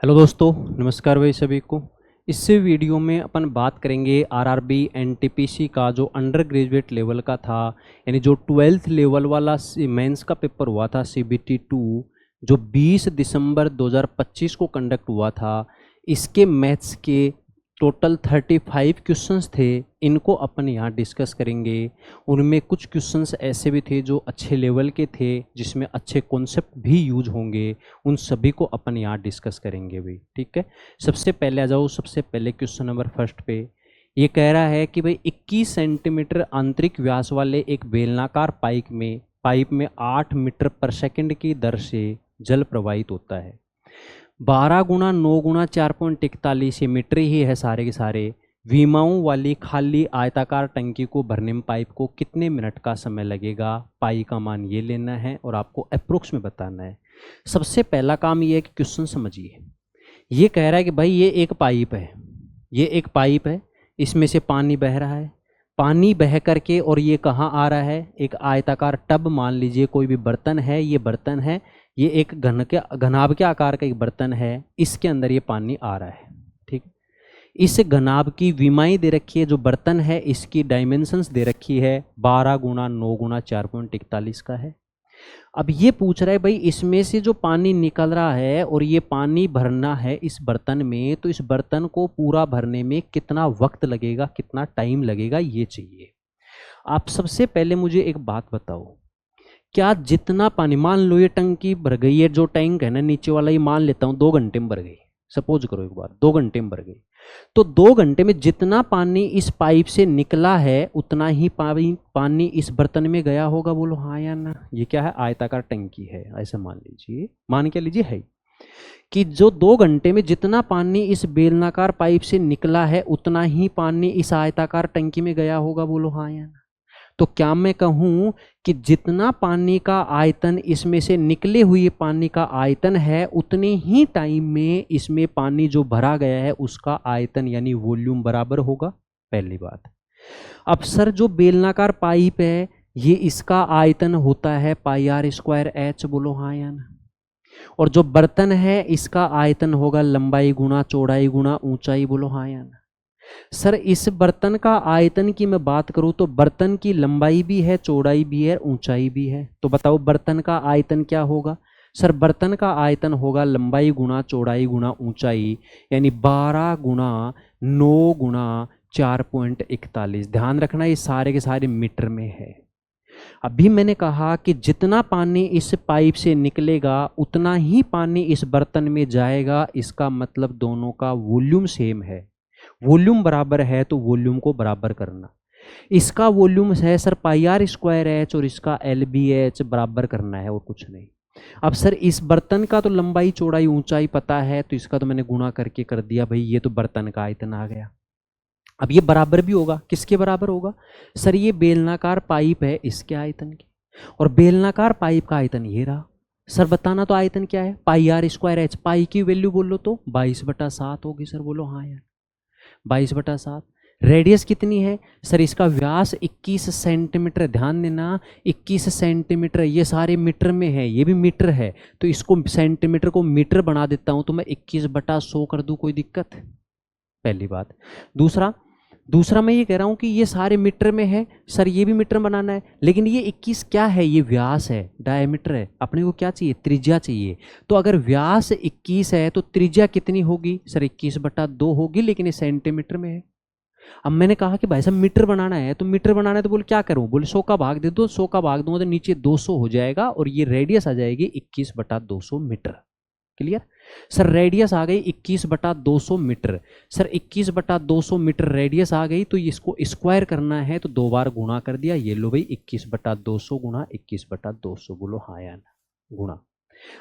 Hello दोस्तों, नमस्कार भाई सभी को। इस वीडियो में अपन बात करेंगे आरआरबी एनटीपीसी का जो अंडर ग्रेजुएट लेवल का था, यानी जो 12th लेवल वाला मेंस का पेपर हुआ था सीबीटी 2, जो 20 दिसंबर 2025 को कंडक्ट हुआ था। इसके मैथ्स के टोटल 35 क्वेश्चंस थे, इनको अपन यहाँ डिस्कस करेंगे। उनमें कुछ क्वेश्चंस ऐसे भी थे जो अच्छे लेवल के थे, जिसमें अच्छे कॉन्सेप्ट भी यूज होंगे। उन सभी को अपन यहाँ डिस्कस करेंगे भाई, ठीक है। सबसे पहले आ जाओ, सबसे पहले क्वेश्चन नंबर फर्स्ट पे ये कह रहा है कि भाई 21 सेंटीमीटर आंतरिक व्यास वाले एक बेलनाकार पाइप में 8 मीटर पर सेकंड की दर से जल प्रवाहित होता है। 12 गुना 9 गुना 4.41 ये मीटर ही है सारे के सारे। विमाओं वाली खाली आयताकार टंकी को भरने में पाइप को कितने मिनट का समय लगेगा, पाई का मान ये लेना है और आपको अप्रोक्स में बताना है। सबसे पहला काम ये है कि क्वेश्चन समझिए। ये कह रहा है कि भाई ये एक पाइप है, इसमें से पानी बह रहा है। पानी बह करके और ये कहाँ आ रहा है, एक आयताकार टब मान लीजिए, कोई भी बर्तन है, ये बर्तन है, ये एक घनाभ के आकार का एक बर्तन है, इसके अंदर ये पानी आ रहा है, ठीक। इस घनाभ की विमाएं दे रखी है, जो बर्तन है इसकी डायमेंशंस दे रखी है, 12 गुना 9 गुना 4.41 का है। अब ये पूछ रहा है भाई इसमें से जो पानी निकल रहा है और ये पानी भरना है इस बर्तन में, तो इस बर्तन को पूरा भरने में कितना वक्त लगेगा, कितना टाइम लगेगा, ये चाहिए। आप सबसे पहले मुझे एक बात बताओ, क्या जितना पानी, मान लो ये टंकी भर गई है, जो टैंक है ना नीचे वाला, ये मान लेता हूँ 2 घंटे में भर गई, सपोज करो एक बार 2 घंटे में भर गई, तो 2 घंटे में जितना पानी इस पाइप से निकला है उतना ही पानी इस बर्तन में गया होगा। बोलो हाँ या ना। ये क्या है, आयताकार टंकी है, ऐसा मान लीजिए, मान के लीजिए है कि जो 2 घंटे में जितना पानी इस बेलनाकार पाइप से निकला है उतना ही पानी इस आयताकार टंकी में गया होगा। बोलो हाँ या ना। तो क्या मैं कहूं कि जितना पानी का आयतन इसमें से निकले हुए पानी का आयतन है, उतने ही टाइम में इसमें पानी जो भरा गया है उसका आयतन यानी वॉल्यूम बराबर होगा। पहली बात। अब सर जो बेलनाकार पाइप है ये इसका आयतन होता है पाई आर स्क्वायर एच। बोलो हाँ या ना। और जो बर्तन है इसका आयतन होगा लंबाई गुना चौड़ाई गुना ऊंचाई। बोलो हाँ या ना। सर इस बर्तन का आयतन की मैं बात करूं तो बर्तन की लंबाई भी है, चौड़ाई भी है, ऊंचाई भी है। तो बताओ बर्तन का आयतन क्या होगा। सर बर्तन का आयतन होगा लंबाई गुना चौड़ाई गुना ऊंचाई, यानी 12 गुना 9 गुना 4.41। ध्यान रखना ये सारे के सारे मीटर में है। अभी मैंने कहा कि जितना पानी इस पाइप से निकलेगा उतना ही पानी इस बर्तन में जाएगा। इसका मतलब दोनों का वॉल्यूम सेम है। वॉल्यूम बराबर है तो वॉल्यूम को बराबर करना। इसका वॉल्यूम है sir pi r square h और इसका एल बी एच, बराबर करना है और कुछ नहीं। अब सर इस बर्तन का तो लंबाई चौड़ाई ऊंचाई पता है, तो इसका तो मैंने गुणा करके कर दिया भाई, ये तो बर्तन का आयतन आ गया। अब ये बराबर भी होगा, किसके बराबर होगा। सर ये बेलनाकार पाइप है इसके आयतन के, और बेलनाकार पाइप का आयतन ये रहा। सर बताना तो आयतन क्या है, पाई आर स्क्वायर एच। पाई की वैल्यू बोलो तो 22/7 होगी। सर बोलो हाँ यार, 22/7। रेडियस कितनी है सर, इसका व्यास 21 सेंटीमीटर। ध्यान देना 21 सेंटीमीटर, ये सारे मीटर में है, ये भी मीटर है, तो इसको सेंटीमीटर को मीटर बना देता हूं तो मैं 21/100 कर दूं, कोई दिक्कत। पहली बात। दूसरा मैं ये कह रहा हूं कि ये सारे मीटर में है, सर ये भी मीटर बनाना है, लेकिन ये 21 क्या है, ये व्यास है, डायमीटर है। अपने को क्या चाहिए, त्रिज्या चाहिए। तो अगर व्यास 21 है तो त्रिज्या कितनी होगी सर, 21/2 होगी, लेकिन ये सेंटीमीटर में है। अब मैंने कहा कि भाई साहब मीटर बनाना है, तो मीटर बनाना है तो बोले क्या करूं, बोले 100 का भाग दे दो। 100 का भाग दूंगा तो नीचे 200 हो जाएगा और ये रेडियस आ जाएगी 21/200 मीटर। क्लियर। सर रेडियस आ गई 21/200 मीटर। सर 21/200 मीटर रेडियस आ गई, तो इसको स्क्वायर करना है तो 2 बार गुणा कर दिया। ये लो भाई 21/200 गुणा 21/200। बोलो हाँ या ना, गुणा।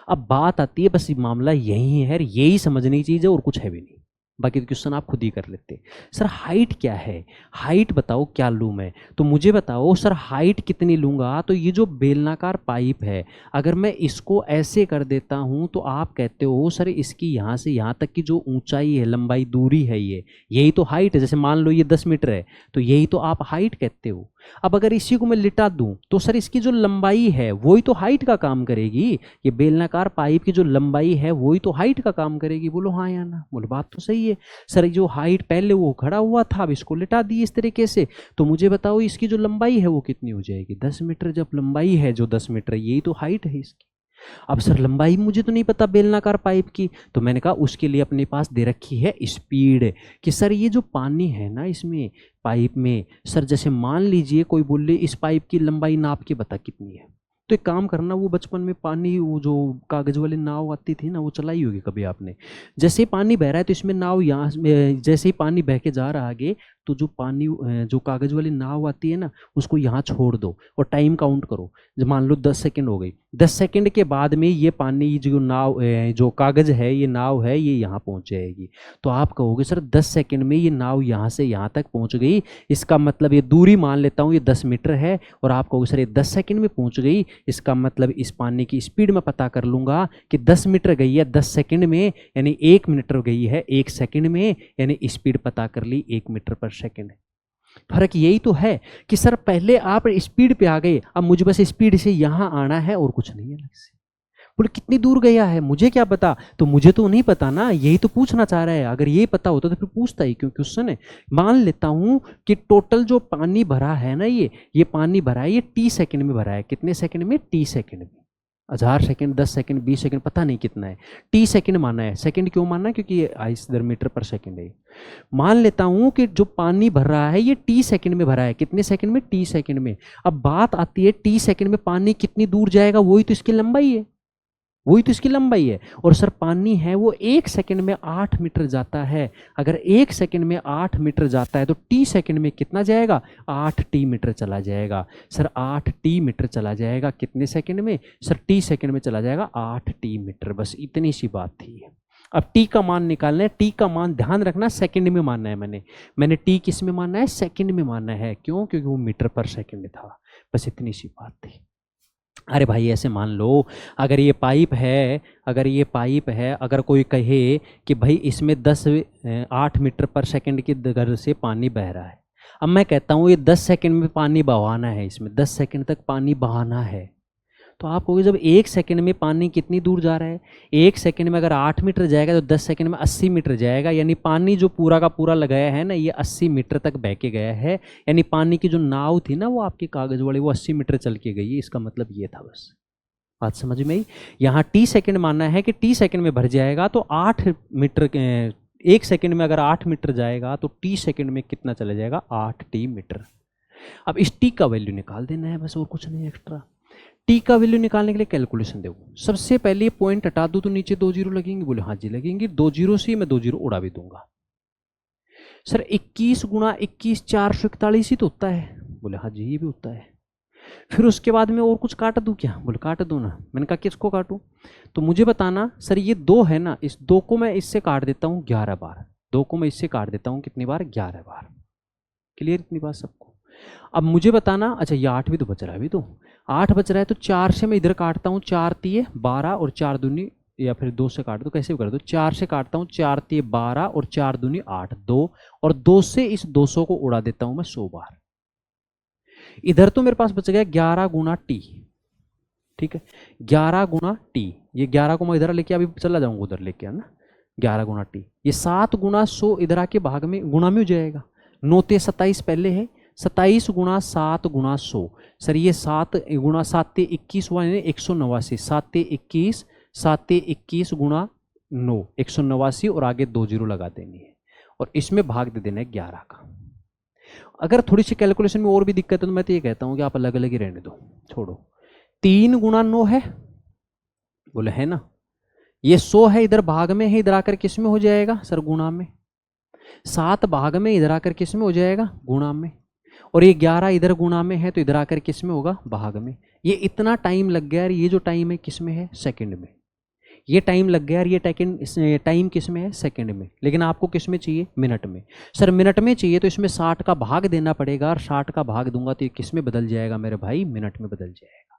अब बात आती है, बस मामला यही है, यही समझने की चीज है और कुछ है भी नहीं। बाकी क्वेश्चन आप खुद ही कर लेते। सर हाइट क्या है, हाइट बताओ क्या लूँ मैं, तो मुझे बताओ सर हाइट कितनी लूँगा। तो ये जो बेलनाकार पाइप है, अगर मैं इसको ऐसे कर देता हूँ तो आप कहते हो सर इसकी यहाँ से यहाँ तक की जो ऊंचाई है, लंबाई, दूरी है, ये यही तो हाइट है। जैसे मान लो ये 10 मीटर है तो यही तो आप हाइट कहते हो। अब अगर इसी को मैं लिटा दूं तो सर इसकी जो लंबाई है वही तो हाइट का काम करेगी। ये बेलनाकार पाइप की जो लंबाई है वही तो हाइट का काम करेगी। बोलो हाँ या ना। बोलो बात तो सही है। सर जो हाइट पहले वो खड़ा हुआ था, अब इसको लिटा दी इस तरीके से, तो मुझे बताओ इसकी जो लंबाई है वो कितनी हो जाएगी? 10 मीटर। जब लंबाई है जो 10 मीटर, यही तो हाइट है इसकी। अब सर लंबाई मुझे तो नहीं पता बेलनाकार पाइप की, तो मैंने कहा उसके लिए अपने पास दे रखी है स्पीड, कि सर ये जो पानी है ना इसमें पाइप में, सर जैसे मान लीजिए कोई बोले इस पाइप की लंबाई नाप के बता कितनी है, तो एक काम करना, वो बचपन में पानी वो जो कागज वाली नाव आती थी ना, वो चलाई होगी कभी आपने। जैसे ही पानी बह रहा है तो इसमें नाव यहाँ, जैसे ही पानी बह के जा रहा है आगे, तो जो पानी जो कागज वाली नाव आती है ना, उसको यहाँ छोड़ दो और टाइम काउंट करो। जब मान लो 10 सेकंड हो गई, 10 सेकंड के बाद में ये पानी जो नाव जो कागज है, ये नाव है, ये यहाँ पहुँच जाएगी। तो आप कहोगे सर 10 सेकंड में ये नाव यहाँ से यहाँ तक पहुँच गई, इसका मतलब ये दूरी मान लेता हूँ ये 10 मीटर है, और आप कहोगे सर ये 10 सेकंड में पहुँच गई, इसका मतलब इस पानी की स्पीड मैं पता कर लूँगा कि 10 मीटर गई है 10 सेकंड में, यानी 1 मीटर गई है 1 सेकंड में, यानी स्पीड पता कर ली 1 मीटर पर सेकंड। फर्क यही तो है कि सर पहले आप स्पीड पे आ गए, अब मुझे बस स्पीड से यहां आना है और कुछ नहीं है अलग से। बोले कितनी दूर गया है, मुझे क्या पता? तो मुझे तो नहीं पता ना, यही तो पूछना चाह रहा है। अगर ये पता होता तो फिर पूछता ही क्यों क्वेश्चन है। मान लेता हूं कि टोटल जो पानी भरा है ना, ये पानी भरा है, ये टी सेकंड में भरा है। कितने सेकंड में? टी सेकंड में। 1000 सेकंड, 10 सेकंड, 20 सेकंड, पता नहीं कितना है, टी सेकंड माना है। सेकंड क्यों माना है? क्योंकि ये आइस दर मीटर पर सेकंड है। मान लेता हूं कि जो पानी भर रहा है ये टी सेकंड में भरा है। कितने सेकंड में? टी सेकंड में। अब बात आती है टी सेकंड में पानी कितनी दूर जाएगा, वही तो इसकी लंबाई है, वही तो इसकी लंबाई है। और सर पानी है वो 1 सेकंड में 8 मीटर जाता है। अगर 1 सेकंड में 8 मीटर जाता है तो टी सेकंड में कितना जाएगा? 8 टी मीटर चला जाएगा। सर 8 टी मीटर चला जाएगा कितने सेकंड में? सर टी सेकंड में चला जाएगा 8 टी मीटर। बस इतनी सी बात थी। अब टी का मान निकालना है। टी का मान ध्यान रखना सेकंड में मानना है। मैंने टी किस में मानना है? सेकंड में मानना है। क्यों? क्योंकि वो मीटर पर सेकंड था। बस इतनी सी बात थी। अरे भाई ऐसे मान लो, अगर ये पाइप है, अगर कोई कहे कि भाई इसमें 8 मीटर पर सेकंड की दर से पानी बह रहा है। अब मैं कहता हूँ ये 10 सेकंड में पानी बहाना है, इसमें 10 सेकंड तक पानी बहाना है। तो आप कहोगे जब 1 सेकंड में पानी कितनी दूर जा रहा है? 1 सेकंड में अगर 8 मीटर जाएगा तो 10 सेकंड में 80 मीटर जाएगा। यानी पानी जो पूरा का पूरा लगाया है ना, ये 80 मीटर तक बह के गया है। यानी पानी की जो नाव थी ना वो आपकी कागज वाली, वो 80 मीटर चल के गई है। इसका मतलब ये था। बस बात समझ में आई? यहाँ टी सेकंड मानना है कि टी सेकंड में भर जाएगा तो 8 मीटर, 1 सेकंड में अगर 8 मीटर जाएगा तो टी सेकंड में कितना चला जाएगा? 8 टी मीटर। अब इस टी का वैल्यू निकाल देना है बस, और कुछ नहीं एक्स्ट्रा। टी का वैल्यू निकालने के लिए कैलकुलेशन देखो। सबसे पहले ये पॉइंट हटा दूं तो नीचे 2 जीरो लगेंगे। बोले हाँ जी लगेंगे। 2 जीरो से मैं 2 जीरो उड़ा भी दूंगा। सर 21 गुणा 21 441 ही तो होता है। बोले हाँ जी ये भी होता है। फिर उसके बाद में और कुछ काट दूं क्या? बोले काट दो ना। मैंने कहा किसको काटूं? तो मुझे बताना सर ये 2 है ना, इस 2 को मैं इससे काट देता हूँ 11 बार। 2 को मैं इससे काट देता हूँ कितनी बार? 11 बार। क्लियर इतनी बात सबको? अब मुझे बताना, अच्छा ये 8 भी तो बच रहा है, अभी तो 8 बच रहा है, तो 4 से मैं इधर काटता हूँ, 4 तिये 12 और 4 दूनी, या फिर 2 से काट दो, कैसे भी कर दो। 4 से काटता हूँ, 4 तिये 12 और 4 दूनी 8, 2, और 2 से इस 200 को उड़ा देता हूँ मैं 100 बार। इधर तो मेरे पास बच गया 11 गुना टी। ठीक है, 11 गुना टी। ये 11 को मैं इधर लेके अभी चला जाऊंगा उधर लेके, है ना। 11 गुना टी, ये 7 गुना 100 इधर आके भाग में गुणा में हो जाएगा। 9 ते 27 पहले है, 27 गुणा 7 गुणा 100। सर ये 7 गुणा 7 ते 21 हुआ, यानी 189। 7 ते 21, 7 ते 21 गुणा 9, 189, और आगे 2 जीरो लगा देनी है, और इसमें भाग दे देना है 11 का। अगर थोड़ी सी कैलकुलेशन में और भी दिक्कत है तो मैं तो ये कहता हूँ कि आप अलग अलग ही रहने दो, छोड़ो। 3 गुणा 9 है, बोले है ना। ये 100 है, इधर भाग में है, इधर आकर किस में हो जाएगा? सर गुणा में। 7 भाग में, इधर आकर किस में हो जाएगा? गुणा में। और ये 11 इधर गुणा में है, तो इधर आकर किस में होगा? भाग में। ये इतना टाइम लग गया, ये जो टाइम है किस में है? सेकंड में। ये टाइम लग गया, ये टाइम किस में है? सेकंड में। लेकिन आपको किस में चाहिए? मिनट में। सर मिनट में चाहिए तो इसमें 60 का भाग देना पड़ेगा, और 60 का भाग दूंगा तो ये किस में बदल जाएगा मेरे भाई? मिनट में बदल जाएगा।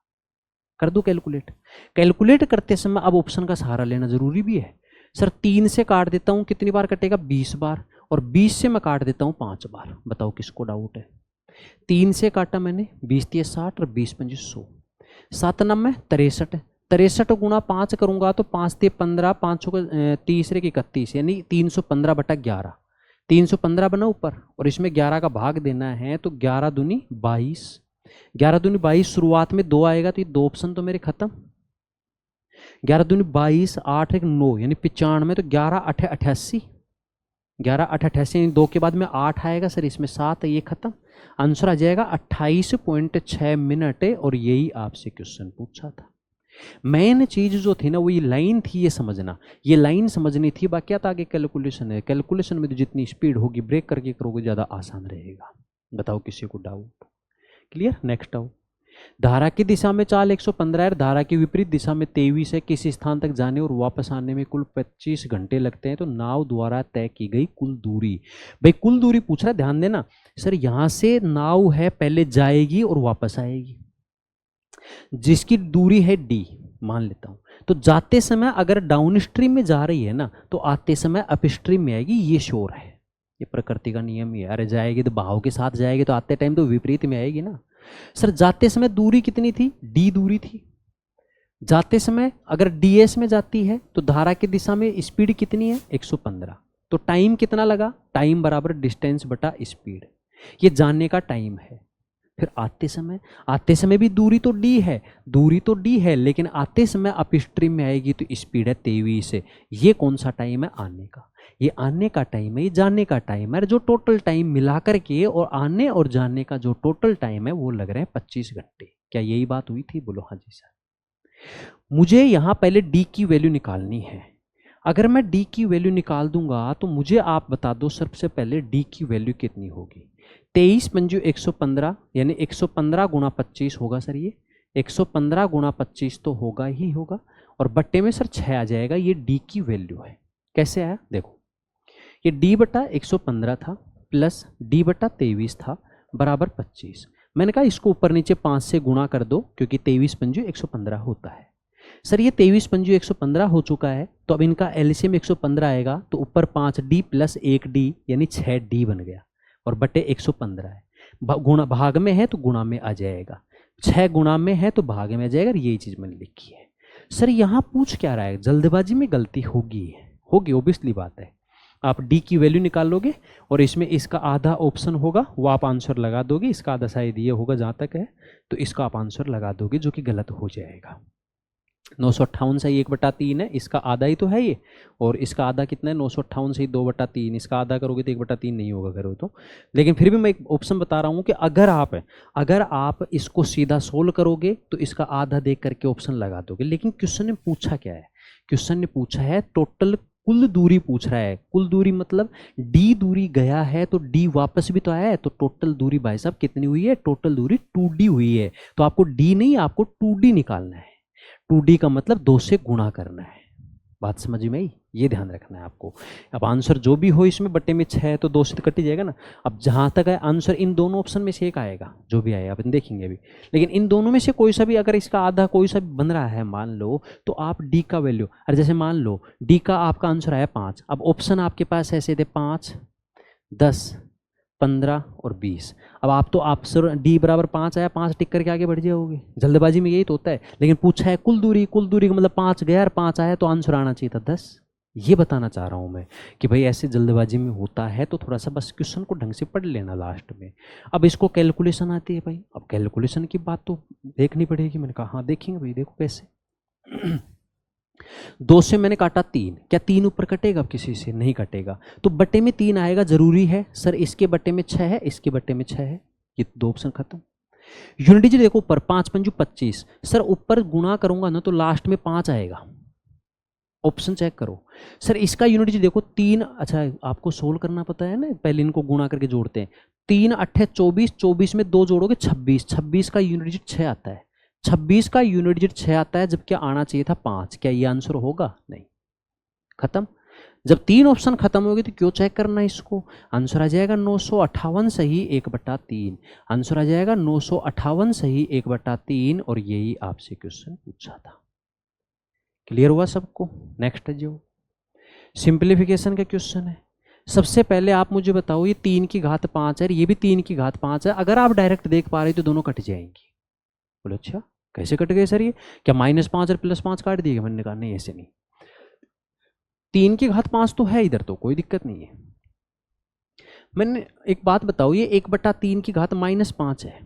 कर दूं कैलकुलेट? कैलकुलेट करते समय अब ऑप्शन का सहारा लेना जरूरी भी है। सर 3 से काट देता हूं, कितनी बार कटेगा? 20 बार, और 20 से मैं काट देता हूं 5 बार। बताओ किसको डाउट है? 3 से काटा मैंने, 20×60 और 20×5 100। 7 9 63, 63 गुणा 5 करूंगा तो 5×15, 5 तीसरे की 31, यानी 315/11। 315 बना ऊपर, और इसमें 11 का भाग देना है, तो 11 दूनी 22। 11 दूनी 22, शुरुआत में 2 आएगा तो ये 2 ऑप्शन तो मेरे खत्म। 11 दूनी 22, 8 1 9 यानी 95, तो 11 8 88। 11 8 88 यानी 2 के बाद में 8 आएगा सर, इसमें 7 है, ये खत्म। आंसर आ जाएगा 28.6 मिनट है, और यही आपसे क्वेश्चन पूछा था। मेन चीज जो थी ना वो ये लाइन थी, ये समझना, ये लाइन समझनी थी। बाकी आता आगे कैलकुलेशन है, कैलकुलेशन में तो जितनी स्पीड होगी ब्रेक करके करोगे ज़्यादा आसान रहेगा। बताओ किसी को डाउट? क्लियर? नेक्स्ट आओ। धारा की दिशा में चाल 115 है, धारा की विपरीत दिशा में 23 है। किसी स्थान तक जाने और वापस आने में कुल 25 घंटे लगते हैं, तो नाव द्वारा तय की गई कुल दूरी। भाई कुल दूरी पूछ रहा है, ध्यान देना सर। यहां से नाव है, पहले जाएगी और वापस आएगी, जिसकी दूरी है d, मान लेता हूं। तो जाते समय अगर डाउन स्ट्रीम में जा रही है ना, तो आते समय अप स्ट्रीम में आएगी, ये श्योर है, ये प्रकृति का नियम ही है। अरे जाएगी तो बहाव के साथ जाएगी, तो आते टाइम तो विपरीत में आएगी ना। सर जाते समय दूरी कितनी थी? d दूरी थी। जाते समय अगर ds में जाती है तो धारा की दिशा में स्पीड कितनी है? 115। तो टाइम कितना लगा? टाइम बराबर डिस्टेंस बटा स्पीड, ये जानने का टाइम है। फिर आते समय भी दूरी तो d है, दूरी तो d है, लेकिन आते समय अप स्ट्रीम में आएगी तो स्पीड है 23 है। ये कौन सा टाइम है? आने का। ये आने का टाइम है, ये जाने का टाइम है। जो टोटल टाइम मिला करके और आने और जाने का जो टोटल टाइम है वो लग रहे हैं 25 घंटे। क्या यही बात हुई थी? बोलो हाँ जी सर। मुझे यहाँ पहले d की वैल्यू निकालनी है। अगर मैं d की वैल्यू निकाल दूंगा तो मुझे आप बता दो सबसे पहले d की वैल्यू कितनी होगी। 23×5 115, यानी 115 गुणा 25 होगा सर। ये 115 गुणा 25 तो होगा ही होगा, और बट्टे में सर 6 आ जाएगा। ये d की वैल्यू है। कैसे आया देखो, ये d/115 था प्लस d/23 था बराबर 25। मैंने कहा इसको ऊपर नीचे 5 से गुणा कर दो, क्योंकि 23×5 115 होता है। सर ये 23×5 115 हो चुका है, तो अब इनका एलसीएम 115 आएगा, तो ऊपर 5d प्लस 1d यानी 6d बन गया, और बटे 115 है। गुणा भाग में है तो गुणा में आ जाएगा, 6 गुणा में है तो भाग में आ जाएगा। यही चीज मैंने लिखी है। सर यहाँ पूछ क्या रहा है? जल्दबाजी में गलती होगी ओबियसली बात है। आप d की वैल्यू निकाल लोगे और इसमें इसका आधा ऑप्शन होगा, वो आप आंसर लगा दोगे। इसका आधा शायद ये होगा जहाँ तक है, तो इसका आप आंसर लगा दोगे, जो कि गलत हो जाएगा। 958 से 1/3 है, इसका आधा ही तो है ये, और इसका आधा कितना है? 958 से 2/3। इसका आधा करोगे तो 1/3 नहीं होगा करो तो। लेकिन फिर भी मैं एक ऑप्शन बता रहा हूँ कि अगर आप इसको सीधा सोल्व करोगे तो इसका आधा देख करके ऑप्शन लगा दोगे। लेकिन क्वेश्चन ने पूछा क्या है? क्वेश्चन ने पूछा है टोटल कुल दूरी पूछ रहा है। कुल दूरी मतलब d दूरी गया है तो d वापस भी तो आया है, तो टोटल दूरी भाई साहब कितनी हुई है? टोटल दूरी 2d हुई है। तो आपको d नहीं, आपको 2d निकालना है। 2d का मतलब 2 से गुणा करना है। बात समझ में आई? ये ध्यान रखना है आपको। अब आंसर जो भी हो इसमें बट्टे में 6 है तो 2 से तो कट ही जाएगा ना। अब जहां तक है आंसर इन दोनों ऑप्शन में से एक आएगा, जो भी आएगा अपन देखेंगे अभी। लेकिन इन दोनों में से कोई सा भी, अगर इसका आधा कोई सा भी बन रहा है मान लो, तो आप d का वैल्यू, अरे जैसे मान लो d का आपका आंसर आया 5। अब ऑप्शन आपके पास ऐसे थे 5, 10, 15 और 20। अब आप तो आप सर d बराबर 5 आया, 5 टिक करके आगे बढ़ जाओगे। जल्दबाजी में यही तो होता है। लेकिन पूछा है कुल दूरी, कुल दूरी का मतलब 5 गया और 5 आया, तो आंसर आना चाहिए था 10। ये बताना चाह रहा हूँ मैं कि भाई ऐसे जल्दबाजी में होता है, तो थोड़ा सा बस क्वेश्चन को ढंग से पढ़ लेना लास्ट में। अब इसको कैलकुलेशन आती है भाई, अब कैलकुलेशन की बात तो देखनी पड़ेगी। मैंने कहा हाँ देखेंगे भाई। देखो कैसे 2 से मैंने काटा 3, क्या 3 ऊपर कटेगा? अब किसी से नहीं कटेगा, तो बटे में 3 आएगा जरूरी है। सर इसके बटे में 6 है, इसके बटे में 6 है, ये 2 ऑप्शन खत्म। यूनिट डिजिट देखो ऊपर 5×5 25। सर ऊपर गुणा करूंगा ना तो लास्ट में 5 आएगा। ऑप्शन चेक करो। सर इसका यूनिट डिजिट देखो 3, अच्छा आपको सोल्व करना पता है ना, पहले इनको गुणा करके जोड़ते हैं। 3 8 24, 24 में 2 जोड़ोगे 26, 26 का यूनिट डिजिट 6 आता है। 26 का यूनिट डिजिट 6 आता है, जबकि आना चाहिए था 5। क्या ये आंसर होगा? नहीं, खत्म। जब 3 ऑप्शन खत्म हो गए तो क्यों चेक करना है इसको? आंसर आ जाएगा 958 सही 1/3। आंसर आ जाएगा 958 सही 1/3, और यही आपसे क्वेश्चन पूछा था। क्लियर हुआ सबको? नेक्स्ट जो सिंप्लीफिकेशन का क्वेश्चन है। सबसे पहले आप मुझे बताओ, ये 3 की घात 5 है, ये भी 3 की घात 5 है। अगर आप डायरेक्ट देख पा रहे तो दोनों कट जाएंगी। बोलो अच्छा कैसे कट गए सर, ये क्या -5 और +5 काट दिए? मैंने कहा नहीं, ऐसे नहीं। 3 की घात 5 तो है इधर, तो कोई दिक्कत नहीं है। मैंने एक बात बताओ, ये 1/3 की घात -5 है।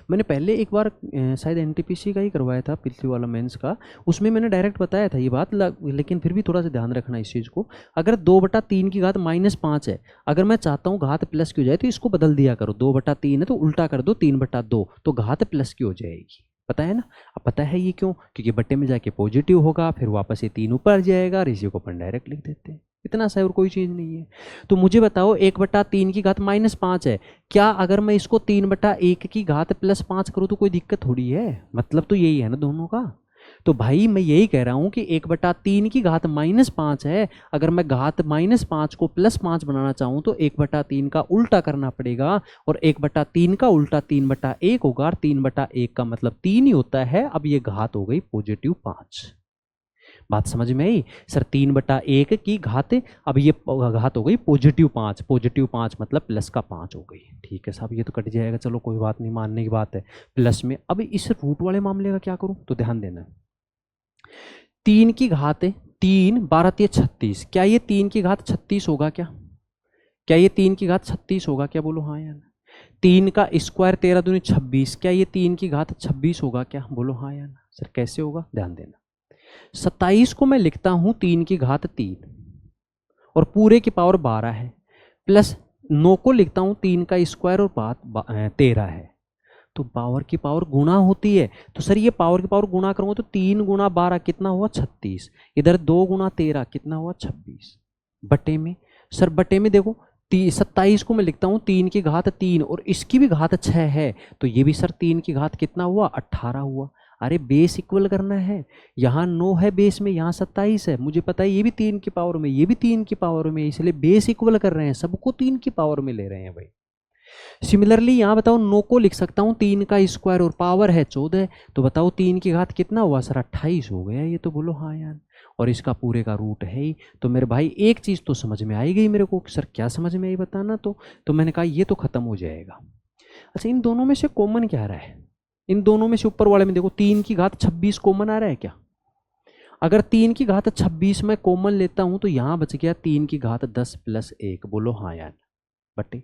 मैंने पहले एक बार शायद एनटीपीसी का ही करवाया था, पिछली वाला मेंस का, उसमें मैंने डायरेक्ट बताया था ये बात, लेकिन फिर भी थोड़ा सा ध्यान रखना इस चीज़ को। अगर 2/3 की घात -5 है, अगर मैं चाहता हूँ घात प्लस की हो जाए तो इसको बदल दिया करो। 2/3 है तो उल्टा कर दो 3/2, तो घात प्लस की हो जाएगी। पता है ना? अब पता है ये क्यों? क्योंकि बट्टे में जाके पॉजिटिव होगा, फिर वापस ये 3 ऊपर जाएगा, और इसी को अपन डायरेक्ट लिख देते हैं। इतना सा और कोई चीज़ नहीं है। तो मुझे बताओ 1/3 की घात -5 है, क्या अगर मैं इसको 3/1 की घात +5 करूँ तो कोई दिक्कत थोड़ी है? मतलब तो यही है ना दोनों का। तो भाई मैं यही कह रहा हूँ कि 1/3 की घात -5 है, अगर मैं घात -5 को +5 बनाना चाहूँ तो 1/3 का उल्टा करना पड़ेगा, और 1/3 का उल्टा 3/1 होगा, और 3/1 का मतलब 3 ही होता है। अब ये घात हो गई +5। बात समझ में आई सर? 3/1 की घात, अब ये घात हो गई +5, +5 मतलब प्लस का 5 हो गई। ठीक है साहब, ये तो कट जाएगा, चलो कोई बात नहीं, मानने की बात है। प्लस में अब इस रूट वाले मामले का क्या करूं? तो ध्यान देना, 3 की घात 3 12 3 36, क्या ये 3 की घात 36 होगा? क्या ये 3 की घात 36 होगा? क्या बोलो हाँ या ना? 3 का स्क्वायर 13 दूनी 26, क्या ये 3 की घात 26 होगा? क्या बोलो हाँ या ना? सर कैसे होगा? ध्यान देना, 27 को मैं लिखता हूं 3 की घात 3 और पूरे की पावर 12 है, प्लस 9 को लिखता हूं 3 का स्क्वायर और 13 है। तो पावर की पावर गुणा होती है, तो सर ये पावर की पावर गुणा करूंगा तो 3 गुणा 12 कितना हुआ? 36। इधर 2 गुणा 13 कितना हुआ? 26। बटे में, सर बटे में देखो 27 को मैं लिखता हूँ 3 की घात 3 और इसकी भी घात 6 है, तो ये भी सर 3 की घात कितना हुआ? 18 हुआ। अरे बेस इक्वल करना है, यहाँ 9 है बेस में, यहाँ 27 है, मुझे पता है ये भी 3 की पावर में, ये भी 3 की पावर में, इसलिए बेस इक्वल कर रहे हैं, सबको 3 की पावर में ले रहे हैं भाई। सिमिलरली यहाँ बताओ 9 को लिख सकता हूँ 3 का स्क्वायर और पावर है 14, तो बताओ 3 की घात कितना हुआ? सर 28 हो गया ये तो, बोलो हाँ यार। और इसका पूरे का रूट है ही। तो मेरे भाई एक चीज़ तो समझ में आई गई मेरे को, सर क्या समझ में आई बताना। तो मैंने कहा ये तो खत्म हो जाएगा। अच्छा, इन दोनों में से कॉमन क्या आ रहा है? इन दोनों में से ऊपर वाले में देखो 3 की घात 26 कॉमन आ रहा है क्या? अगर 3 की घात 26 में कॉमन लेता हूं तो यहां बच गया 3 की घात 10 + 1, बोलो हाँ यार। बटे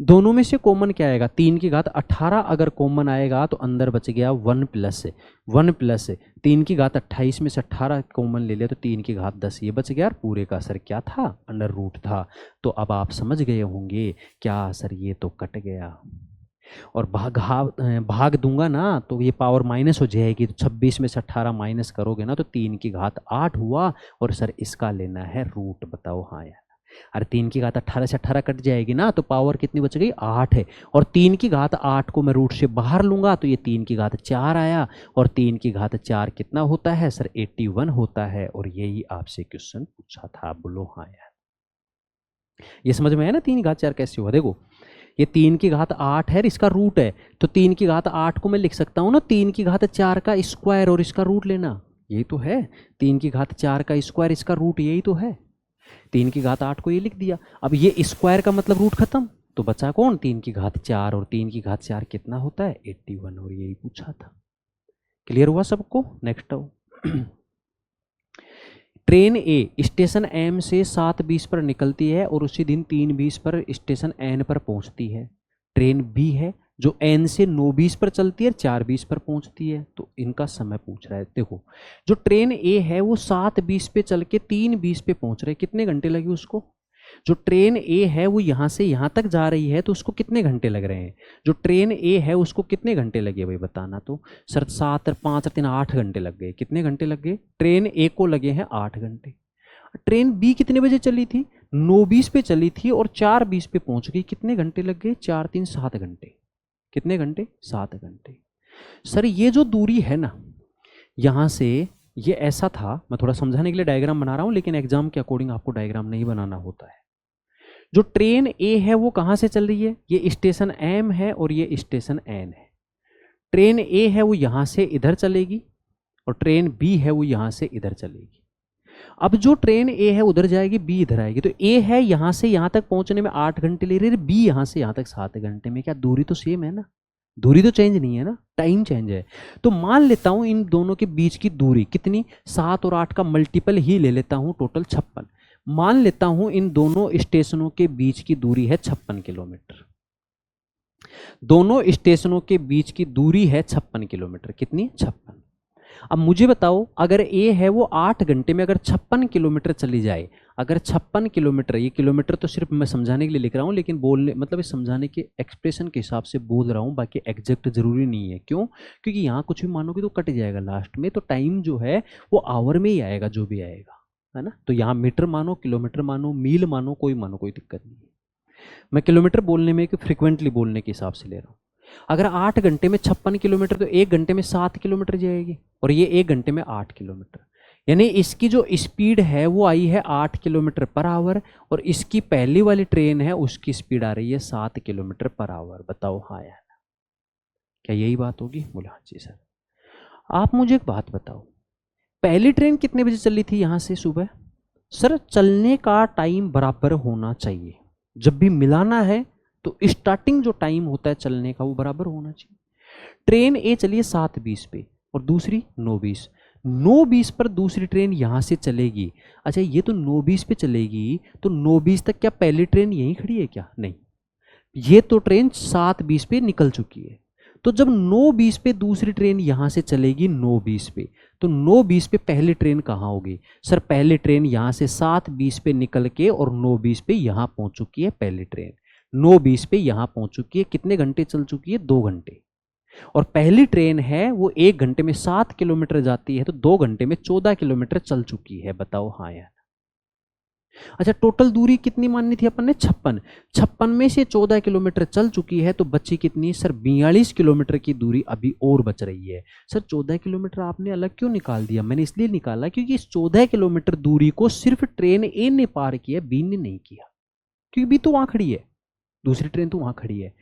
दोनों में से कॉमन क्या आएगा? 3 की घात 18 अगर कॉमन आएगा तो अंदर बच गया 1 प्लस 3 की घात 28 में से 18 कॉमन ले लिया तो 3 की घात 10 ये बच गया, और पूरे का सर क्या था? अंडर रूट था। तो अब आप समझ गए होंगे क्या सर, ये तो कट गया, और भाग दूंगा ना तो ये पावर माइनस हो जाएगी, तो 26 में से 18 माइनस करोगे ना तो 3 की घात 8 हुआ, और सर इसका लेना है रूट, बताओ हाँ यार। अरे 3 की घात 18 से 18 कट जाएगी ना, तो पावर कितनी बच गई? 8 है, और 3 की घात 8 को मैं रूट से बाहर लूंगा तो ये 3 की घात 4 आया, और 3 की घात 4 कितना होता है? सर 81 होता है, और यही आपसे क्वेश्चन पूछा था, बोलो हाँ यार। ये समझ में आया ना 3 की घात 4 कैसे हुआ? देखो ये 3 की घात 8 है, इसका रूट है, तो 3 की घात 8 को मैं लिख सकता हूँ ना 3 की घात 4 का स्क्वायर और इसका रूट लेना, यही तो है। 3 की घात 4 का स्क्वायर, इसका रूट, यही तो है। 3 की घात 8 को ये लिख दिया, अब ये स्क्वायर का मतलब रूट खत्म, तो बचा कौन? 3 की घात 4, और 3 की घात 4 कितना होता है? 81, और यही पूछा था। क्लियर हुआ सबको? नेक्स्ट आओ। ट्रेन ए स्टेशन एम से 7:20 पर निकलती है और उसी दिन 3:20 पर स्टेशन एन पर पहुंचती है। ट्रेन बी है जो एन से 9:20 पर चलती है और 4:20 पर पहुंचती है। तो इनका समय पूछ रहा है। देखो जो ट्रेन ए है वो 7:20 पे चल के 3:20 पे पहुंच रहे, कितने घंटे लगे उसको? जो ट्रेन ए है वो यहाँ से यहाँ तक जा रही है तो उसको कितने घंटे लग रहे हैं? जो ट्रेन ए है उसको कितने घंटे लगे भाई बताना। तो सर 7 और 5 और 3 8 घंटे लग गए। कितने घंटे लग गए? ट्रेन ए को लगे हैं 8 घंटे। ट्रेन बी कितने बजे चली थी? 9:20 पे चली थी और 4:20 पे पहुंच गई। कितने घंटे लग गए? 4 3 7 घंटे। कितने घंटे? 7 घंटे। सर ये जो दूरी है ना यहाँ से, ये ऐसा था, मैं थोड़ा समझाने के लिए डायग्राम बना रहा हूँ, लेकिन एग्जाम के अकॉर्डिंग आपको डायग्राम नहीं बनाना होता है। जो ट्रेन ए है वो कहाँ से चल रही है? ये स्टेशन एम है और ये स्टेशन एन है। ट्रेन ए है वो यहाँ से इधर चलेगी और ट्रेन बी है वो यहाँ से इधर चलेगी। अब जो ट्रेन ए है उधर जाएगी, बी इधर आएगी, तो ए है यहाँ से यहाँ तक पहुंचने में 8 घंटे ले रही है, बी यहाँ से यहाँ तक 7 घंटे में। क्या दूरी तो सेम है ना, दूरी तो चेंज नहीं है ना, टाइम चेंज है। तो मान लेता हूं इन दोनों के बीच की दूरी कितनी, 7 और 8 का मल्टीपल ही ले लेता हूं, टोटल 56। मान लेता हूं इन दोनों स्टेशनों के बीच की दूरी है 56 किलोमीटर। दोनों स्टेशनों के बीच की दूरी है 56 किलोमीटर। कितनी, 56। अब मुझे बताओ, अगर ए है वो 8 घंटे में अगर 56 किलोमीटर चली जाए, अगर 56 किलोमीटर, ये किलोमीटर तो सिर्फ मैं समझाने के लिए लिख रहा हूँ, लेकिन बोलने मतलब इस समझाने के एक्सप्रेशन के हिसाब से बोल रहा हूँ, बाकी एग्जैक्ट जरूरी नहीं है। क्यों? क्योंकि यहाँ कुछ भी मानोगे तो कट जाएगा लास्ट में, तो टाइम जो है वो आवर में ही आएगा, जो भी आएगा, है ना। तो यहाँ मीटर मानो, किलोमीटर मानो, मील मानो, कोई दिक्कत नहीं है। मैं किलोमीटर बोलने में फ्रिक्वेंटली बोलने के हिसाब से ले रहा हूँ। अगर 8 घंटे में 56 किलोमीटर, तो 1 घंटे में 7 किलोमीटर जाएगी, और ये 1 घंटे में 8 किलोमीटर, यानी इसकी जो स्पीड है वो आई है 8 किलोमीटर पर आवर, और इसकी पहली वाली ट्रेन है उसकी स्पीड आ रही है 7 किलोमीटर पर आवर। बताओ हाँ या ना, क्या यही बात होगी? बोला हाँ जी सर। आप मुझे एक बात बताओ, पहली ट्रेन कितने बजे चली थी यहाँ से सुबह? सर चलने का टाइम बराबर होना चाहिए, जब भी मिलाना है तो स्टार्टिंग जो टाइम होता है चलने का वो बराबर होना चाहिए। ट्रेन ए चली है 7:20 पे और दूसरी 9:20। 9:20 पर दूसरी ट्रेन यहाँ से चलेगी। अच्छा ये तो 9:20 पे चलेगी, तो 9:20 तक क्या पहली ट्रेन यहीं खड़ी है क्या? नहीं, ये तो ट्रेन 7:20 पे निकल चुकी है। तो जब 9:20 पे दूसरी ट्रेन यहाँ से चलेगी 9:20 पे, तो 9:20 पे पहली ट्रेन कहाँ होगी? सर पहली ट्रेन यहाँ से 7:20 पे निकल के और 9:20 पे यहाँ पहुँच चुकी है पहली ट्रेन। 9:20 पे यहाँ पहुँच चुकी है, कितने घंटे चल चुकी है? 2 घंटे। और पहली ट्रेन है वो 1 घंटे में 7 किलोमीटर जाती है, तो 2 घंटे में 14 किलोमीटर चल चुकी है। बताओ हाँ या? अच्छा टोटल दूरी कितनी माननी थी अपन ने? 56। 56 में से 14 किलोमीटर चल चुकी है, तो बची कितनी? सर 42 किलोमीटर की दूरी अभी और बच रही है। सर 14 किलोमीटर आपने अलग क्यों निकाल दिया? मैंने इसलिए निकाला क्योंकि इस 14 किलोमीटर दूरी को सिर्फ ट्रेन ए ने पार किया, बी ने नहीं किया, क्योंकि बी तो वहां खड़ी है, दूसरी ट्रेन तो वहां खड़ी है।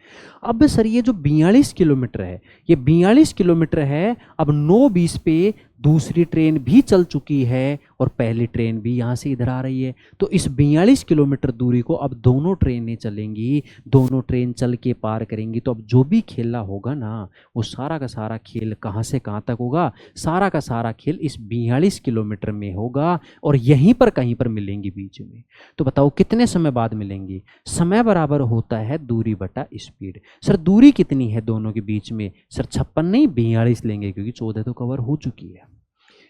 अब सर ये जो 42 किलोमीटर है, ये 42 किलोमीटर है, अब 9:20 पे दूसरी ट्रेन भी चल चुकी है और पहली ट्रेन भी यहाँ से इधर आ रही है। तो इस 42 किलोमीटर दूरी को अब दोनों ट्रेनें चलेंगी, दोनों ट्रेन चल के पार करेंगी। तो अब जो भी खेला होगा ना, वो सारा का सारा खेल कहाँ से कहाँ तक होगा? सारा का सारा खेल इस 42 किलोमीटर में होगा, और यहीं पर कहीं पर मिलेंगी बीच में। तो बताओ कितने समय बाद मिलेंगी? समय बराबर होता है दूरी बटा स्पीड। सर दूरी कितनी है दोनों के बीच में? सर 56 नहीं 42 लेंगे, क्योंकि 14 तो कवर हो चुकी है।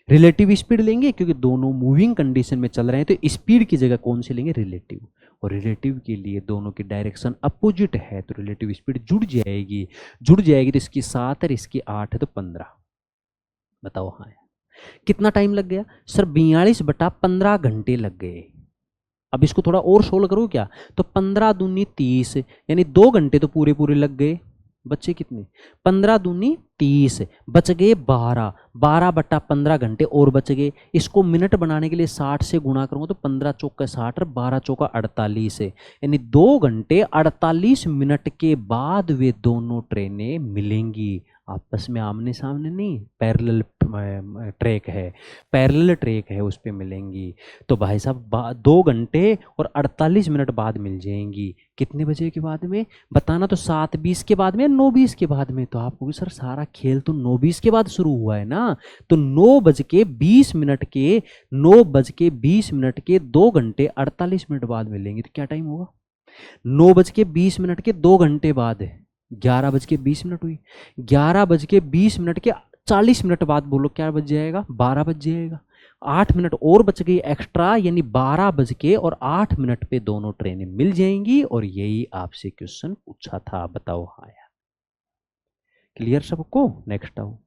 रिलेटिव स्पीड लेंगे क्योंकि दोनों मूविंग कंडीशन में चल रहे हैं, तो स्पीड की जगह कौन सी लेंगे? रिलेटिव। और रिलेटिव के लिए दोनों की डायरेक्शन अपोजिट है, तो रिलेटिव स्पीड जुड़ जाएगी। जुड़ जाएगी तो इसकी 7 और इसकी 8 है, तो 15। बताओ हाँ, कितना टाइम लग गया? सर 42/15 घंटे लग गए। अब इसको थोड़ा और सोल्व करो क्या, तो 15 दूनी 30, यानी 2 घंटे तो पूरे पूरे लग गए। बच्चे कितने? 15 दूनी 30, बच गए 12। 12/15 घंटे और बच गए। इसको मिनट बनाने के लिए 60 से गुणा करूंगा, तो 15 चौका 60 और 12 चौका 48 है, यानी 2 घंटे 48 मिनट के बाद वे दोनों ट्रेनें मिलेंगी। आपस में आमने सामने नहीं, पैरेलल ट्रैक है, पैरेलल ट्रैक है, उस पर मिलेंगी। तो भाई साहब 2 घंटे और 48 मिनट बाद मिल जाएंगी। कितने बजे के बाद में बताना? तो 7:20 के बाद में, 9:20 के बाद में। तो आपको सर सारा खेल तो 9:20 के बाद शुरू हुआ है ना, तो 9:20 के 9:20 के 2 घंटे 48 मिनट बाद मिलेंगे। तो क्या टाइम होगा? 9:20 के 2 घंटे बाद है, 11:20 हुई। 11:20 के 40 मिनट बाद बोलो क्या बज जाएगा? 12 बज जाएगा। 8 मिनट और बच गई एक्स्ट्रा, यानी 12:08 पे दोनों ट्रेनें मिल जाएंगी। और यही आपसे क्वेश्चन पूछा था। बताओ हाँ यार, क्लियर सबको? नेक्स्ट आओ।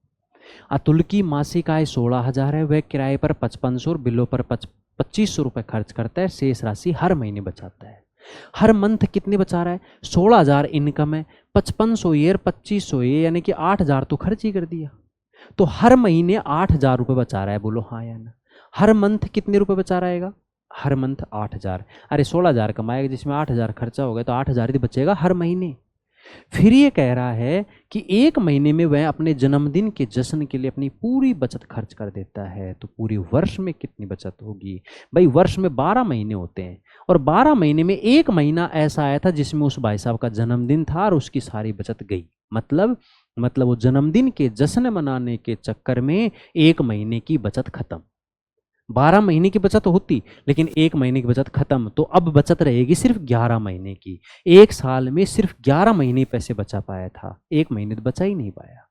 अतुल की मासिक आय 16,000 है, वह किराए पर 5500 और बिलों पर 2500 रुपये खर्च करता है, शेष राशि हर महीने बचाता है। हर मंथ कितने बचा रहा है? 16,000 इनकम है, 5500 ये और 2500 ये, यानी कि 8,000 तो खर्च ही कर दिया। तो हर महीने 8,000 रुपये बचा रहा है। बोलो हाँ या ना? हर मंथ कितने रुपए बचा रहेगा? हर मंथ 8,000। अरे 16,000 कमाएगा जिसमें 8,000 खर्चा हो गया, तो 8,000 ही बचेगा हर महीने। फिर ये कह रहा है कि एक महीने में वह अपने जन्मदिन के जश्न के लिए अपनी पूरी बचत खर्च कर देता है, तो पूरे वर्ष में कितनी बचत होगी? भाई वर्ष में 12 महीने होते हैं और 12 महीने में एक महीना ऐसा आया था जिसमें उस भाई साहब का जन्मदिन था और उसकी सारी बचत गई। मतलब वो जन्मदिन के जश्न मनाने के चक्कर में एक महीने की बचत खत्म। 12 महीने की बचत होती लेकिन एक महीने की बचत खत्म, तो अब बचत रहेगी सिर्फ 11 महीने की। एक साल में सिर्फ 11 महीने पैसे बचा पाया था, एक महीने तो बचा ही नहीं पाया।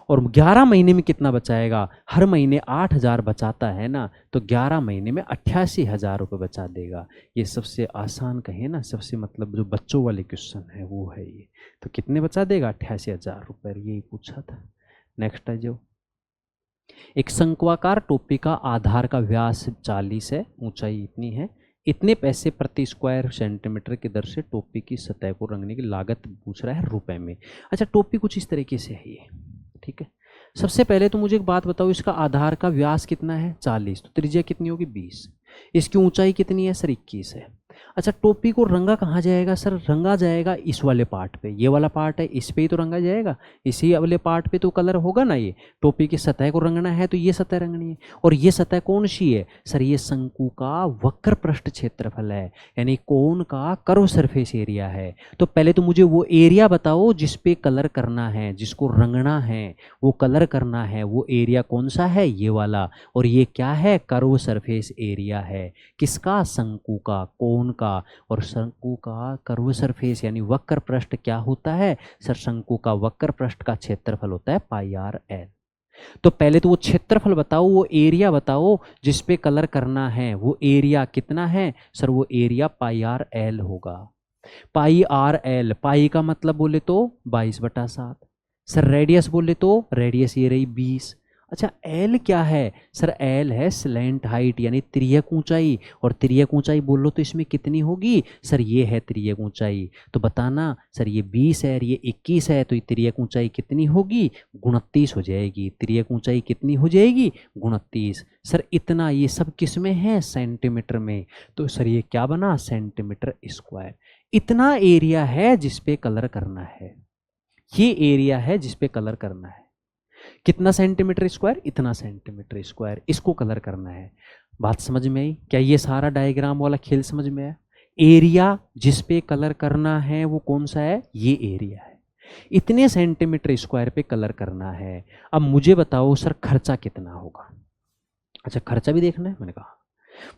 और 11 महीने में कितना बचाएगा? हर महीने 8,000 बचाता है ना, तो 11 महीने में 88,000 रुपये बचा देगा। ये सबसे आसान कहे ना, सबसे मतलब जो बच्चों वाले क्वेश्चन है वो है ये। तो कितने बचा देगा? 88,000 रुपये, यही पूछा था। नेक्स्ट है जो एक शंक्वाकार टोपी का आधार का व्यास 40 है, ऊंचाई इतनी है, इतने पैसे प्रति स्क्वायर सेंटीमीटर की दर से टोपी की सतह को रंगने की लागत पूछ रहा है रुपए में। अच्छा, टोपी कुछ इस तरीके से है ये, ठीक है। सबसे पहले तो मुझे एक बात बताओ, इसका आधार का व्यास कितना है? 40, तो त्रिज्या कितनी होगी? 20। इसकी ऊंचाई कितनी है? सर 21 है। अच्छा, टोपी को रंगा कहाँ जाएगा? सर रंगा जाएगा इस वाले पार्ट पे, ये वाला पार्ट है इस पे ही तो रंगा जाएगा, इसी वाले पार्ट पे तो कलर होगा ना। ये टोपी की सतह को रंगना है तो ये सतह रंगनी है। और ये सतह कौन सी है? सर ये शंकु का वक्र पृष्ठ क्षेत्रफल है, यानी कोन का कर्व सरफेस एरिया है। तो पहले तो मुझे वो एरिया बताओ जिस पे कलर करना है, जिसको रंगना है, वो कलर करना है, वो एरिया कौन सा है? ये वाला। और ये क्या है? कर्व सरफेस एरिया है। किसका? शंकु का, कोन का। और शंकु का कर्व सरफेस यानी वक्र पृष्ठ क्या होता है? सर शंकु का वक्र पृष्ठ का क्षेत्रफल होता है पाई आर एल। तो पहले तो वो क्षेत्रफल बताओ, वो एरिया बताओ जिस पे कलर करना है, वो एरिया कितना है? सर वो एरिया पाई आर एल होगा। पाई आर एल, पाई का मतलब बोले तो 22/7। सर रेडियस बोले तो रेडियस ये रही 20। अच्छा, एल क्या है? सर एल है स्लैंट हाइट यानी तिर्यक ऊंचाई। और तिर्यक ऊंचाई बोलो तो इसमें कितनी होगी? सर ये है तिर्यक ऊंचाई। तो बताना सर ये 20 है और ये 21 है, तो ये तिर्यक ऊंचाई कितनी होगी? 29 हो जाएगी। तिर्यक ऊंचाई कितनी हो जाएगी? 29। सर इतना ये सब किस में है? सेंटीमीटर में। तो सर ये क्या बना? Centimetre square. इतना एरिया है जिस पे कलर करना है, ये एरिया है जिस पे कलर करना है। कितना सेंटीमीटर स्क्वायर? इतना सेंटीमीटर स्क्वायर, इसको कलर करना है। बात समझ में आई? क्या ये सारा डायग्राम वाला खेल समझ में आया? एरिया जिस पे कलर करना है वो कौन सा है? ये एरिया है। इतने सेंटीमीटर स्क्वायर पे कलर करना है। अब मुझे बताओ सर खर्चा कितना होगा? अच्छा, खर्चा भी देखना है। मैंने कहा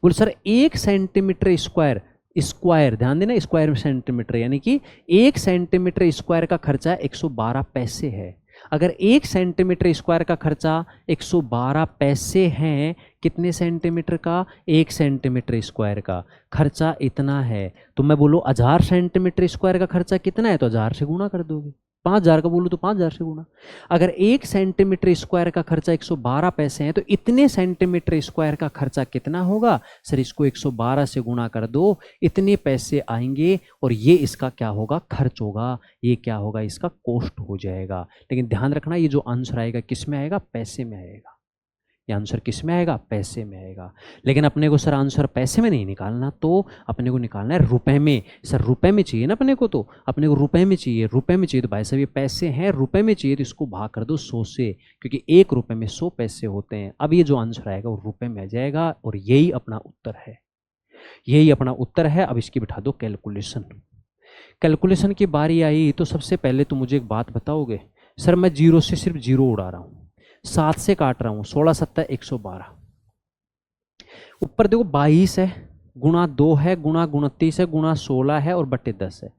बोले सर 1 सेंटीमीटर स्क्वायर, स्क्वायर ध्यान देना, स्क्वायर में सेंटीमीटर, यानी कि 1 सेंटीमीटर स्क्वायर का खर्चा 112 पैसे है। अगर 1 सेंटीमीटर स्क्वायर का खर्चा 112 पैसे हैं, कितने सेंटीमीटर का? 1 सेंटीमीटर स्क्वायर का खर्चा इतना है, तो मैं बोलो 1000 सेंटीमीटर स्क्वायर का खर्चा कितना है, तो 1000 से गुणा कर दोगे। 5000 का बोलूँ तो 5000 से गुणा। अगर 1 सेंटीमीटर स्क्वायर का खर्चा 112 पैसे हैं, तो इतने सेंटीमीटर स्क्वायर का खर्चा कितना होगा? सर इसको 112 से गुणा कर दो, इतने पैसे आएंगे और ये इसका क्या होगा? खर्च होगा। ये क्या होगा? इसका कॉस्ट हो जाएगा। लेकिन ध्यान रखना, ये जो आंसर आएगा किस में आएगा? पैसे में आएगा। ये आंसर किस में आएगा? पैसे में आएगा। लेकिन अपने को सर आंसर पैसे में नहीं निकालना, तो अपने को निकालना है रुपए में। सर रुपए में चाहिए ना अपने को, तो अपने को रुपए में चाहिए। रुपए में चाहिए तो भाई साहब ये पैसे हैं, रुपए में चाहिए तो इसको भाग कर दो 100 से, क्योंकि 1 रुपए में 100 पैसे होते हैं। अब ये जो आंसर आएगा वो रुपए में आ जाएगा और यही अपना उत्तर है। यही अपना उत्तर है। अब इसकी बिठा दो कैलकुलेशन। कैलकुलेशन की बारी आई तो सबसे पहले तो मुझे एक बात बताओगे? सर मैं 0 से सिर्फ 0 उड़ा रहा हूँ, 7 से काट रहा हूँ, 16 7 112। ऊपर देखो 22 है, गुणा 2 है, गुणा 29 है, गुणा 16 है और बट्टे 10 है।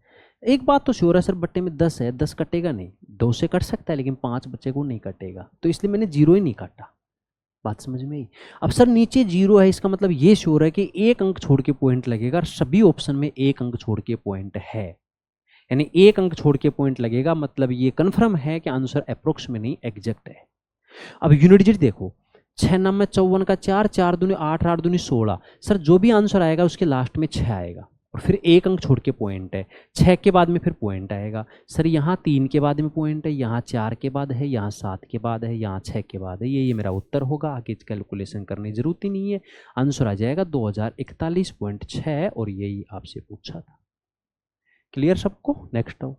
एक बात तो श्योर है सर, बट्टे में 10 है, 10 कटेगा नहीं। 2 से कट सकता है लेकिन 5 बच्चे को नहीं कटेगा, तो इसलिए मैंने 0 ही नहीं काटा। बात समझ में आई? अब सर नीचे 0 है, इसका मतलब ये श्योर है कि 1 अंक छोड़ के पॉइंट लगेगा। सभी ऑप्शन में 1 अंक छोड़ के पॉइंट है, यानी 1 अंक छोड़ के पॉइंट लगेगा। मतलब ये कन्फर्म है कि आंसर अप्रोक्स में नहीं, एग्जैक्ट है। अब यूनिट डिजिट देखो, 6 9 में 54 का 4, 4 दूनी 8, 8 दूनी 16। सर जो भी आंसर आएगा उसके लास्ट में 6 आएगा और फिर 1 अंक छोड़ के पॉइंट है। 6 के बाद में फिर पॉइंट आएगा। सर यहाँ 3 के बाद में पॉइंट है, यहाँ 4 के बाद है, यहाँ 7 के बाद है, यहाँ 6 के बाद है। ये मेरा उत्तर होगा। आगे कैलकुलेशन करने की जरूरत ही नहीं है, आंसर आ जाएगा 2041.6 और यही आपसे पूछा था। क्लियर सबको? नेक्स्ट आओ।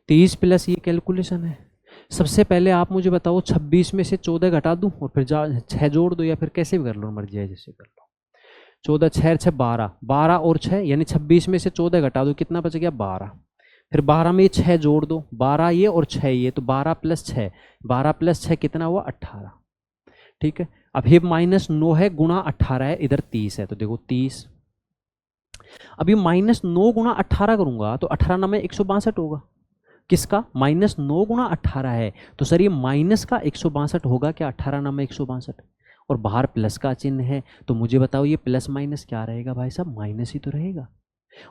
30 प्लस ये कैलकुलेशन है। सबसे पहले आप मुझे बताओ 26 में से 14 घटा दूं और फिर 6 जोड़ दो, या फिर कैसे भी कर लो, मर्जी है जैसे कर लो। 14 6 6 12, 12 और 6 यानी 26 में से 14 घटा दो, कितना बच गया 12। फिर 12 में ये 6 जोड़ दो, 12 ये और 6 ये, तो 12 प्लस 6, 12 प्लस 6 कितना हुआ 18। ठीक है, अब ये -9 है गुणा 18 है, इधर 30 है, तो देखो 30। अब ये -9 गुणा 18 करूंगा तो 18 ना में 162 होगा। किसका? -9 गुणा 18 है, तो सर ये माइनस का 162 होगा क्या? 18 ना में 162, और बाहर प्लस का चिन्ह है, तो मुझे बताओ ये प्लस माइनस क्या रहेगा भाई साहब? माइनस ही तो रहेगा।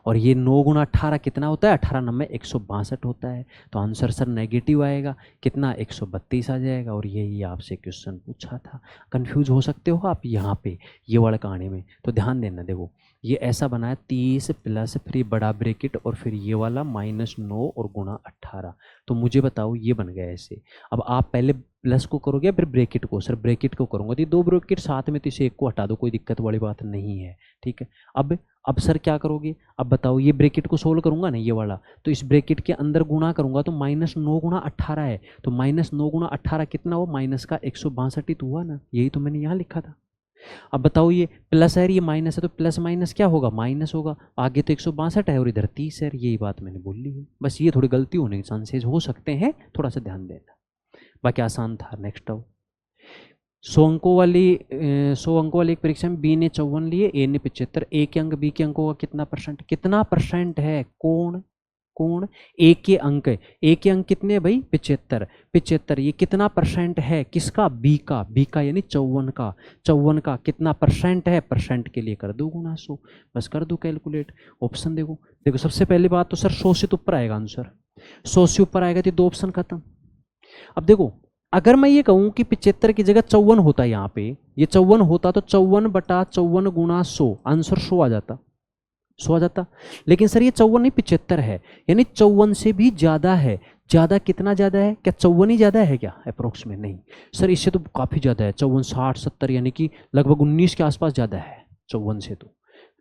और ये 9 गुणा 18 कितना होता है? 18 नंबर 162 होता है, तो आंसर सर नेगेटिव आएगा, कितना? 132 आ जाएगा। और यही आपसे क्वेश्चन पूछा था। कंफ्यूज हो सकते हो आप यहाँ पे ये वाला कहानी में, तो ध्यान देना। देखो ये ऐसा बना है 30 प्लस फिर बड़ा ब्रैकेट और फिर ये वाला -9 और गुणा 18, तो मुझे बताओ ये बन गया ऐसे। अब आप पहले प्लस को करोगे फिर ब्रैकेट को? सर ब्रैकेट को करूँगा तो 2 ब्रैकेट साथ में, तो इसे एक को हटा दो, कोई दिक्कत वाली बात नहीं है। ठीक है, अब सर क्या करोगे? अब बताओ, ये ब्रैकेट को सोल्व करूंगा ना ये वाला, तो इस ब्रैकेट के अंदर गुणा करूंगा तो -9 गुणा 18 है, तो -9 गुणा 18 कितना हो? माइनस का 162 ही तो हुआ ना, यही तो मैंने यहाँ लिखा था। अब बताओ ये प्लस है ये माइनस है, तो प्लस माइनस क्या होगा? माइनस होगा। आगे तो 162 है और इधर 30 है, यही बात मैंने बोल ली है। बस ये थोड़ी गलती होने के चांसेस हो सकते हैं, थोड़ा सा ध्यान देना। बाकी आसान था। नेक्स्ट आओ। 100 अंकों वाली एक परीक्षा में बी ने 54 लिए, ए ने 75। ए के अंक बी के अंकों का कितना परसेंट? कितना परसेंट है? कोण ए के अंक, ए के अंक कितने भाई? 75। 75 ये कितना परसेंट है? किसका? बी का। बी का यानी 54 का। 54 का कितना परसेंट है? परसेंट के लिए कर दो गुना 100, बस कर दो कैलकुलेट। ऑप्शन देखो, देखो सबसे पहली बात तो सर 100 से तो ऊपर आएगा आंसर, 100 से ऊपर आएगा तो 2 ऑप्शन खत्म। अब देखो, अगर मैं ये कहूं कि 75 की जगह 54 होता, यहाँ पे ये 54 होता तो 54/54 गुणा 100, आंसर 100 आ जाता, 100 आ जाता। लेकिन सर ये 54 नहीं 75 है, यानी 54 से भी ज्यादा है। ज्यादा कितना ज्यादा है? क्या 54 ही ज्यादा है क्या अप्रोक्स में? नहीं सर, इससे तो काफी ज्यादा है। 54 60 70 यानी कि लगभग 19 के आसपास ज्यादा है 54 से, तो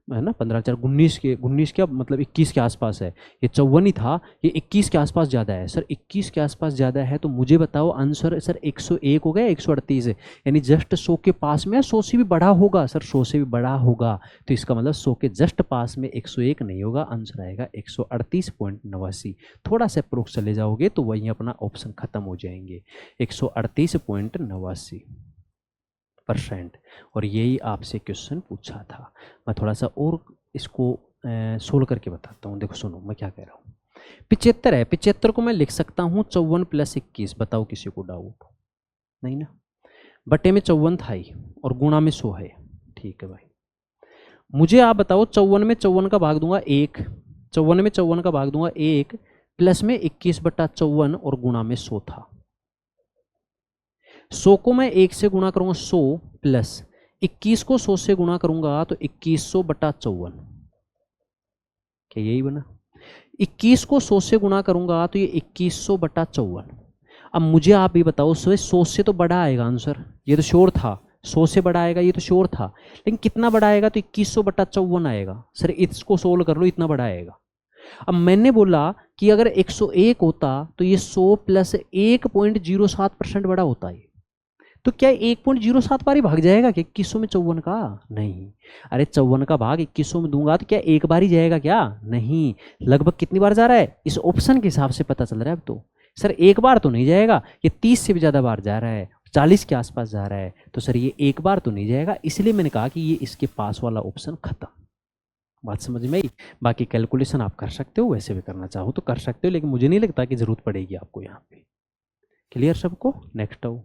है ना। 15 4 19 क्या मतलब 21 के आसपास है। ये 54 ही था, ये 21 के आसपास ज़्यादा है। सर 21 के आसपास ज़्यादा है, तो मुझे बताओ आंसर सर 101 हो गया, 138 है, यानी जस्ट 100 के पास में, 100 से भी बड़ा होगा सर, 100 से भी बड़ा होगा, तो इसका मतलब 100 के जस्ट पास में 101 नहीं होगा, आंसर आएगा 138.89। थोड़ा सा अप्रोक्स चले जाओगे तो वहीं अपना ऑप्शन खत्म हो जाएंगे, 138.89%। और यही आपसे क्वेश्चन पूछा था। मैं थोड़ा सा और इसको सोल्व करके बताता हूँ। देखो सुनो मैं क्या कह रहा हूँ। 75 है, 75 को मैं लिख सकता हूँ 54 + 21। बताओ किसी को डाउट? नहीं ना। बटे में 54 था ही और गुणा में 100 है। ठीक है भाई, मुझे आप बताओ 54 में 54 का भाग दूंगा 1, 54 में 54 का भाग दूंगा 1, प्लस में 21/54 और गुणा में 100 था। 100 को मैं 1 से गुणा करूंगा 100, प्लस 21 को 100 से गुणा करूंगा तो 2100/54, क्या यही बना? 21 को 100 से गुणा करूंगा तो ये 2100/54। अब मुझे आप ये बताओ 100 से तो बड़ा आएगा आंसर, ये तो श्योर था, 100 से बड़ा आएगा ये तो श्योर था, लेकिन कितना बड़ा आएगा? तो 2100/54 आएगा। सर इसको सोल्व कर लो, इतना बड़ा आएगा। अब मैंने बोला कि अगर 101 होता तो ये 100 + 1.07% बड़ा होता है, तो क्या 1.07 बार ही भाग जाएगा क्या 2100 में 54 का? नहीं। अरे 54 का भाग 2100 में दूंगा तो क्या एक बार ही जाएगा क्या? नहीं। लगभग कितनी बार जा रहा है? इस ऑप्शन के हिसाब से पता चल रहा है अब तो। सर एक बार तो नहीं जाएगा, ये 30 से भी ज़्यादा बार जा रहा है, 40 के आसपास जा रहा है, तो सर ये एक बार तो नहीं जाएगा, इसलिए मैंने कहा कि ये इसके पास वाला ऑप्शन खत्म। बात समझ में आई? बाकी कैलकुलेशन आप कर सकते हो, वैसे भी करना चाहो तो कर सकते हो, लेकिन मुझे नहीं लगता कि जरूरत पड़ेगी आपको यहाँ पे। क्लियर सबको? नेक्स्ट आओ।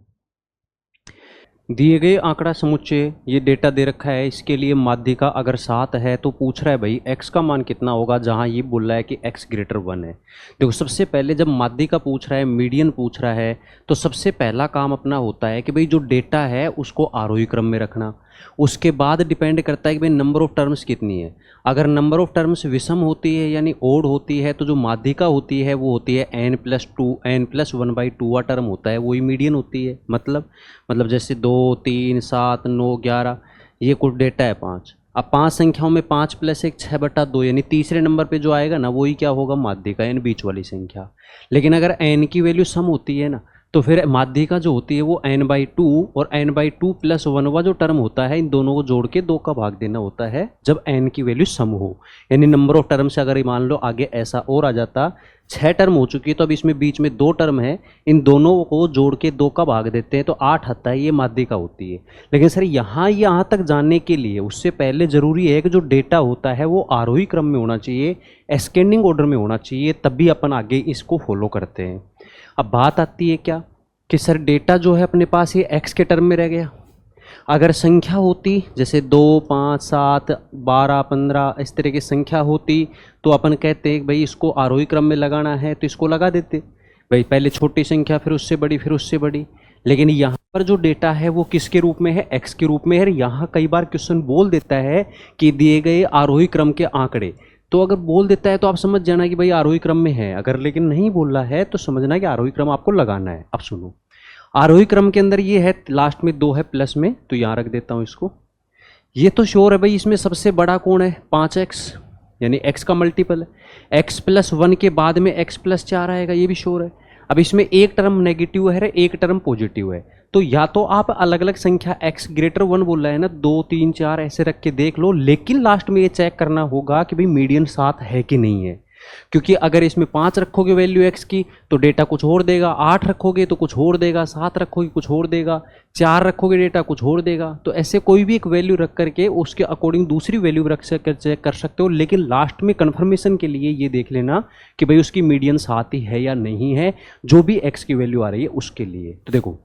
दिए गए आंकड़ा समुच्चय, ये डेटा दे रखा है, इसके लिए माध्य का अगर 7 है तो पूछ रहा है भाई x का मान कितना होगा, जहां ये बोल रहा है कि x > 1 है। देखो सबसे पहले जब माध्य का पूछ रहा है, मीडियन पूछ रहा है, तो सबसे पहला काम अपना होता है कि भाई जो डेटा है उसको आरोही क्रम में रखना। उसके बाद डिपेंड करता है कि भाई नंबर ऑफ टर्म्स कितनी है। अगर नंबर ऑफ टर्म्स विषम होती है यानी ओड होती है, तो जो माध्यिका होती है वो होती है n+2, n+1/2 टर्म होता है, वही मीडियन होती है। मतलब जैसे 2 3 7 9 11, ये कुछ डेटा है 5, अब 5 संख्याओं में 5 + 1 6/2, यानी तीसरे नंबर पे जो आएगा ना वही क्या होगा, माध्यिका यानी बीच वाली संख्या। लेकिन अगर n की वैल्यू सम होती है ना, तो फिर माध्यिका जो होती है वो n/2 और n/2 + 1वां जो टर्म होता है, इन दोनों को जोड़ के 2 का भाग देना होता है जब n की वैल्यू सम हो। यानी नंबर ऑफ टर्म से अगर मान लो आगे ऐसा और आ जाता, 6 टर्म हो चुकी है तो अब इसमें बीच में 2 टर्म है, इन दोनों को जोड़ के 2 का भाग देते हैं तो 8 आता है, ये माध्यिका होती है। लेकिन सर यहाँ तक जानने के लिए उससे पहले ज़रूरी है कि जो डेटा होता है वो आरोही क्रम में होना चाहिए, एस्केंडिंग ऑर्डर में होना चाहिए, तभी अपन आगे इसको फॉलो करते हैं। अब बात आती है क्या कि सर डेटा जो है अपने पास ये x के टर्म में रह गया। अगर संख्या होती जैसे 2, 5, 7, 12, 15 इस तरह की संख्या होती तो अपन कहते हैं भाई इसको आरोही क्रम में लगाना है तो इसको लगा देते भाई, पहले छोटी संख्या फिर उससे बड़ी फिर उससे बड़ी। लेकिन यहाँ पर जो डेटा है वो किसके रूप में है, x के रूप में है। यहाँ कई बार क्वेश्चन बोल देता है कि दिए गए आरोही क्रम के आंकड़े, तो अगर बोल देता है तो आप समझ जाना कि भाई आरोही क्रम में है, अगर लेकिन नहीं बोल रहा है तो समझना कि आरोही क्रम आपको लगाना है। अब सुनो, आरोही क्रम के अंदर ये है, लास्ट में 2 है प्लस में, तो यहाँ रख देता हूँ इसको। ये तो श्योर है भाई, इसमें सबसे बड़ा कौन है, 5x, यानी x का मल्टीपल है। x + 1 के बाद में x + 4 आएगा, ये भी श्योर है। अब इसमें एक टर्म नेगेटिव है, एक टर्म पॉजिटिव है, तो या तो आप अलग अलग संख्या x > 1 बोल रहा है ना, 2, 3, 4 ऐसे रख के देख लो, लेकिन लास्ट में ये चेक करना होगा कि भाई मीडियन 7 है कि नहीं है। क्योंकि अगर इसमें 5 रखोगे वैल्यू x की तो डेटा कुछ और देगा, 8 रखोगे तो कुछ और देगा, 7 रखोगे कुछ और देगा, 4 रखोगे डेटा कुछ और देगा। तो ऐसे कोई भी एक वैल्यू रख करके उसके अकॉर्डिंग दूसरी वैल्यू रख चेक कर सकते हो, लेकिन लास्ट में कन्फर्मेशन के लिए ये देख लेना कि भाई उसकी मीडियन 7 ही है या नहीं है, जो भी x की वैल्यू आ रही है उसके लिए। तो देखो,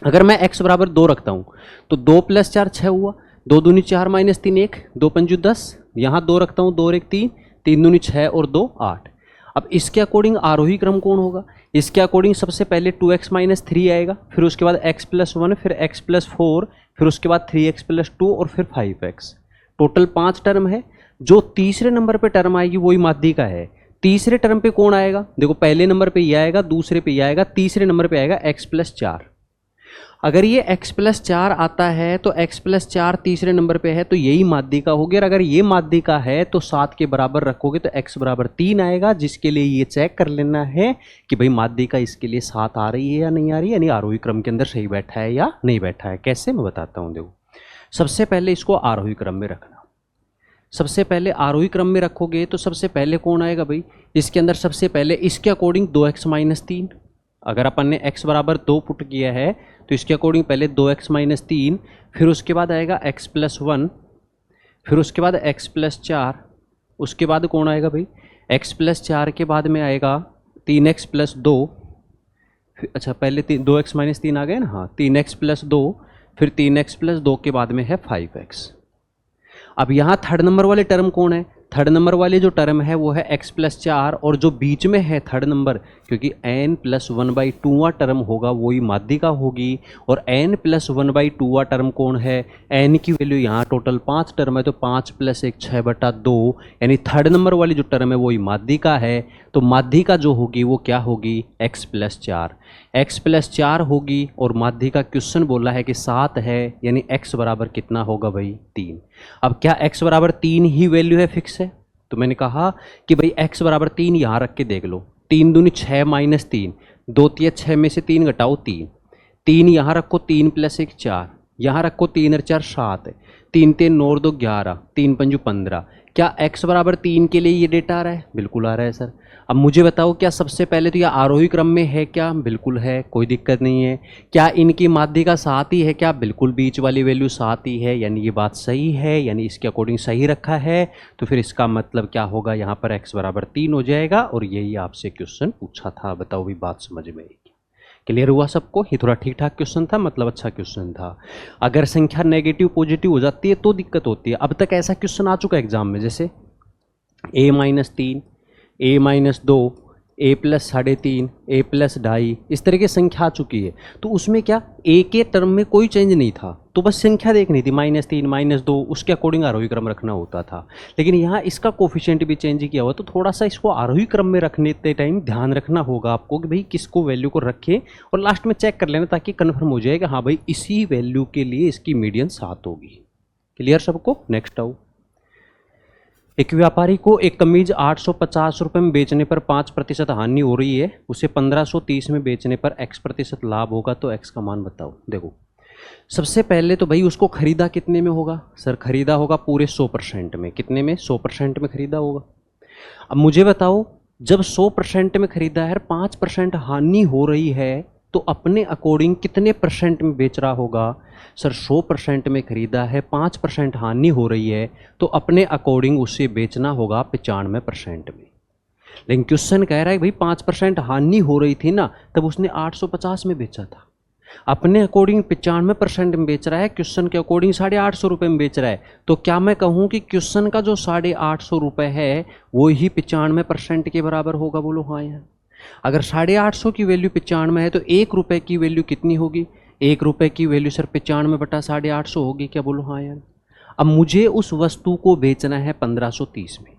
अगर मैं x = 2 रखता हूँ तो 2 + 4 6 हुआ, 2 दूनी 4 - 3 1, 2 पंजू 10, यहाँ 2 रखता हूँ, 2 और 1 3, 3 दूनी 6 और 2 8। अब इसके अकॉर्डिंग आरोही क्रम कौन होगा, इसके अकॉर्डिंग सबसे पहले 2x - 3 आएगा, फिर उसके बाद x + 1, फिर x + 4, फिर उसके बाद 3x + 2 और फिर 5x। टोटल 5 टर्म है। जो तीसरे नंबर पे टर्म आएगी वही माध्यिका है। तीसरे टर्म पे कौन आएगा, देखो पहले नंबर पे ये आएगा, दूसरे पे ये आएगा, तीसरे नंबर पे आएगा x + 4। अगर ये x + 4 आता है तो x + 4 तीसरे नंबर पे है तो यही माध्यिका होगी। और अगर ये माध्यिका है तो 7 के बराबर रखोगे तो x = 3 आएगा, जिसके लिए ये चेक कर लेना है कि भाई माध्यिका इसके लिए 7 आ रही है या नहीं आ रही है, यानी आरोही क्रम के अंदर सही बैठा है या नहीं बैठा है। कैसे, मैं बताता हूँ। देखो, सबसे पहले इसको आरोही क्रम में रखना। सबसे पहले आरोही क्रम में रखोगे तो सबसे पहले कौन आएगा भाई, इसके अंदर सबसे पहले इसके अकॉर्डिंग 2x - 3। अगर अपन ने x = 2 पुट किया है तो इसके अकॉर्डिंग पहले 2x - 3, फिर उसके बाद आएगा x + 1, फिर उसके बाद x + 4, उसके बाद कौन आएगा भाई, x + 4 के बाद में आएगा 3x + 2, अच्छा पहले 2x - 3 आ गए ना, हाँ 3x + 2, फिर 3x + 2 के बाद में है 5x। अब यहाँ थर्ड नंबर वाले टर्म कौन है, थर्ड नंबर वाले जो टर्म है वो है x + 4, और जो बीच में है थर्ड नंबर, क्योंकि n + 1/2वां टर्म होगा वही माध्यिका होगी। और n + 1/2वां टर्म कौन है, n की वैल्यू यहाँ टोटल 5 टर्म है तो 5 + 1 6/2, यानी थर्ड नंबर वाली जो टर्म है वही माध्यिका है। तो माध्यिका जो होगी वो क्या होगी, x + 4, x + 4 होगी। और माध्यिका क्वेश्चन बोला है कि 7 है, यानी x बराबर कितना होगा भाई, 3। अब क्या x = 3 ही वैल्यू है, फिक्स है, तो मैंने कहा कि भाई x = 3 यहाँ रख के देख लो। 3 दूनी 6 - 3, 2 3 6 में से 3 घटाओ 3, 3 यहाँ रखो, 3 + 1 4, यहाँ रखो 3 और 4 7, 3 3 9 और 2 11, 3 पंजू 15। क्या x = 3 के लिए ये डेटा आ रहा है, बिल्कुल आ रहा है सर। अब मुझे बताओ, क्या सबसे पहले तो यह आरोही क्रम में है क्या, बिल्कुल है, कोई दिक्कत नहीं है। क्या इनकी माध्यिका 7 ही है क्या, बिल्कुल बीच वाली वैल्यू 7 ही है, यानी ये बात सही है, यानी इसके अकॉर्डिंग सही रखा है। तो फिर इसका मतलब क्या होगा, यहाँ पर x = 3 हो जाएगा। और यही आपसे क्वेश्चन पूछा था। बताओ भी बात समझ में आएगी, क्लियर हुआ सबको। ये थोड़ा ठीक ठाक क्वेश्चन था, मतलब अच्छा क्वेश्चन था। अगर संख्या नेगेटिव पॉजिटिव हो जाती है तो दिक्कत होती है। अब तक ऐसा क्वेश्चन आ चुका है एग्जाम में, जैसे a - 3, a - 2, a + 3.5, a + 2.5, इस तरह की संख्या आ चुकी है। तो उसमें क्या a के टर्म में कोई चेंज नहीं था, तो बस संख्या देखनी थी, -3 - 2, उसके अकॉर्डिंग आरोही क्रम रखना होता था। लेकिन यहाँ इसका कोफिशिएंट भी चेंज किया हुआ, तो थोड़ा सा इसको आरोही क्रम में रखने के टाइम ध्यान रखना होगा आपको कि भाई किसको वैल्यू को रखें, और लास्ट में चेक कर लेना ताकि कन्फर्म हो जाए कि हाँ भाई इसी वैल्यू के लिए इसकी मीडियन 7 होगी। क्लियर सबको। नेक्स्ट आओ। एक व्यापारी को एक कमीज 850 रुपये में बेचने पर 5% हानि हो रही है, उसे 1530 में बेचने पर x% लाभ होगा, तो x का मान बताओ। देखो सबसे पहले तो भाई उसको खरीदा कितने में होगा सर, खरीदा होगा पूरे 100% में। कितने में? 100% में खरीदा होगा। अब मुझे बताओ जब 100% में खरीदा है, 5% हानि हो रही है, तो अपने अकॉर्डिंग कितने परसेंट में बेच रहा होगा सर? 100% में खरीदा है, 5% हानि हो रही है, तो अपने अकॉर्डिंग उसे बेचना होगा 95% में। लेकिन क्वेश्चन कह रहा है भाई 5% हानि हो रही थी ना, तब उसने 850 में बेचा था। अपने अकॉर्डिंग 95% में बेच रहा है, क्वेश्चन के अकॉर्डिंग 850 रुपये में बेच रहा है। तो क्या मैं कहूँ कि क्वेश्चन का जो 850 रुपये है वो ही 95% के बराबर होगा? बोलो हाँ यार। अगर 850 की वैल्यू 95 है तो 1 रुपये की वैल्यू कितनी होगी? 1 रुपये की वैल्यू सर 95 बटा 850 होगी। क्या बोलो हाँ यार। अब मुझे उस वस्तु को बेचना है 1530 में,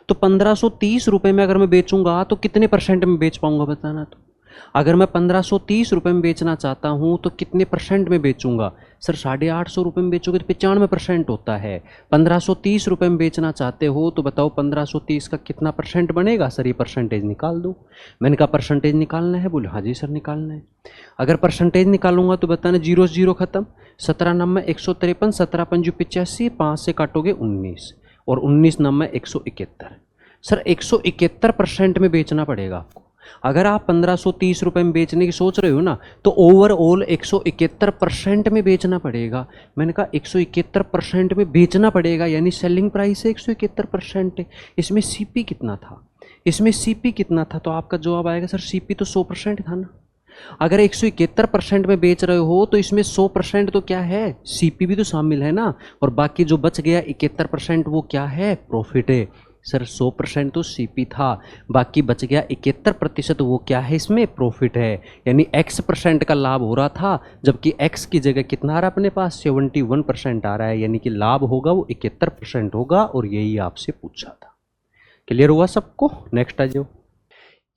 तो 1530 रुपये में अगर मैं बेचूंगा तो कितने परसेंट में बेच पाऊंगा बताना। तो अगर मैं 1530 रुपये में बेचना चाहता हूं तो कितने परसेंट में बेचूंगा सर? 850 रुपये में बेचोगे तो 95% होता है। 1530 रुपये में बेचना चाहते हो तो बताओ 1530 का कितना परसेंट बनेगा सर? ये परसेंटेज निकाल दो। मैंने कहा परसेंटेज निकालना है? बोले हाँ जी सर निकालना है। अगर परसेंटेज निकालूंगा तो बताना, जीरो से जीरो खत्म, 17 नंबर 153, 17 पंजू 85, 5 से काटोगे 19, और 19 नंबर 171। सर 171% में बेचना पड़ेगा आपको। अगर आप 1530 रुपये में बेचने की सोच रहे हो ना, तो ओवरऑल 171% में बेचना पड़ेगा। मैंने कहा 171% में बेचना पड़ेगा, यानी सेलिंग प्राइस है 171%। इसमें सीपी कितना था? इसमें सीपी कितना था? तो आपका जवाब आएगा सर सीपी तो 100% था ना। अगर 171% में बेच रहे हो तो इसमें 100% तो क्या है? सीपी भी तो शामिल है ना। और बाकी जो बच गया 71% वो क्या है? प्रॉफिट है। सर 100% तो सीपी था, बाकी बच गया 71%, वो क्या है? इसमें प्रॉफिट है। यानी x% का लाभ हो रहा था, जबकि x की जगह कितना आ रहा है अपने पास? 71% आ रहा है, यानी कि लाभ होगा वो 71% होगा, और यही आपसे पूछा था। क्लियर हुआ सबको। नेक्स्ट आ जाओ।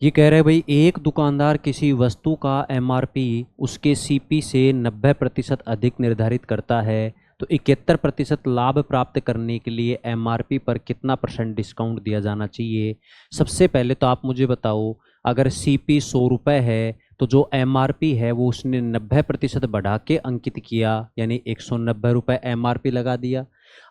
ये कह रहे हैं भाई एक दुकानदार किसी वस्तु का एमआरपी उसके सीपी से 90% अधिक निर्धारित करता है, तो 71% लाभ प्राप्त करने के लिए एमआरपी पर कितना % डिस्काउंट दिया जाना चाहिए? सबसे पहले तो आप मुझे बताओ, अगर सीपी 100 रुपये है तो जो एमआरपी है वो उसने 90% बढ़ा के अंकित किया, यानी 190 रुपये एमआरपी लगा दिया।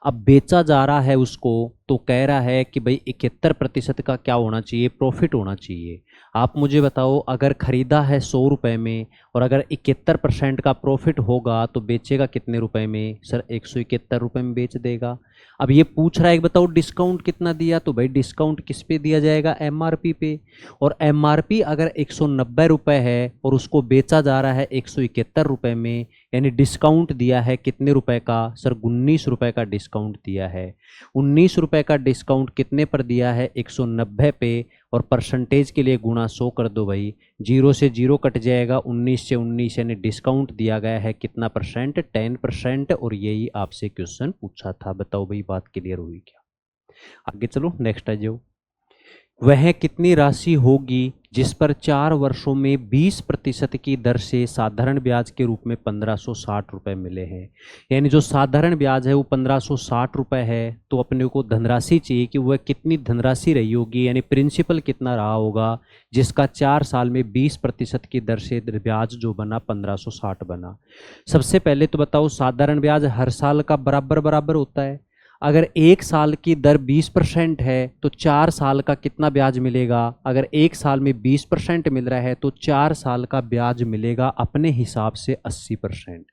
अब बेचा जा रहा है उसको, तो कह रहा है कि भाई 71% का क्या होना चाहिए? प्रॉफिट होना चाहिए। आप मुझे बताओ, अगर खरीदा है 100 रुपये में और अगर 71% का प्रॉफिट होगा तो बेचेगा कितने रुपए में? सर 171 रुपये में बेच देगा। अब ये पूछ रहा है कि बताओ डिस्काउंट कितना दिया, तो भाई डिस्काउंट किस पे दिया जाएगा? एमआरपी पे। और एमआरपी अगर 190 रुपये है और उसको बेचा जा रहा है 171 रुपये में, यानी डिस्काउंट दिया है कितने रुपए का? सर 19 रुपये का डिस्काउंट दिया है। 19 रुपये का डिस्काउंट कितने पर दिया है? 190 पे, और परसेंटेज के लिए गुणा 100 कर दो भाई। 0 से 0 कट जाएगा, 19 से 19, यानी डिस्काउंट दिया गया है कितना %? 10%। और यही आपसे क्वेश्चन पूछा था। बताओ भाई बात क्लियर हुई क्या? आगे चलो, नेक्स्ट आ जाओ। वह कितनी राशि होगी जिस पर 4 वर्षों में 20% की दर से साधारण ब्याज के रूप में 1560 रुपये मिले हैं? यानी जो साधारण ब्याज है वो 1560 रुपये है, तो अपने को धनराशि चाहिए कि वह कितनी धनराशि रही होगी, यानी प्रिंसिपल कितना रहा होगा जिसका 4 साल में 20% की दर से ब्याज जो बना 1560 बना। सबसे पहले तो बताओ, साधारण ब्याज हर साल का बराबर बराबर होता है। अगर 1 साल की दर 20% है तो 4 साल का कितना ब्याज मिलेगा? अगर 1 साल में 20% मिल रहा है तो 4 साल का ब्याज मिलेगा अपने हिसाब से 80%।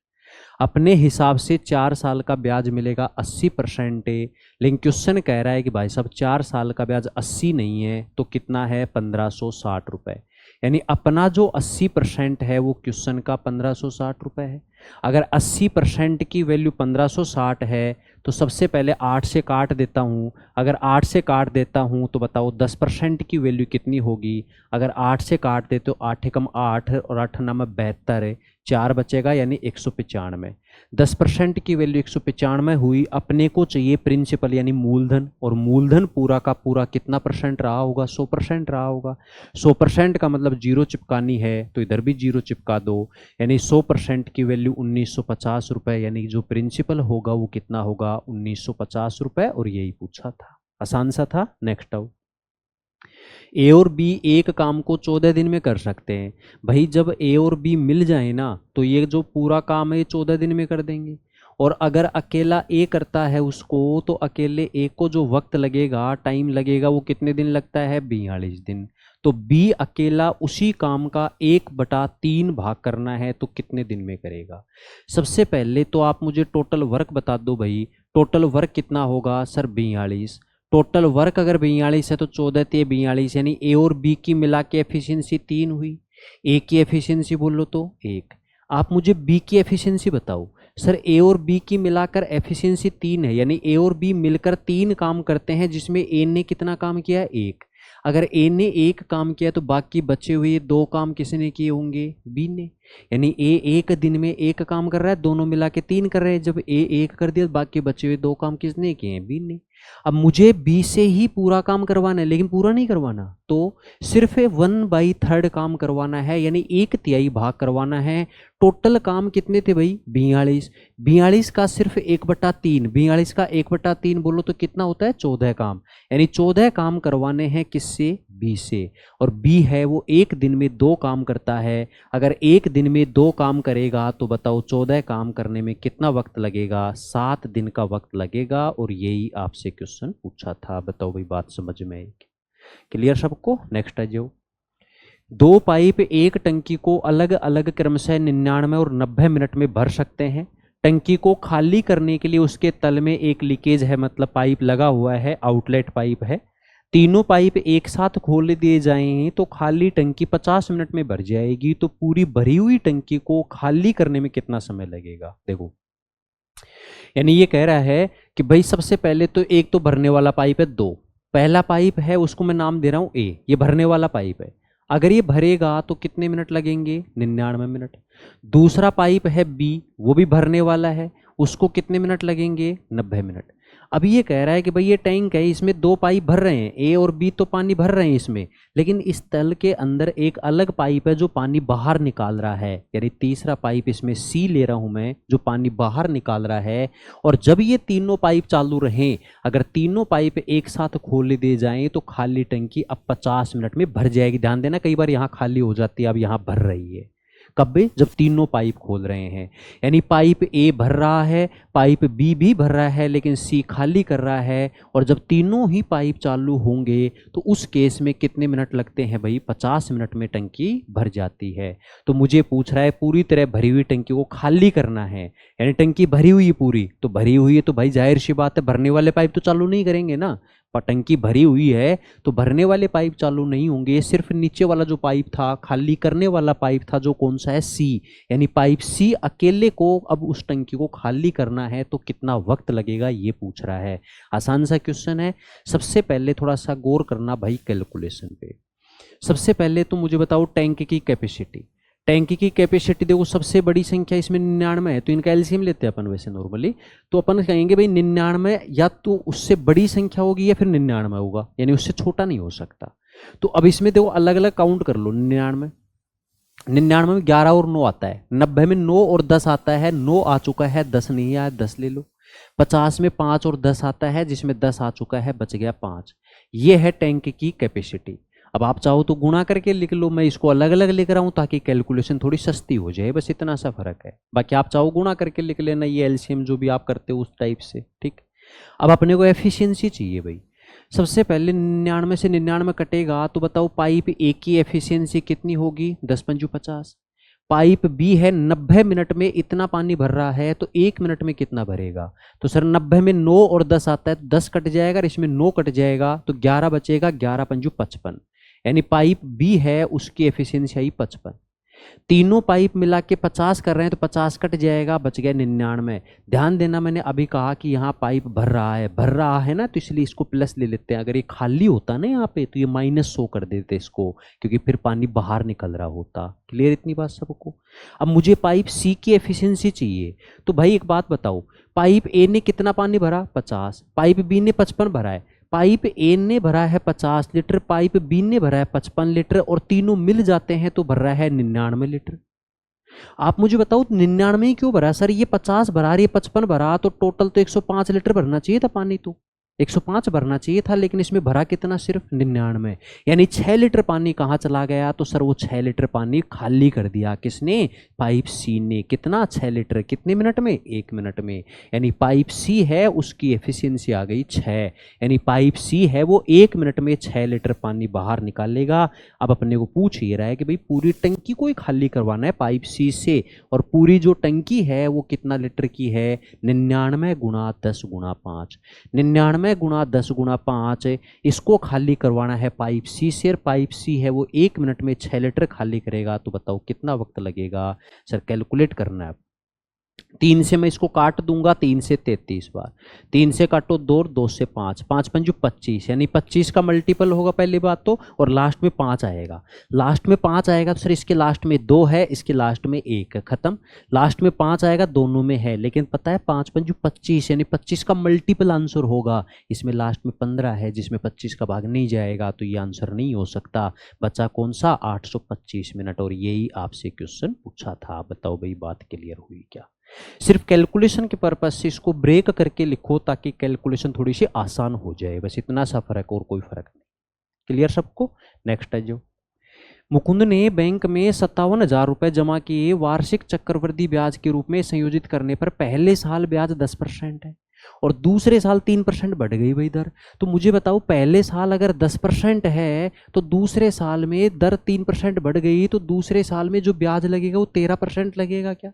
अपने हिसाब से 4 साल का ब्याज मिलेगा 80%। लेकिन क्वेश्चन कह रहा है कि भाई साहब 4 साल का ब्याज 80 नहीं है तो कितना है? 1560 रुपये। यानी अपना जो 80% है वो क्वेश्चन का 1560 रुपये है। अगर 80% की वैल्यू 1560 है तो सबसे पहले 8 से काट देता हूँ। अगर 8 से काट देता हूँ तो बताओ 10% की वैल्यू कितनी होगी? अगर 8 से काट दे तो 8 एकम 8 और 8 नाम 72 है, 4 बचेगा यानी 195। 10% की वैल्यू 195 हुई। अपने को चाहिए प्रिंसिपल यानी मूलधन, और मूलधन पूरा का पूरा कितना परसेंट रहा होगा? 100% रहा होगा। 100% का मतलब जीरो चिपकानी है तो इधर भी जीरो चिपका दो, यानी 100% की वैल्यू 1950 रुपये, यानी जो प्रिंसिपल होगा वो कितना होगा? 1950 रुपये। और यही पूछा था, आसान सा था। नेक्स्ट आओ। ए और बी एक काम को 14 दिन में कर सकते हैं। भाई जब ए और बी मिल जाए ना तो ये जो पूरा काम है ये 14 दिन में कर देंगे। और अगर अकेला ए करता है उसको तो अकेले ए को जो वक्त लगेगा, टाइम लगेगा, वो कितने दिन लगता है? 42 दिन। तो बी अकेला उसी काम का 1/3 भाग करना है तो कितने दिन में करेगा? सबसे पहले तो आप मुझे टोटल वर्क बता दो भाई। टोटल वर्क कितना होगा सर? 42। टोटल वर्क अगर 42 है तो 14 ते 42, यानी ए और बी की मिला के एफिशिएंसी 3 हुई। ए की एफिशिएंसी बोलो तो 1। आप मुझे बी की एफिशिएंसी बताओ। सर ए और बी की मिलाकर एफिशिएंसी 3 है, यानी ए और बी मिलकर 3 काम करते हैं, जिसमें ए ने कितना काम किया है? 1। अगर ए ने 1 काम किया तो बाकी बचे हुए 2 काम किसने किए होंगे? बी ने। यानी ए एक दिन में 1 काम कर रहा है, दोनों मिला के 3 कर रहे हैं। जब ए 1 कर दिया तो बाकी बचे हुए 2 काम किसने किए हैं? बी ने। अब मुझे बी से ही पूरा काम करवाना है, लेकिन पूरा नहीं करवाना, तो सिर्फ 1/3 काम करवाना है, यानी 1/3 भाग करवाना है। टोटल काम कितने थे भाई? 42। 42 का सिर्फ 1/3, 42 का 1/3 बोलो तो कितना होता है? 14 काम। यानी 14 काम करवाने हैं किससे? बी से। और बी है वो एक दिन में 2 काम करता है। अगर एक दिन में 2 काम करेगा तो बताओ 14 काम करने में कितना वक्त लगेगा? 7 दिन का वक्त लगेगा। और यही आपसे क्वेश्चन पूछा था। बताओ भाई, बात समझ में आई? क्लियर सबको? नेक्स्ट है जो 2 पाइप एक टंकी को अलग अलग क्रमशः 99 और 90 मिनट में भर सकते हैं। टंकी को खाली करने के लिए उसके तल में एक लीकेज है, मतलब पाइप लगा हुआ है, आउटलेट पाइप है। तीनों पाइप एक साथ खोल दिए जाएं तो खाली टंकी 50 मिनट में भर जाएगी। तो पूरी भरी हुई टंकी को खाली करने में कितना समय लगेगा? देखो, यानी ये कह रहा है कि भाई सबसे पहले तो एक तो भरने वाला पाइप है 2। पहला पाइप है उसको मैं नाम दे रहा हूं ए, ये भरने वाला पाइप है। अगर ये भरेगा तो कितने मिनट लगेंगे? 99 मिनट। दूसरा पाइप है बी, वो भी भरने वाला है, उसको कितने मिनट लगेंगे? 90 मिनट। अब ये कह रहा है कि भाई ये टैंक है, इसमें 2 पाइप भर रहे हैं, ए और बी तो पानी भर रहे हैं इसमें, लेकिन इस तल के अंदर एक अलग पाइप है जो पानी बाहर निकाल रहा है, यानी तीसरा पाइप इसमें सी ले रहा हूं मैं, जो पानी बाहर निकाल रहा है। और जब ये तीनों पाइप चालू रहें, अगर तीनों पाइप एक साथ खोल दे जाएं तो खाली टंकी अब 50 मिनट में भर जाएगी। ध्यान देना, कई बार यहाँ खाली हो जाती है, अब यहाँ भर रही है। कब? जब तीनों पाइप खोल रहे हैं। यानी पाइप ए भर रहा है, पाइप बी भी भर रहा है, लेकिन सी खाली कर रहा है। और जब तीनों ही पाइप चालू होंगे तो उस केस में कितने मिनट लगते हैं भाई? 50 मिनट में टंकी भर जाती है। तो मुझे पूछ रहा है पूरी तरह भरी हुई टंकी को खाली करना है, यानी टंकी भरी हुई है पूरी, तो भरी हुई है तो भाई जाहिर सी बात है भरने वाले पाइप तो चालू नहीं करेंगे ना। टंकी भरी हुई है तो भरने वाले पाइप चालू नहीं होंगे, सिर्फ नीचे वाला जो पाइप था, खाली करने वाला पाइप था, जो कौन सा है? सी। यानी पाइप सी अकेले को अब उस टंकी को खाली करना है तो कितना वक्त लगेगा, ये पूछ रहा है। आसान सा क्वेश्चन है। सबसे पहले थोड़ा सा गौर करना भाई कैलकुलेशन पे। सबसे पहले तो मुझे बताओ टैंक की कैपेसिटी। टैंक की कैपेसिटी देखो, सबसे बड़ी संख्या इसमें 99 है, तो इनका एलसीएम लेते हैं अपन वैसे नॉर्मली, तो अपन कहेंगे भाई 99 या तो उससे बड़ी संख्या होगी या फिर 99 होगा, यानी उससे छोटा नहीं हो सकता। तो अब इसमें देखो अलग अलग काउंट कर लो। 99 में 11 और 9 आता है, 90 में 9 और 10 आता है, 9 आ चुका है, 10 नहीं आया, 10 ले लो। 50 में 5 और 10 आता है, जिसमें 10 आ चुका है, बच गया 5। ये है टैंक की कैपेसिटी। अब आप चाहो तो गुणा करके लिख लो, मैं इसको अलग अलग लिख रहा हूं ताकि कैलकुलेशन थोड़ी सस्ती हो जाए, बस इतना सा फर्क है। बाकी आप चाहो गुणा करके लिख लेना, ये एलसीएम जो भी आप करते हो उस टाइप से, ठीक। अब अपने को एफिशिएंसी चाहिए भाई। सबसे पहले 99 से 99 कटेगा तो बताओ पाइप ए की एफिशिएंसी कितनी होगी? 10×5 50। पाइप बी है 90 मिनट में इतना पानी भर रहा है, तो 1 मिनट में कितना भरेगा? तो सर 90 में 9 और 10 आता है, तो 10 कट जाएगा, इसमें 9 कट जाएगा, तो 11 बचेगा, 11×5 55। यानी पाइप बी है उसकी एफिशिएंसी आई 55। तीनों पाइप मिला के 50 कर रहे हैं तो 50 कट जाएगा, बच गया 99। ध्यान देना, मैंने अभी कहा कि यहाँ पाइप भर रहा है ना, तो इसलिए इसको प्लस ले लेते हैं। अगर ये खाली होता ना यहाँ पे तो ये -100 कर देते इसको, क्योंकि फिर पानी बाहर निकल रहा होता। क्लियर इतनी बात सबको? अब मुझे पाइप सी की एफिशिएंसी चाहिए, तो भाई एक बात बताओ, पाइप ए ने कितना पानी भरा? 50। पाइप बी ने 55 भरा है। पाइप ए ने भरा है 50 लीटर, पाइप बी ने भरा है 55 लीटर, और तीनों मिल जाते हैं तो भर रहा है 99 लीटर। आप मुझे बताओ 99 ही क्यों भरा? सर ये 50 भरा, ये 55 भरा, तो टोटल तो 105 लीटर भरना चाहिए था पानी, तो 105 भरना चाहिए था, लेकिन इसमें भरा कितना? सिर्फ 99। यानी 6 लीटर पानी कहाँ चला गया? तो सर वो 6 लीटर पानी खाली कर दिया किसने? पाइप सी ने। कितना? 6 लीटर। कितने मिनट में? 1 मिनट में। यानी पाइप सी है उसकी एफिशिएंसी आ गई 6, यानी पाइप सी है वो 1 मिनट में 6 लीटर पानी बाहर निकालेगा। अब अपने को पूछ ही रहा है कि भाई पूरी टंकी को ही खाली करवाना है पाइप सी से, और पूरी जो टंकी है वो कितना लीटर की है? 99 गुणा 10 गुणा 5। 99 गुणा 10 गुणा 5, इसको खाली करवाना है पाइप सी से। पाइप सी है वो 1 मिनट में 6 लीटर खाली करेगा, तो बताओ कितना वक्त लगेगा? सर कैलकुलेट करना है। 3 से मैं इसको काट दूंगा, 3 से 33 बार, 3 से काटो 2, 2 से 5, 5 पंजू 25, यानी 25 का मल्टीपल होगा पहली बात तो, और लास्ट में 5 आएगा। लास्ट में 5 आएगा तो सर इसके लास्ट में 2 है, इसके लास्ट में 1 है, खत्म। लास्ट में 5 आएगा, दोनों में है, लेकिन पता है 5 पंजू 25, यानी 25 का मल्टीपल आंसर होगा। इसमें लास्ट में 15 है जिसमें 25 का भाग नहीं जाएगा, तो ये आंसर नहीं हो सकता। बचा कौन सा? 825 मिनट, और यही आपसे क्वेश्चन पूछा था। बताओ भाई बात क्लियर हुई क्या? सिर्फ कैलकुलेशन के पर्पज से इसको ब्रेक करके लिखो ताकि कैलकुलेशन थोड़ी सी आसान हो जाए, बस इतना सा फर्क, और कोई फर्क नहीं। क्लियर सबको? नेक्स्ट है जो मुकुंद ने बैंक में 57,000 रुपए जमा किए, वार्षिक चक्रवृद्धि ब्याज के रूप में संयोजित करने पर पहले साल ब्याज 10% है और दूसरे साल 3% बढ़ गई भाई दर। तो मुझे बताओ पहले साल अगर 10% है तो दूसरे साल में दर 3% बढ़ गई, तो दूसरे साल में जो ब्याज लगेगा वो 13% लगेगा क्या?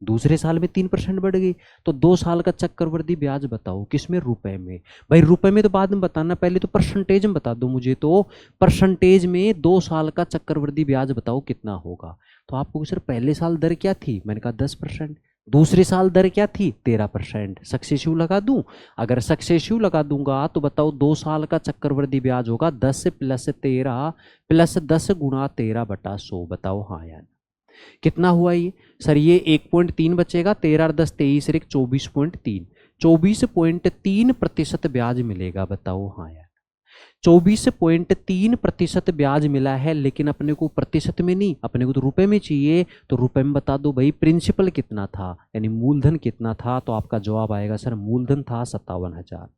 दूसरे साल में 3% बढ़ गई, तो 2 साल का चक्रवृद्धि ब्याज बताओ किसमें? रुपए में। भाई रुपए में तो बाद में बताना, पहले तो परसेंटेज में बता दो मुझे। तो परसेंटेज में 2 साल का चक्रवृद्धि ब्याज बताओ कितना होगा? तो आपको सर पहले साल दर क्या थी? मैंने कहा 10%। दूसरे साल दर क्या थी? 13%। सक्सेसिव लगा दूं? अगर सक्सेसिव लगा दूंगा तो बताओ 2 साल का चक्रवृद्धि ब्याज होगा 10 + 13 + 10 गुणा 13/100। बताओ हाँ यार कितना हुआ ये? सर ये 1.3 बचेगा, 13 और 10 23 और 1 24.3, 24.3% ब्याज मिलेगा। बताओ हाँ यार 24.3% ब्याज मिला है, लेकिन अपने को प्रतिशत में नहीं, अपने को तो रुपए में चाहिए। तो रुपए में बता दो भाई प्रिंसिपल कितना था, यानी मूलधन कितना था? तो आपका जवाब आएगा सर मूलधन था 57,000।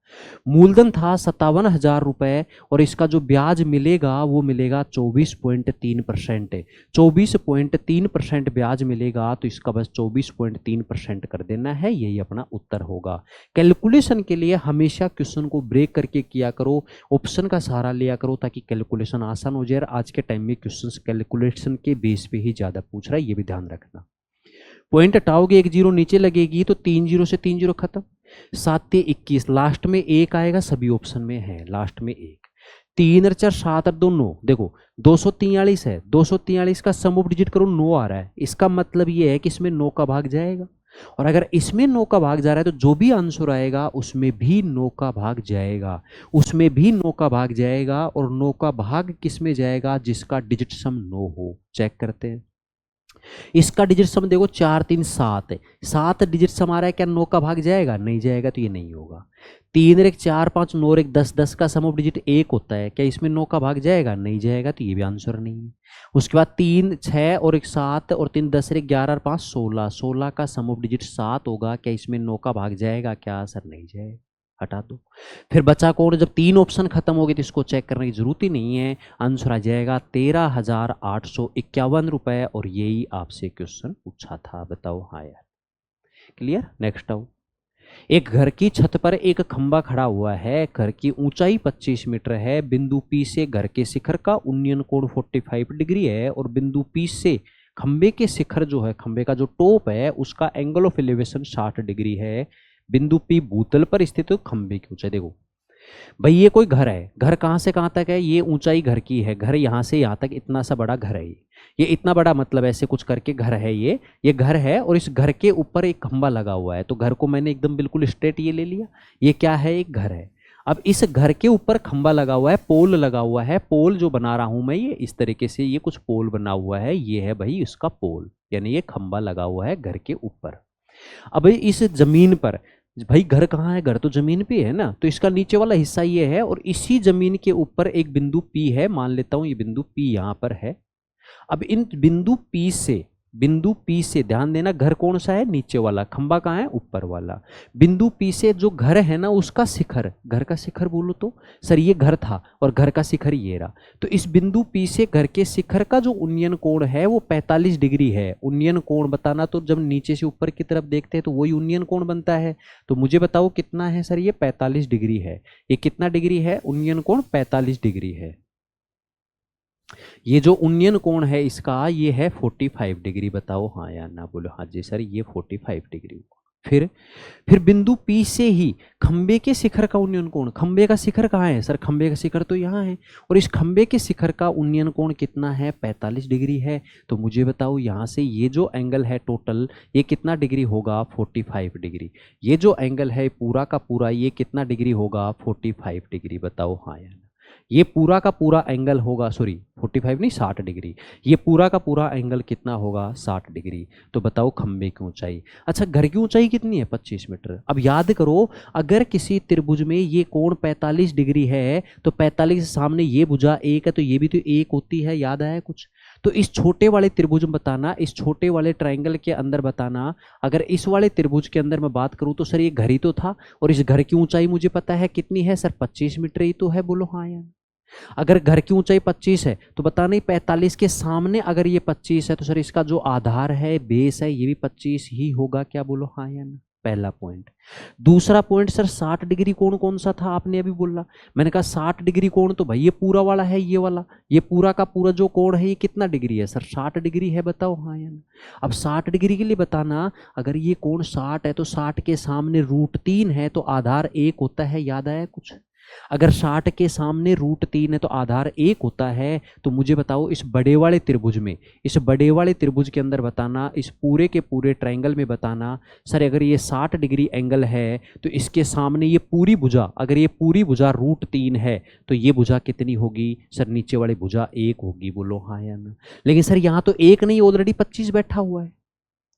मूलधन था 57,000 रुपए, और इसका जो ब्याज मिलेगा वो मिलेगा 24.3%। 24.3% ब्याज मिलेगा, तो इसका बस 24.3% कर देना है, यही अपना उत्तर होगा। कैलकुलेशन के लिए हमेशा क्वेश्चन को ब्रेक करके किया करो, ऑप्शन का सहारा लिया करो, ताकि कैलकुलेशन आसान हो जाए। आज के टाइम में क्वेश्चंस कैलकुलेशन के बेस पे ही ज्यादा पूछ रहा है, ये भी ध्यान रखना। पॉइंट हटाओगे 1 जीरो नीचे लगेगी, तो 3 जीरो से 3 जीरो खत्म। 7 × 21, लास्ट में 1 आएगा, सभी ऑप्शन में है लास्ट में 1। 3 और 4 7 और 2 9, देखो 243 है, 243 का सम ऑफ डिजिट करो 9 आ रहा है, इसका मतलब ये है कि इसमें 9 का भाग जाएगा। और अगर इसमें 9 का भाग जा रहा है तो जो भी आंसर आएगा उसमें भी 9 का भाग जाएगा, उसमें भी 9 का भाग जाएगा। और 9 का भाग किस में जाएगा? जिसका डिजिट सम 9 हो। चेक करते हैं, इसका डिजिट सम देखो 4 3 7 है, 7 डिजिट सम आ रहा है, क्या 9 का भाग जाएगा? नहीं जाएगा, तो ये नहीं होगा। 3 और 1 4 5 9 और 1 10, 10 का सम ऑफ डिजिट 1 होता है, क्या इसमें 9 का भाग जाएगा? नहीं जाएगा, तो ये भी आंसर नहीं है। उसके बाद 3 6 और 1 7 और 3 10 और 1 11 और 5 16, 16 का सम ऑफ डिजिट 7 होगा, क्या इसमें 9 का भाग जाएगा? क्या सर नहीं जाएगा, हटा दो। फिर बचा कौन? जब 3 ऑप्शन खत्म हो गए तो इसको चेक करने की जरूरत ही नहीं है, आंसर आ जाएगा 13,851 रुपए, और यही आपसे क्वेश्चन पूछा था। बताओ हाँ यार क्लियर? नेक्स्ट आओ। एक घर की छत पर एक खंबा खड़ा हुआ है, घर की ऊंचाई 25 मीटर है, बिंदु P से घर के शिखर का उन्नयन कोण 45 डिग्री है, और बिंदु P से खंबे के शिखर जो है, खंबे का जो टॉप है उसका एंगल ऑफ एलिवेशन 60 डिग्री है। बिंदु P भूतल पर स्थित खंबे की ऊंचाई देखो, भाई ये कोई घर है, घर कहाँ से कहाँ तक है, ये ऊंचाई घर की है, घर यहाँ से यहाँ तक इतना सा बड़ा घर है, ये इतना बड़ा मतलब ऐसे कुछ करके घर है, ये घर है और इस घर के ऊपर एक खंबा लगा हुआ है। तो घर को मैंने एकदम बिल्कुल स्ट्रेट ये ले लिया, ये क्या है, एक घर है। अब इस घर के ऊपर खंबा लगा हुआ है, पोल लगा हुआ है, पोल जो बना रहा हूं मैं ये इस तरीके से, ये कुछ पोल बना हुआ है, ये है भाई इसका पोल, यानी ये खंबा लगा हुआ है घर के ऊपर। अब इस जमीन पर, भाई घर कहाँ है, घर तो जमीन पे है ना, तो इसका नीचे वाला हिस्सा ये है और इसी जमीन के ऊपर एक बिंदु P है, मान लेता हूं ये बिंदु P यहाँ पर है। अब इन बिंदु P से ध्यान देना, घर कौन सा है, नीचे वाला, खंबा कहाँ है, ऊपर वाला। बिंदु P से जो घर है ना उसका शिखर, घर का शिखर बोलो तो सर ये घर था और घर का शिखर ये रहा, तो इस बिंदु P से घर के शिखर का जो उन्नयन कोण है वो 45 डिग्री है। उन्नयन कोण बताना, तो जब नीचे से ऊपर की तरफ देखते हैं तो वही उन्नयन कोण बनता है। तो मुझे बताओ कितना है सर, ये 45 डिग्री है। ये कितना डिग्री है, उन्नयन कोण 45 डिग्री है। ये जो उन्नयन कोण है इसका ये है 45 डिग्री। बताओ हाँ या ना, बोलो हाँ जी सर ये 45 डिग्री। फिर बिंदु P से ही खंबे के शिखर का उन्नयन कोण, खंबे का शिखर कहाँ है सर, खंबे का शिखर तो यहाँ है और इस खंबे के शिखर का उन्नयन कोण कितना है, 45 डिग्री है। तो मुझे बताओ यहाँ से ये जो एंगल है टोटल ये कितना डिग्री होगा, 45 डिग्री। ये जो एंगल है पूरा का पूरा ये कितना डिग्री होगा, 45 डिग्री। बताओ हाँ या ना, ये पूरा का पूरा एंगल होगा, सॉरी 45 नहीं 60 डिग्री, ये पूरा का पूरा एंगल कितना होगा, 60 डिग्री। तो बताओ खंबे की ऊंचाई, अच्छा घर की ऊंचाई कितनी है, 25 मीटर। अब याद करो अगर किसी त्रिभुज में ये कोण 45 डिग्री है तो 45 के सामने ये भुजा एक है तो ये भी तो एक होती है, याद आया कुछ। तो इस छोटे वाले त्रिभुज में बताना, इस छोटे वाले ट्राइंगल के अंदर बताना, अगर इस वाले त्रिभुज के अंदर मैं बात करूं तो सर ये घर ही तो था और इस घर की ऊंचाई मुझे पता है कितनी है सर, 25 मीटर ही तो है, बोलो हाँ यार। अगर घर की ऊंचाई 25 है तो बताना 45 के सामने अगर ये 25 है तो सर इसका जो आधार है, बेस है, ये भी 25 ही होगा, क्या बोलो हाँ या ना, पहला पॉइंट। दूसरा पॉइंट सर 60 डिग्री कोण कौन सा था, आपने अभी बोला, मैंने कहा 60 डिग्री कोण तो भाई ये पूरा वाला है, ये वाला, ये पूरा का पूरा जो कोण है ये कितना डिग्री है सर, 60 डिग्री है। बताओ हाँ या ना। अब 60 डिग्री के लिए बताना, अगर ये कोण 60 है तो 60 के सामने √3 है तो आधार 1 होता है, याद आया कुछ। अगर 60 के सामने √3 है तो आधार 1 होता है। तो मुझे बताओ इस बड़े वाले त्रिभुज में, इस बड़े वाले त्रिभुज के अंदर बताना, इस पूरे के पूरे ट्रायंगल में बताना सर अगर ये 60 डिग्री एंगल है तो इसके सामने ये पूरी भुजा, अगर ये पूरी भुजा √3 है तो ये भुजा कितनी होगी सर, नीचे वाली भुजा 1 होगी, बोलो हाँ या ना। लेकिन सर यहाँ तो 1 नहीं, ऑलरेडी 25 बैठा हुआ है,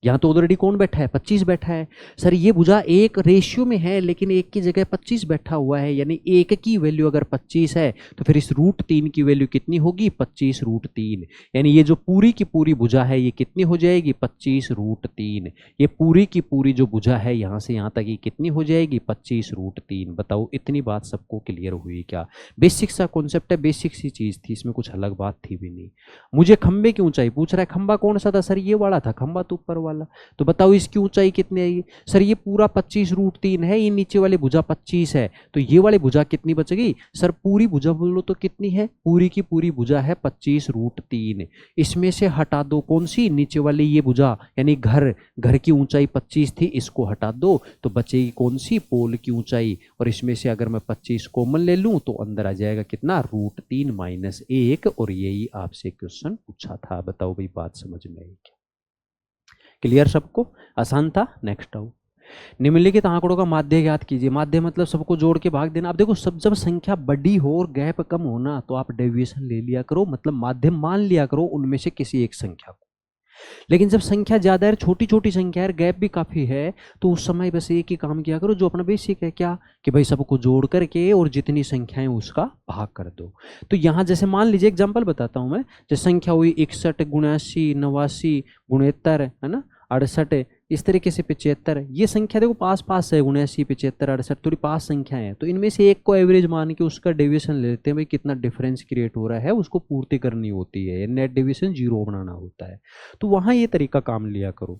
यहाँ तो ऑलरेडी कौन बैठा है, 25 बैठा है। सर ये भुजा 1 रेशियो में है लेकिन 1 की जगह 25 बैठा हुआ है, यानी 1 की वैल्यू अगर 25 है तो फिर इस √3 की वैल्यू कितनी होगी, 25 √3। यानी ये जो पूरी की पूरी भुजा है ये कितनी हो जाएगी, 25 √3। ये पूरी की पूरी जो भुजा है यहाँ से यहाँ तक ये कितनी हो जाएगी, 25 √3। बताओ इतनी बात सबको क्लियर हुई क्या। बेसिक सा कॉन्सेप्ट है, बेसिक सी चीज थी, इसमें कुछ अलग बात थी भी नहीं। मुझे खंबे की ऊंचाई पूछ रहा है, खंबा कौन सा था सर, ये वाला था खंबा तो ऊपर वाला। तो बताओ इसकी ऊंचाई कितनी आएगी सर, ये पूरा 25 √3 है, ये नीचे वाली भुजा 25 है तो ये वाली भुजा कितनी बचेगी सर, पूरी भुजा बोलो तो कितनी है, पूरी की पूरी भुजा है 25 √3। इसमें से हटा दो कौन सी, नीचे वाली ये भुजा, यानी घर की ऊंचाई 25 थी, इसको हटा दो तो बचेगी कौन सी, पोल की ऊंचाई। और इसमें से अगर मैं 25 कॉमन ले लूं तो अंदर आ जाएगा कितना, √3 - 1। और यही आपसे क्वेश्चन पूछा था। बताओ भाई बात समझ में आई क्या, क्लियर सबको, आसान था। नेक्स्ट आओ, निम्नलिखित आंकड़ों का माध्य ज्ञात कीजिए। माध्य मतलब सबको जोड़ के भाग देना। अब देखो सब जब संख्या बड़ी हो और गैप कम हो ना तो आप डेविएशन ले लिया करो, मतलब माध्य मान लिया करो उनमें से किसी एक संख्या को। लेकिन जब संख्या ज्यादा है, छोटी छोटी संख्या है, गैप भी काफी है, तो उस समय बस एक ही काम किया करो जो अपना बेसिक है, क्या कि भाई सबको जोड़ करके और जितनी संख्याएं उसका भाग कर दो। तो यहां जैसे मान लीजिए एग्जांपल बताता हूं मैं, जैसे संख्या हुई 61 × 89 × 69 है ना, 68, इस तरीके से 75। ये संख्या देखो पास पास है, 79 75 68 थोड़ी पास संख्या है, तो इनमें से एक को एवरेज मान के उसका डेविएशन ले लेते हैं, भाई कितना डिफरेंस क्रिएट हो रहा है उसको पूर्ति करनी होती है, नेट डेविएशन 0 बनाना होता है। तो वहां ये तरीका काम लिया करो।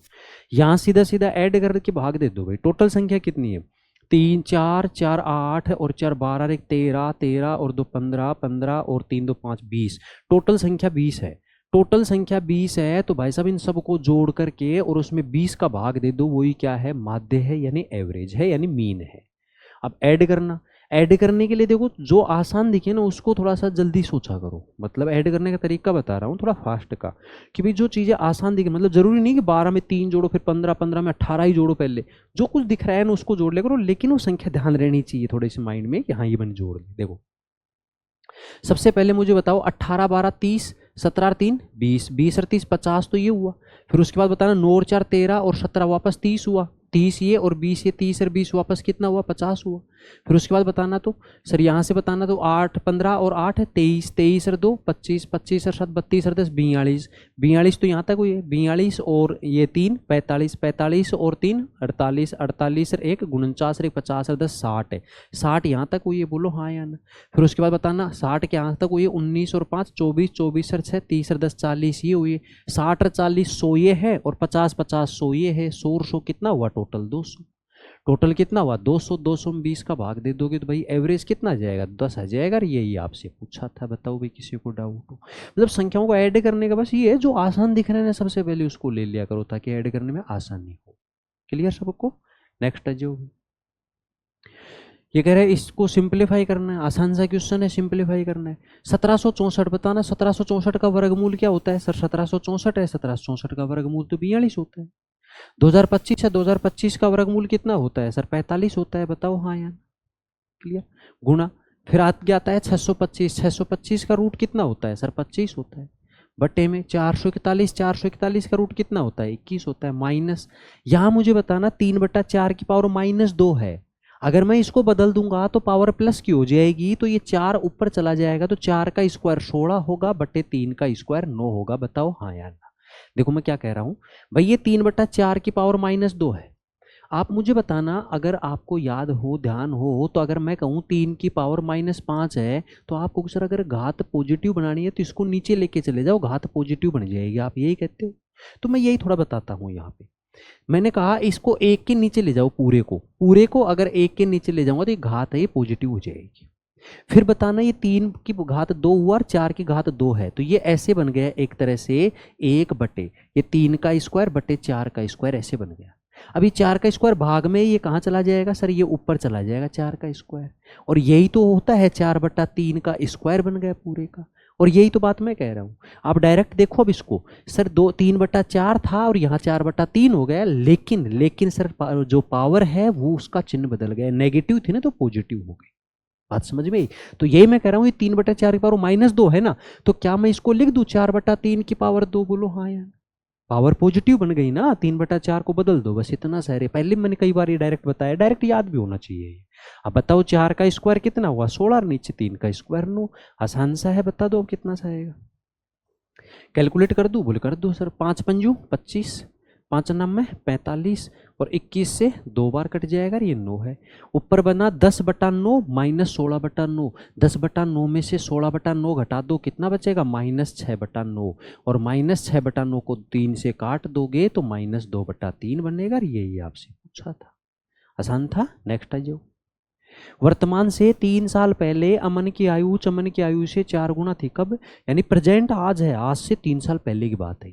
यहाँ सीधा सीधा ऐड करके भाग दे दो भाई। टोटल संख्या कितनी है, 3 4 4 8 और 4 12 1 13 13 और 2 15 15 और 3 2 5 20। टोटल संख्या 20 है। टोटल संख्या 20 है तो भाई साहब इन सबको जोड़ करके और उसमें 20 का भाग दे दो, वही क्या है, माध्य है, यानी एवरेज है, यानी मीन है। अब ऐड करना, ऐड करने के लिए देखो जो आसान दिखे ना उसको थोड़ा सा जल्दी सोचा करो, मतलब ऐड करने का तरीका बता रहा हूँ थोड़ा फास्ट का, कि भाई जो चीज़ें आसान दिखे, मतलब जरूरी नहीं कि 12 में 3 जोड़ो फिर 15, 15 में 18 ही जोड़ो, पहले जो कुछ दिख रहा है ना उसको जोड़ ले करो, लेकिन वो संख्या ध्यान रहनी चाहिए थोड़े से माइंड में कि हाँ ये मैंने जोड़ ली। देखो सबसे पहले मुझे बताओ 18 12 30, 17 3 20, 20 और 30 50, तो ये हुआ। फिर उसके बाद बताना 9 और 4 13 और 17 वापस 30 हुआ, 30 ये और 20 ये, 30 और 20 वापस कितना हुआ 50 हुआ। फिर उसके बाद बताना तो सर यहाँ से बताना तो 8 15 और 8 है 23, 23 और 2 25, 25 और 7 32 और 10 42, 42 तो यहाँ तक हुई है 42 और ये 3 45, 45 और 3 48, 48 और 1 49 और 1 50 और 10 60 है, 60 यहाँ तक हुई है, बोलो हाँ या ना। फिर उसके बाद बताना 60 के यहाँ तक हुई है 19 और 5 24, 24 और 6 30 और 10 40 ये हुई है, 60 और 40 100 ये है और 50 50 100 ये है, 100 और 100 कितना हुआ टोटल 200, टोटल कितना हुआ 200, 200 में 20 का भाग दे दोगे तो भाई एवरेज कितना आ जाएगा 10 आ जाएगा। यही आपसे पूछा था, बताओ भाई किसी को डाउट हो। मतलब संख्याओं को ऐड करने का बस ये है, जो आसान दिख रहे हैं सबसे पहले उसको ले लिया करो ताकि ऐड करने में आसानी हो। क्लियर सबको। नेक्स्ट जो ये कह रहे हैं इसको सिंप्लीफाई करना है, आसान सा क्वेश्चन है, सिंप्लीफाई करना है। 1764 बताना 1764 का वर्गमूल क्या होता है सर, 1764 है, 1764 का वर्गमूल तो 42 होता है। 2025 है, 2025 का वर्गमूल कितना होता है सर 45 होता है, बताओ हाँ यार। क्लियर। गुणा फिर आगे आता है 625, 625 का रूट कितना होता है सर 25 होता है, बटे में 441, 441 का रूट कितना होता है 21 होता है, माइनस यहाँ मुझे बताना 3/4 की पावर -2 है, अगर मैं इसको बदल दूंगा तो पावर प्लस की हो जाएगी, तो ये 4 ऊपर चला जाएगा तो 4 का स्क्वायर 16 होगा बटे 3 का स्क्वायर 9 होगा, बताओ हाँ या ना। देखो मैं क्या कह रहा हूँ भाई, ये 3/4 की पावर -2 है। आप मुझे बताना अगर आपको याद हो ध्यान हो तो अगर मैं कहूँ 3 की पावर -5 है तो आपको सर अगर घात पॉजिटिव बनानी है तो इसको नीचे लेके चले जाओ, घात पॉजिटिव बन जाएगी, आप यही कहते हो। तो मैं यही थोड़ा बताता हूँ यहाँ पे, मैंने कहा इसको 1 के नीचे ले जाओ, पूरे को अगर 1 के नीचे ले जाऊंगा तो ये घात है ये पॉजिटिव हो जाएगी। फिर बताना ये 3 की घात 2 हुआ और 4 की घात 2 है, तो ये ऐसे बन गया एक तरह से 1 बटे ये 3 का स्क्वायर बटे 4 का स्क्वायर ऐसे बन गया। अभी 4 का स्क्वायर भाग में ये कहाँ चला जाएगा सर, ये ऊपर चला जाएगा 4 का स्क्वायर, और यही तो होता है 4/3 का स्क्वायर बन गया पूरे का, और यही तो बात मैं कह रहा हूँ। आप डायरेक्ट देखो अब इसको सर 3/4 था और यहाँ 4/3 हो गया, लेकिन सर जो पावर है वो उसका चिन्ह बदल गया, नेगेटिव थी ना तो पॉजिटिव हो गई, बात समझ में आई। तो यही मैं कह रहा हूँ ये 3/4 की पावर -2 है ना, तो क्या मैं इसको लिख दूं 4/3 की पावर 2, बोलो हाँ यार, पावर पॉजिटिव बन गई ना, 3/4 को बदल दो बस, इतना सा है। पहले मैंने कई बार ये डायरेक्ट बताया, डायरेक्ट याद भी होना चाहिए। अब बताओ 4 का स्क्वायर कितना हुआ 16, नीचे 3 का स्क्वायर 9, आसान सा है, बता दो कितना सा आएगा, कैलकुलेट कर दूं, बोले कर दो सर, 5 पंजू 25, 5 9 45 और 21 से 2 बार कट जाएगा, ये 9 है। ऊपर बना 10/9 -16/9, 10/9 में से 16/9 घटा दो, कितना बचेगा -6/9, और -6/9 को 3 से काट दोगे तो -2/3 बनेगा, यही आपसे पूछा था, आसान था। नेक्स्ट आ जाओ। वर्तमान से 3 साल पहले अमन की आयु चमन की आयु से 4 गुना थी, कब, यानी प्रेजेंट आज है, आज से 3 साल पहले की बात है,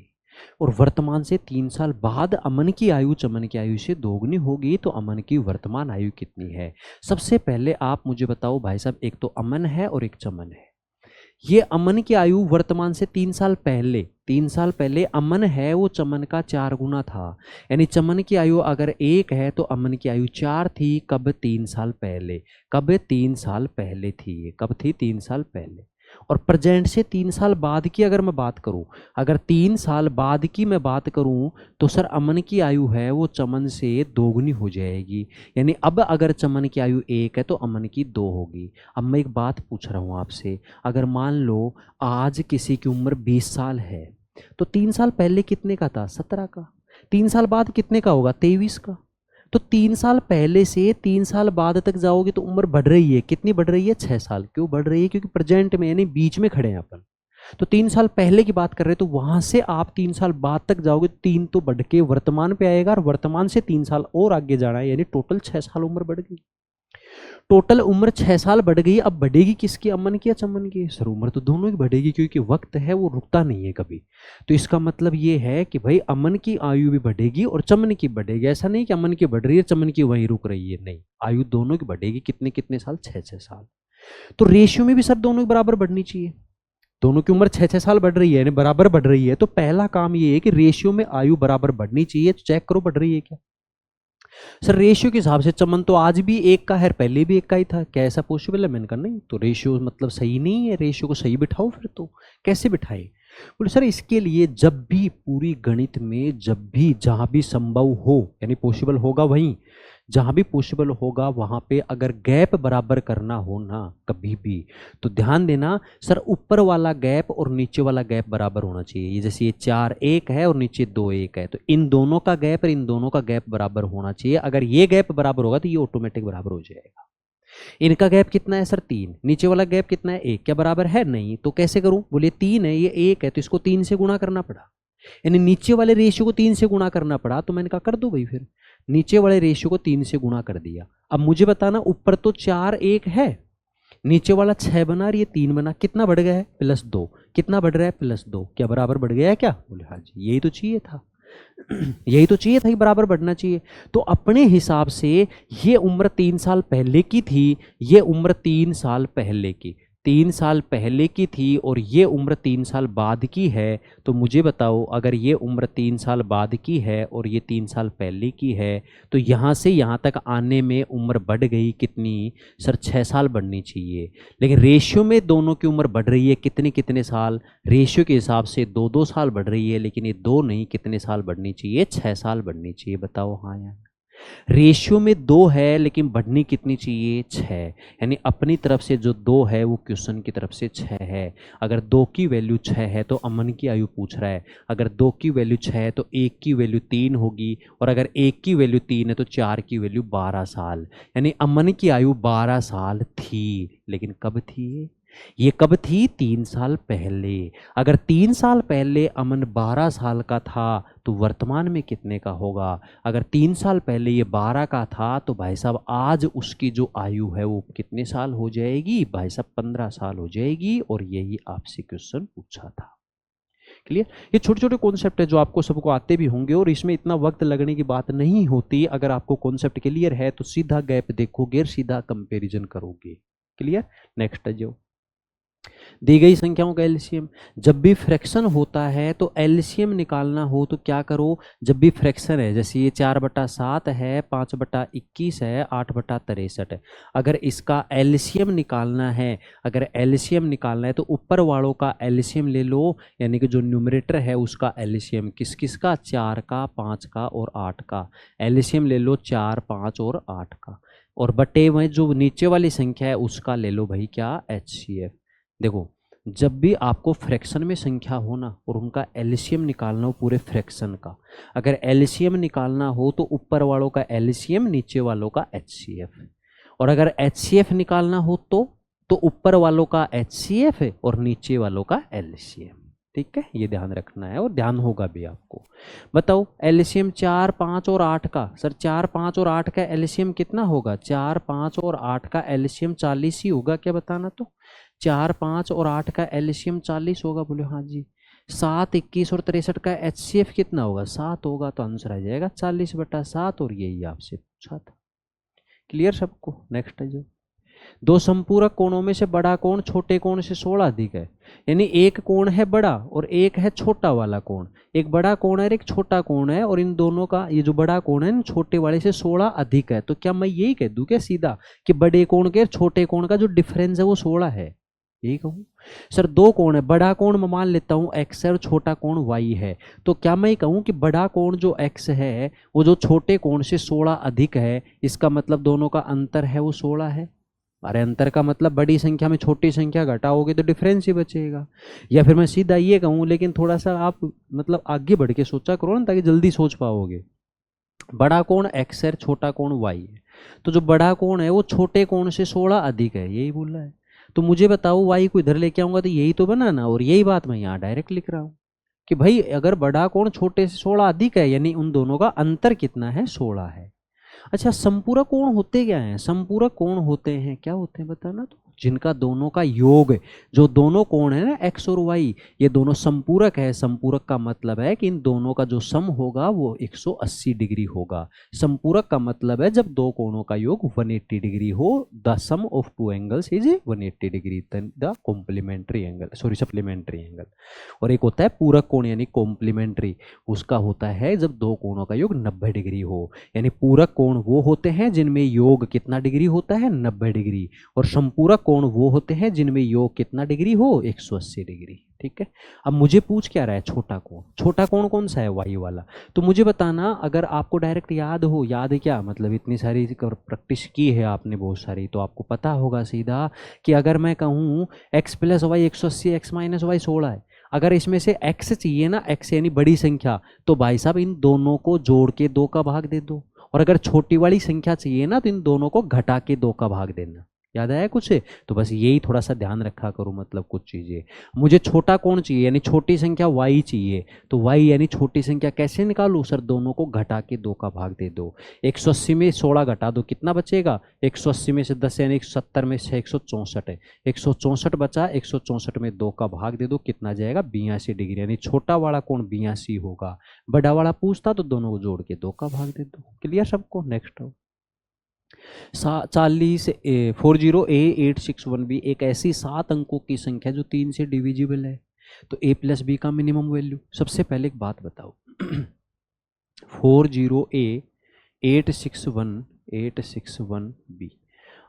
और वर्तमान से 3 साल बाद अमन की आयु चमन की आयु से दोगुनी होगी, तो अमन की वर्तमान आयु कितनी है। सबसे पहले आप मुझे बताओ भाई साहब, एक तो अमन है और एक चमन है, ये अमन की आयु वर्तमान से 3 साल पहले अमन है वो चमन का 4 गुना था, यानी चमन की आयु अगर 1 है तो अमन की आयु 4 थी, कब 3 साल पहले, कब 3 साल पहले थी, कब थी 3 साल पहले। और प्रेजेंट से 3 साल बाद की अगर मैं बात करूं, अगर 3 साल बाद की मैं बात करूं तो सर अमन की आयु है वो चमन से दोगुनी हो जाएगी, यानी अब अगर चमन की आयु 1 है तो अमन की 2 होगी। अब मैं एक बात पूछ रहा हूं आपसे, अगर मान लो आज किसी की उम्र 20 साल है तो 3 साल पहले कितने का था 17 का, 3 साल बाद कितने का होगा 23 का, तो 3 साल पहले से 3 साल बाद तक जाओगे तो उम्र बढ़ रही है, कितनी बढ़ रही है 6 साल। क्यों बढ़ रही है, क्योंकि प्रेजेंट में यानी बीच में खड़े हैं अपन, तो 3 साल पहले की बात कर रहे हैं, तो वहां से आप 3 साल बाद तक जाओगे, 3 तो बढ़ के वर्तमान पे आएगा, और वर्तमान से 3 साल और आगे जाना है, यानी टोटल 6 साल उम्र बढ़ गई। टोटल उम्र 6 साल बढ़ गई, अब बढ़ेगी किसकी, अमन की या चमन की? सर उम्र तो दोनों की बढ़ेगी, क्योंकि वक्त है वो रुकता नहीं है कभी। तो इसका मतलब ये है कि भाई अमन की आयु भी बढ़ेगी और चमन की बढ़ेगी। ऐसा नहीं कि अमन की बढ़ रही है चमन की वहीं रुक रही है, नहीं, आयु दोनों की बढ़ेगी। कितने कितने साल? 6-6 साल। तो रेशियो में भी सर दोनों की बराबर बढ़नी चाहिए। दोनों की उम्र 6-6 साल बढ़ रही है, यानी बराबर बढ़ रही है, तो पहला काम ये है कि रेशियो में आयु बराबर बढ़नी चाहिए। तो चेक करो बढ़ रही है क्या। सर रेशियो के हिसाब से चमन तो आज भी एक का है, पहले भी एक का ही था, क्या ऐसा पॉसिबल है? मैंने कहा नहीं, तो रेशियो मतलब सही नहीं है, रेशियो को सही बिठाओ। फिर तो कैसे बिठाए? बोले सर इसके लिए जब भी पूरी गणित में जब भी जहां भी संभव हो, यानी पॉसिबल होगा वहीं, जहां भी पॉसिबल होगा वहां पे अगर गैप बराबर करना हो ना कभी भी, तो ध्यान देना सर ऊपर वाला गैप और नीचे वाला गैप बराबर होना चाहिए। ये जैसे ये 4-1 है और नीचे 2-1 है, तो इन दोनों का गैप और इन दोनों का गैप बराबर होना चाहिए। अगर ये गैप बराबर होगा तो ये ऑटोमेटिक बराबर हो जाएगा। इनका गैप कितना है सर? 3। नीचे वाला गैप कितना है? 1। क्या बराबर है? नहीं। तो कैसे करूं? बोले 3 है, ये 1 है, तो इसको 3 से गुणा करना पड़ा, यानी नीचे वाले रेशियो को 3 से गुणा करना पड़ा। तो मैंने कहा कर दो भाई, फिर नीचे वाले रेशियो को 3 से गुणा कर दिया। अब मुझे बताना ऊपर तो 4-1 है, नीचे वाला 6 बना और ये 3 बना, कितना बढ़ गया है? +2। कितना बढ़ रहा है? +2। क्या बराबर बढ़ गया है क्या? बोले हाँ जी, यही तो चाहिए था। यही तो चाहिए था कि बराबर बढ़ना चाहिए। तो अपने हिसाब से ये उम्र 3 साल पहले की थी, ये उम्र 3 साल पहले की, 3 साल पहले की थी और ये उम्र 3 साल बाद की है। तो मुझे बताओ अगर ये उम्र 3 साल बाद की है और ये 3 साल पहले की है, तो यहाँ से यहाँ तक आने में उम्र बढ़ गई कितनी? सर 6 साल बढ़नी चाहिए। लेकिन रेशियो में दोनों की उम्र बढ़ रही है कितने कितने साल? रेशियो के हिसाब से 2-2 साल बढ़ रही है, लेकिन ये 2 नहीं, कितने साल बढ़नी चाहिए? 6 साल बढ़नी चाहिए। बताओ हाँ या? रेशियो में 2 है लेकिन बढ़नी कितनी चाहिए? 6। यानी अपनी तरफ से जो 2 है वो क्वेश्चन की तरफ से 6 है। अगर 2 की वैल्यू 6 है तो अमन की आयु पूछ रहा है। अगर 2 की वैल्यू 6 है तो 1 की वैल्यू 3 होगी, और अगर 1 की वैल्यू 3 है तो 4 की वैल्यू 12 साल। यानी अमन की आयु 12 साल थी। लेकिन कब थी ये कब थी? 3 साल पहले। अगर 3 साल पहले अमन 12 साल का था तो वर्तमान में कितने का होगा? अगर 3 साल पहले ये 12 का था तो भाई साहब आज उसकी जो आयु है वो कितने साल हो जाएगी? भाई साहब 15 साल हो जाएगी। और यही आपसे क्वेश्चन पूछा था। क्लियर? ये छोटे छोटे कॉन्सेप्ट है जो आपको सबको आते भी होंगे और इसमें इतना वक्त लगने की बात नहीं होती। अगर आपको कॉन्सेप्ट क्लियर है तो सीधा गैप देखोगे और सीधा कंपैरिजन करोगे। क्लियर? नेक्स्ट है जो दी गई संख्याओं का एलसीएम। जब भी फ्रैक्शन होता है तो एलसीएम निकालना हो तो क्या करो? जब भी फ्रैक्शन है, जैसे ये 4/7 है, 5/21 है, 8/63 है, अगर इसका एलसीएम निकालना है, अगर एलसीएम निकालना है तो ऊपर वालों का एलसीएम ले लो, यानी कि जो न्यूमरेटर है उसका एलसीएम किस किस का? 4 का, 5 का और 8 का एलसीएम ले लो, 4, 5 और 8 का। और बटे में जो नीचे वाली संख्या है उसका ले लो भाई क्या? एचसीएफ। देखो जब भी आपको फ्रैक्शन में संख्या हो ना और उनका एलसीएम निकालना हो पूरे फ्रैक्शन का, अगर एलसीएम निकालना हो तो ऊपर वालों का एलसीएम, नीचे वालों का एचसीएफ। और अगर एचसीएफ निकालना हो तो ऊपर वालों का एचसीएफ है और नीचे वालों का एलसीएम। ठीक है, ये ध्यान रखना है और ध्यान होगा भी आपको। बताओ एलसीएम 4, 5 और 8 का। सर 4, 5 और 8 का एलसीएम कितना होगा? 4, 5 और 8 का एलसीएम 40 ही होगा। क्या बताना? तो 4, 5 और 8 का एलसीएम 40 होगा। बोले हाँ जी। 7, 21 और 63 का एचसीएफ कितना होगा? 7 होगा। तो आंसर आ जाएगा 40/7 और यही आपसे पूछा था। क्लियर सबको? नेक्स्ट है जो दो संपूरक कोणों में से बड़ा कोण छोटे कोण से 16 अधिक है। यानी एक कोण है बड़ा और एक है छोटा वाला कोण। एक बड़ा कोण है और एक छोटा कोण है, और इन दोनों का ये जो बड़ा कोण है छोटे वाले से 16 अधिक है। तो क्या मैं यही कह दूं क्या सीधा कि बड़े कोण के छोटे कोण का जो डिफरेंस है वो 16 है? यही कहूँ? सर दो कोण है, बड़ा कोण मैं मान लेता हूँ x है और छोटा कोण y है। तो क्या मैं कहूँ कि बड़ा कोण जो x है वो जो छोटे कोण से 16 अधिक है, इसका मतलब दोनों का अंतर है वो 16 है। अरे अंतर का मतलब बड़ी संख्या में छोटी संख्या घटाओगे तो डिफरेंस ही बचेगा। या फिर मैं सीधा ये कहूँ, लेकिन थोड़ा सा आप मतलब आगे बढ़ के सोचा करो ना ताकि जल्दी सोच पाओगे। बड़ा कोण x है, छोटा कोण y है, तो जो बड़ा कोण है वो छोटे कोण से 16 अधिक है, यही बोल रहा है। तो मुझे बताओ y को इधर लेके आऊंगा तो यही तो बना ना, और यही बात मैं यहाँ डायरेक्ट लिख रहा हूँ कि भाई अगर बड़ा कोण छोटे से 16 अधिक है यानी उन दोनों का अंतर कितना है? 16 है। अच्छा, संपूरक कोण होते क्या हैं? संपूरक कोण होते हैं, क्या होते हैं बताना तो? जिनका दोनों का योग, जो दोनों कोण है ना एक्स और वाई, ये दोनों संपूरक है। संपूरक का मतलब है कि इन दोनों का जो सम होगा वो 180 डिग्री होगा। संपूरक का मतलब है जब दो कोणों का योग 180 डिग्री हो, the sum of two angles is 180 degree, the complementary angle, sorry supplementary angle. और एक होता है पूरक कोण यानी कॉम्प्लीमेंट्री, उसका होता है जब दो कोणों का योग 90 डिग्री हो। यानी पूरक कोण वो होते हैं जिनमें योग कितना डिग्री होता है, 90 डिग्री, और संपूरक कोण वो होते हैं जिनमें योग कितना डिग्री हो, 180 डिग्री। ठीक है, अब मुझे पूछ क्या रहा है, छोटा कोण। छोटा कोण कौन सा है, वाई वाला। तो मुझे बताना, अगर आपको डायरेक्ट याद हो, याद है क्या मतलब, इतनी सारी प्रैक्टिस की है आपने बहुत सारी, तो आपको पता होगा सीधा कि अगर मैं कहूँ x plus y 180, x minus y 16 है, अगर इसमें से x चाहिए ना, x यानी बड़ी संख्या, तो भाई साहब इन दोनों को जोड़ के 2 का भाग दे दो, और अगर छोटी वाली संख्या चाहिए ना, तो इन दोनों को घटा के 2 का भाग देना। याद आया कुछ? तो बस यही थोड़ा सा ध्यान रखा करो, मतलब कुछ चीज़ें। मुझे छोटा कोण चाहिए यानी छोटी संख्या y चाहिए, तो y यानी छोटी संख्या कैसे निकालूं सर, दोनों को घटा के 2 का भाग दे दो। 180 में 16 घटा दो, कितना बचेगा, 180 में से 10 यानी 70 में से 164 है, 164 बचा, 164 में 2 का भाग दे दो, कितना जाएगा 82 डिग्री, यानी छोटा वाला कोण 82 होगा। बड़ा वाला पूछता तो दोनों को जोड़ के 2 का भाग दे दो। क्लियर सबको? नेक्स्ट हो 40A861B एक ऐसी 7 अंकों की संख्या जो 3 से डिविजिबल है, तो a प्लस बी का मिनिमम वैल्यू। सबसे पहले एक बात बताओ 40A861B,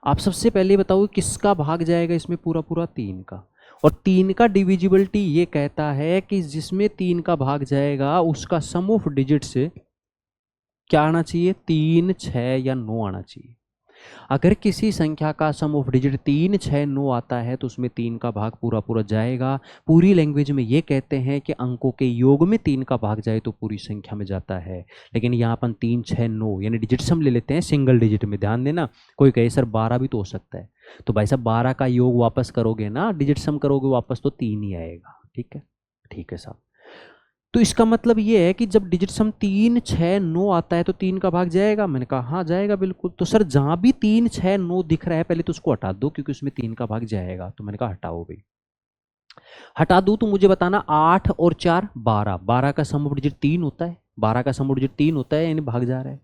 आप सबसे पहले बताओ किसका भाग जाएगा इसमें, पूरा पूरा 3 का। और 3 का डिविजिबिलिटी ये कहता है कि जिसमें 3 का भाग जाएगा उसका सम ऑफ डिजिट से क्या आना चाहिए, 3, 6 या 9 आना चाहिए। अगर किसी संख्या का सम ऑफ डिजिट 3, 6, 9 आता है तो उसमें 3 का भाग पूरा पूरा जाएगा। पूरी लैंग्वेज में ये कहते हैं कि अंकों के योग में 3 का भाग जाए तो पूरी संख्या में जाता है। लेकिन यहाँ अपन 3, 6, 9 यानी डिजिट सम ले लेते हैं सिंगल डिजिट में। ध्यान देना, कोई कहे सर 12 भी तो हो सकता है, तो भाई साहब 12 का योग वापस करोगे ना, डिजिट सम करोगे वापस, तो 3 ही आएगा। ठीक है, ठीक है साहब। तो इसका मतलब ये है कि जब डिजिट सम 3, 6, 9 आता है तो 3 का भाग जाएगा। मैंने कहा हाँ जाएगा बिल्कुल। तो सर जहां भी 3, 6, 9 दिख रहा है पहले तो उसको हटा दो, क्योंकि उसमें 3 का भाग जाएगा। तो मैंने कहा हटाओ भाई, हटा दो। तो मुझे बताना 8 और 4 12, 12 का सम ऑफ डिजिट 3 होता है, 12 का सम ऑफ डिजिट 3 होता है, यानी भाग जा रहा है।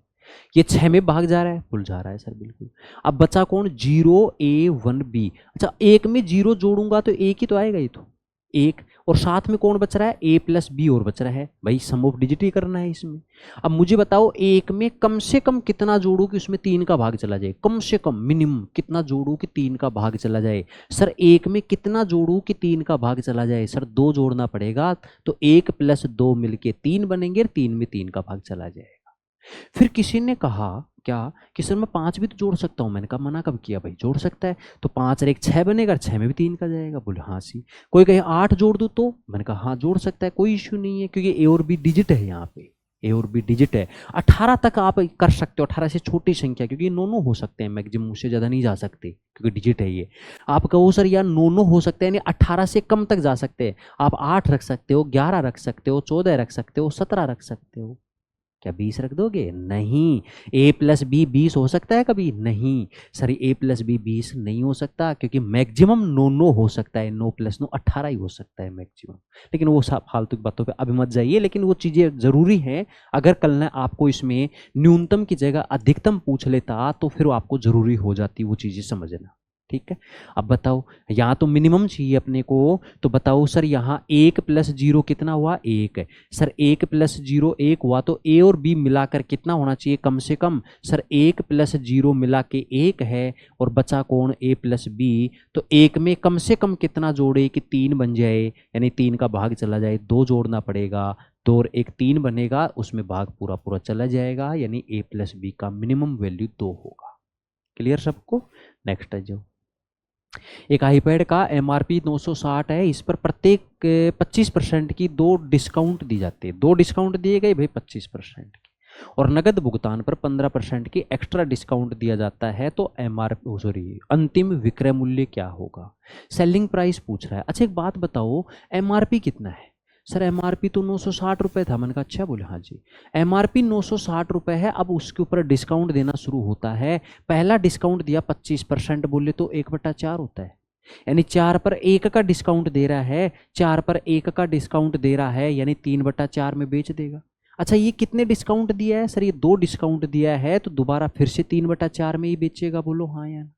ये 6 में भाग जा रहा है, भूल जा रहा है सर बिल्कुल। अब बचा कौन, 0A1B। अच्छा, एक में 0 जोड़ूंगा तो एक ही तो आएगा, ये तो एक, और साथ में कौन बच रहा है, a प्लस बी और बच रहा है। भाई सम ऑफ डिजिट ही करना है इसमें। अब मुझे बताओ एक में कम से कम कितना जोड़ू कि उसमें 3 का भाग चला जाए, कम से कम मिनिमम कितना जोड़ू कि 3 का भाग चला जाए। सर एक में कितना जोड़ू कि 3 का भाग चला जाए, सर 2 जोड़ना पड़ेगा, तो 1 प्लस 2 मिलके 3 बनेंगे, 3 में 3 का भाग चला जाएगा। फिर किसी ने कहा क्या कि सर मैं 5 भी तो जोड़ सकता हूँ। मैंने कहा मना कब किया भाई, जोड़ सकता है। तो 5 और 1 6 बनेगा, 6 में भी 3 का जाएगा। बोले हाँ सी। कोई कहे 8 जोड़ दूँ तो, मैंने कहा हाँ जोड़ सकता है, कोई इश्यू नहीं है, क्योंकि ए और बी डिजिट है, यहाँ पे ए और बी डिजिट है। 18 तक आप कर सकते हो, 18 से छोटी संख्या, क्योंकि 9 हो सकते हैं मैक्सिमम, उससे ज़्यादा नहीं जा सकते क्योंकि डिजिट है ये। आप कहो सर यार 9 हो सकते हैं, यानी 18 से कम तक जा सकते हैं। आप 8 रख सकते हो, 11 रख सकते हो, 14 रख सकते हो, 17 रख सकते हो। क्या 20 रख दोगे? नहीं। a प्लस बी 20 हो सकता है कभी? नहीं सर, a प्लस बी 20 नहीं हो सकता, क्योंकि मैक्सिमम 9 हो सकता है, 9 प्लस 9 18 ही हो सकता है मैक्सिमम। लेकिन वो सब फालतू की बातों पे अभी मत जाइए, लेकिन वो चीज़ें ज़रूरी हैं। अगर कल ना आपको इसमें न्यूनतम की जगह अधिकतम पूछ लेता तो फिर आपको ज़रूरी हो जाती वो चीज़ें समझना। ठीक है, अब बताओ यहाँ तो मिनिमम चाहिए अपने को, तो बताओ सर यहाँ 1 प्लस 0 कितना हुआ, 1 है। सर 1 प्लस 0 1 हुआ, तो ए और बी मिलाकर कितना होना चाहिए कम से कम? सर 1 प्लस 0 मिला के 1 है, और बचा कौन, a प्लस बी। तो 1 में कम से कम कितना जोड़े कि 3 बन जाए, यानी 3 का भाग चला जाए, 2 जोड़ना पड़ेगा, 2 और 1 3 बनेगा, उसमें भाग पूरा पूरा चला जाएगा, यानी a प्लस बी का मिनिमम वैल्यू 2 होगा। क्लियर सबको? नेक्स्ट है जो एक आईपैड का MRP 960 है, इस पर प्रत्येक 25% की 2 डिस्काउंट दी जाती है। 2 डिस्काउंट दिए गए भाई 25% की, और नगद भुगतान पर 15% की एक्स्ट्रा डिस्काउंट दिया जाता है। तो अंतिम विक्रय मूल्य क्या होगा? सेलिंग प्राइस पूछ रहा है। अच्छा एक बात बताओ, MRP कितना है? सर एमआरपी तो 960 रुपये था। मैंने कहा अच्छा, बोले हाँ जी एमआरपी 960 रुपये है। अब उसके ऊपर डिस्काउंट देना शुरू होता है। पहला डिस्काउंट दिया 25%, बोले तो 1/4 होता है, यानी 4 पर 1 का डिस्काउंट दे रहा है, 4 पर 1 का डिस्काउंट दे रहा है, यानी 3/4 में बेच देगा। अच्छा ये कितने डिस्काउंट दिया है? सर ये 2 डिस्काउंट दिया है, तो दोबारा फिर से 3/4 में ही बेचेगा। बोलो हाँ या ना?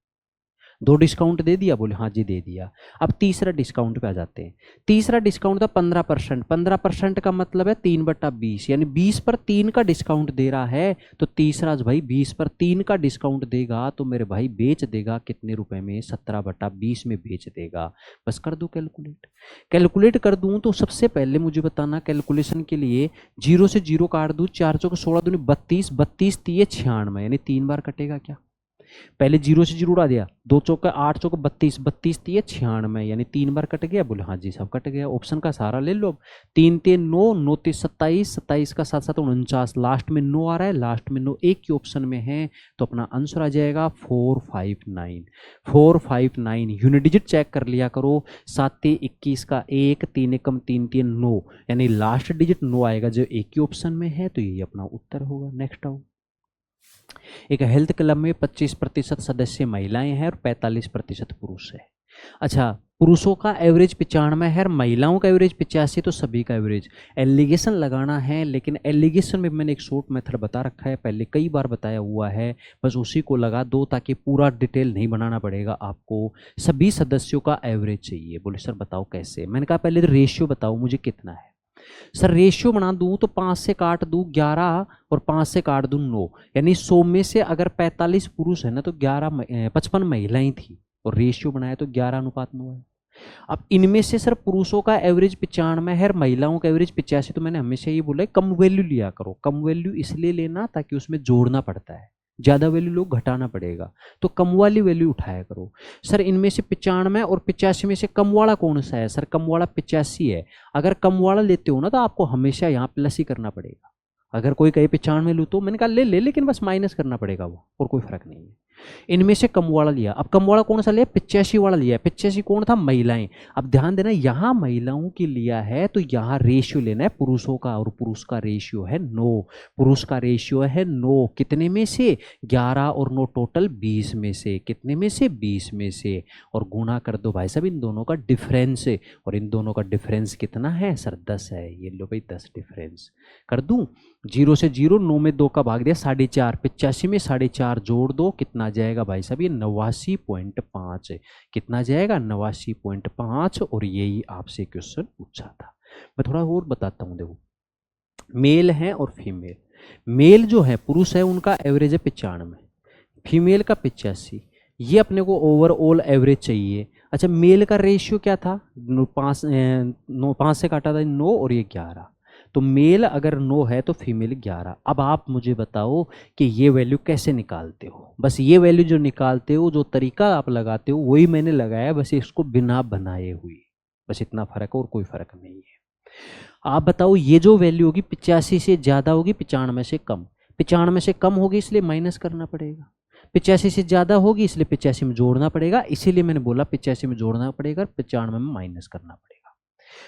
2 डिस्काउंट दे दिया? बोले हाँ जी दे दिया। अब तीसरा डिस्काउंट पे आ जाते हैं। तीसरा डिस्काउंट था 15%। 15% का मतलब है 3/20, यानी 20 पर 3 का डिस्काउंट दे रहा है। तो तीसरा भाई 20 पर 3 का डिस्काउंट देगा तो मेरे भाई बेच देगा कितने रुपए में? 17/20 में बेच देगा। बस कर दूं कैलकुलेट? कैलकुलेट कर दूं तो सबसे पहले मुझे बताना कैलकुलेशन के लिए, 0 से 0 काट दूं, 4 चौके 16 दूनी 32, 32 तीय 96, यानी 3 बार कटेगा क्या? पहले 0 से 0 उड़ा दिया, 2 चौका 8 चौका 32, 32 तीय 96, यानी 3 बार कट गया। बोले हाँ जी सब कट गया। ऑप्शन का सहारा ले लो। 3 3 9, 9 3 27, 27 का 7 7 49, लास्ट में 9 आ रहा है, लास्ट में 9 एक ही ऑप्शन में है, तो अपना आंसर आ जाएगा 459। 459 यूनिट डिजिट चेक कर लिया करो। 7 3 21 का 1, 3 एकम 3 3 9, यानी लास्ट डिजिट 9 आएगा जो एक ही ऑप्शन में है, तो यही अपना उत्तर होगा। नेक्स्ट आओ। एक हेल्थ क्लब में 25% सदस्य महिलाएं हैं और 45% पुरुष है। अच्छा पुरुषों का एवरेज 95 है और महिलाओं का एवरेज 85, तो सभी का एवरेज। एलिगेशन लगाना है, लेकिन एलिगेशन में मैंने एक शॉर्ट मेथड बता रखा है, पहले कई बार बताया हुआ है, बस उसी को लगा दो ताकि पूरा डिटेल नहीं बनाना पड़ेगा आपको। सभी सदस्यों का एवरेज चाहिए। बोले सर बताओ कैसे? मैंने कहा पहले तो रेशियो बताओ मुझे कितना है। सर रेशियो बना दूं तो 5 से काट दूं 11 और 5 से काट दूं 9, यानी 100 में से अगर 45 पुरुष है ना तो 55 महिलाएं थी, और रेशियो बनाया तो 11:9 है। अब इनमें से सर पुरुषों का एवरेज 95 है और महिलाओं का एवरेज 85, तो मैंने हमेशा ये बोला है कम वैल्यू लिया करो। कम वैल्यू इसलिए लेना ताकि उसमें जोड़ना पड़ता है, ज्यादा वैल्यू लोग घटाना पड़ेगा, तो कम वाली वैल्यू उठाया करो। सर इनमें से 95 और 85 में से कम वाला कौन सा है? सर कम वाला 85 है। अगर कम वाला लेते हो ना तो आपको हमेशा यहाँ प्लस ही करना पड़ेगा। अगर कोई कहे 95 लूँ तो मैंने कहा ले ले, लेकिन बस माइनस करना पड़ेगा वो, और कोई फर्क नहीं है। इनमें से कम वाला लिया। अब कम वाला कौन सा लिया? 85 वाला लिया। 85 कौन था? महिलाएं। अब ध्यान देना यहाँ महिलाओं की लिया है तो यहाँ रेशियो लेना है पुरुषों का, और पुरुष का रेशियो है 9। पुरुष का रेशियो है 9, कितने में से? 11 और 9 टोटल 20 में से। कितने में से? 20 में से। और गुणा कर दो भाई साहब इन दोनों का डिफरेंस, और इन दोनों का डिफरेंस कितना है? सर 10 है। ये लो भाई 10 डिफरेंस कर दूं। 0 से 0, 9 में 2 का भाग दिया 4.5, 85 में 4.5 जोड़ दो, कितना जाएगा भाई साहब? ये 89.5 है। कितना जाएगा? 89.5। और यही आपसे क्वेश्चन पूछा था। मैं थोड़ा और बताता हूँ। देखो मेल है और फीमेल। मेल जो है पुरुष है उनका एवरेज है 95, फीमेल का 85। ये अपने को ओवरऑल एवरेज चाहिए। अच्छा मेल का रेशियो क्या था? 5 से काटा था 9 और ये 11, तो मेल अगर 9 है तो फीमेल 11। अब आप मुझे बताओ कि ये वैल्यू कैसे निकालते हो? बस ये वैल्यू जो निकालते हो, जो तरीका आप लगाते हो वही मैंने लगाया, बस इसको बिना बनाए हुए, बस इतना फर्क है और कोई फर्क नहीं है। आप बताओ ये जो वैल्यू होगी 85 से ज़्यादा होगी 95 से कम। 95 से कम होगी इसलिए माइनस करना पड़ेगा, 85 से ज़्यादा होगी इसलिए 85 में जोड़ना पड़ेगा। इसीलिए मैंने बोला 85 में जोड़ना पड़ेगा, 95 में माइनस करना पड़ेगा।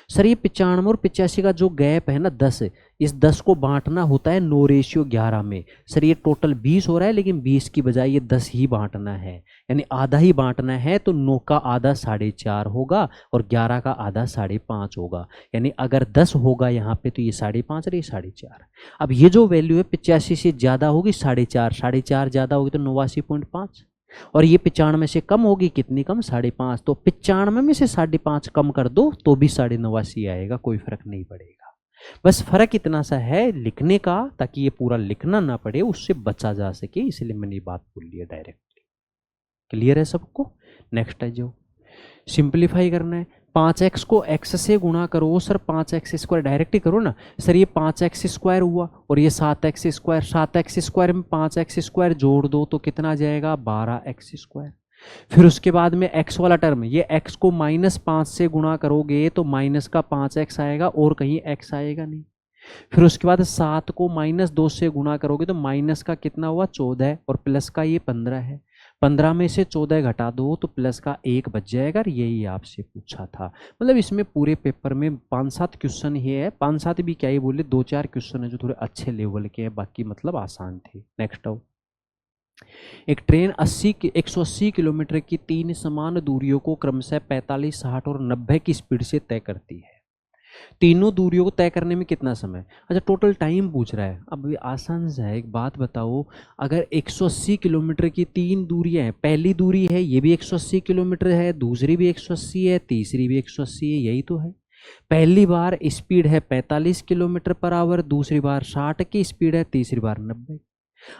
सर ये 95 और 85 का जो गैप है ना 10, इस 10 को बांटना होता है 9:11 में। सर ये टोटल 20 हो रहा है, लेकिन 20 की बजाय ये 10 ही बांटना है, यानी आधा ही बांटना है। तो 9 का आधा 4.5 होगा और 11 का आधा 5.5 होगा, यानी अगर 10 होगा यहाँ पे तो ये 5.5 और ये 4.5। अब ये जो वैल्यू है 85 से ज़्यादा होगी 4.5, 4.5 ज़्यादा होगी तो 89.5, और ये 95 से कम होगी, कितनी कम? 5.5। तो 95 में से 5.5 कम कर दो तो भी 89 आएगा, कोई फर्क नहीं पड़ेगा। बस फर्क इतना सा है लिखने का, ताकि ये पूरा लिखना ना पड़े, उससे बचा जा सके, इसलिए मैंने ये बात बोल ली है डायरेक्टली। क्लियर है सबको? नेक्स्ट है जो सिंप्लीफाई करना है। 5x को x से गुणा करो। सर 5x स्क्वायर डायरेक्ट ही करो ना। सर ये 5x स्क्वायर हुआ और ये 7x स्क्वायर, 7x स्क्वायर में 5x स्क्वायर जोड़ दो तो कितना आ जाएगा? 12x square. फिर उसके बाद में x वाला टर्म, ये x को -5 से गुणा करोगे तो माइनस का 5x आएगा और कहीं x आएगा नहीं। फिर उसके बाद 7 को -2 से गुणा करोगे तो माइनस का कितना हुआ? 14 है, और प्लस का ये 15 है। 15 में से 14 घटा दो तो प्लस का 1 बच जाएगा, और यही आपसे पूछा था। मतलब इसमें पूरे पेपर में 5-7 क्वेश्चन ही है, 5-7 भी क्या ही बोले, 2-4 क्वेश्चन है जो थोड़े अच्छे लेवल के हैं, बाकी मतलब आसान थे। नेक्स्ट आओ। एक ट्रेन 180 किलोमीटर की 3 समान दूरियों को क्रमशः 45, 60 और 90 की स्पीड से तय करती है। तीनों दूरियों को तय करने में कितना समय? अच्छा, टोटल टाइम पूछ रहा है। अब ये आसान सा है, एक बात बताओ, अगर 180 किलोमीटर की 3 दूरियां हैं, पहली दूरी है ये भी 180 किलोमीटर है, दूसरी भी 180 है, तीसरी भी 180 है, यही तो है। पहली बार स्पीड है 45 किलोमीटर पर आवर, दूसरी बार 60 की स्पीड है, तीसरी बार 90।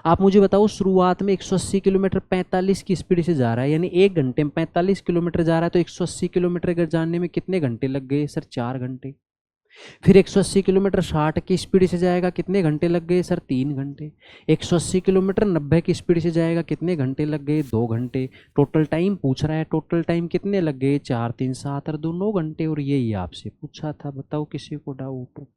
आप मुझे बताओ, शुरुआत में 180 किलोमीटर 45 की स्पीड से जा रहा है, यानी 1 घंटे में 45 किलोमीटर जा रहा है, तो 180 किलोमीटर अगर जानने में कितने घंटे लग गए सर? 4 घंटे। फिर 180 किलोमीटर 60 की स्पीड से जाएगा, कितने घंटे लग गए सर? 3 घंटे। 180 किलोमीटर 90 की स्पीड से जाएगा, कितने घंटे लग गए? 2 घंटे। टोटल टाइम पूछ रहा है, टोटल टाइम कितने लग गए? 4 3 7 और 2 9 घंटे, और यही आपसे पूछा था। बताओ किसी को डाउट हो?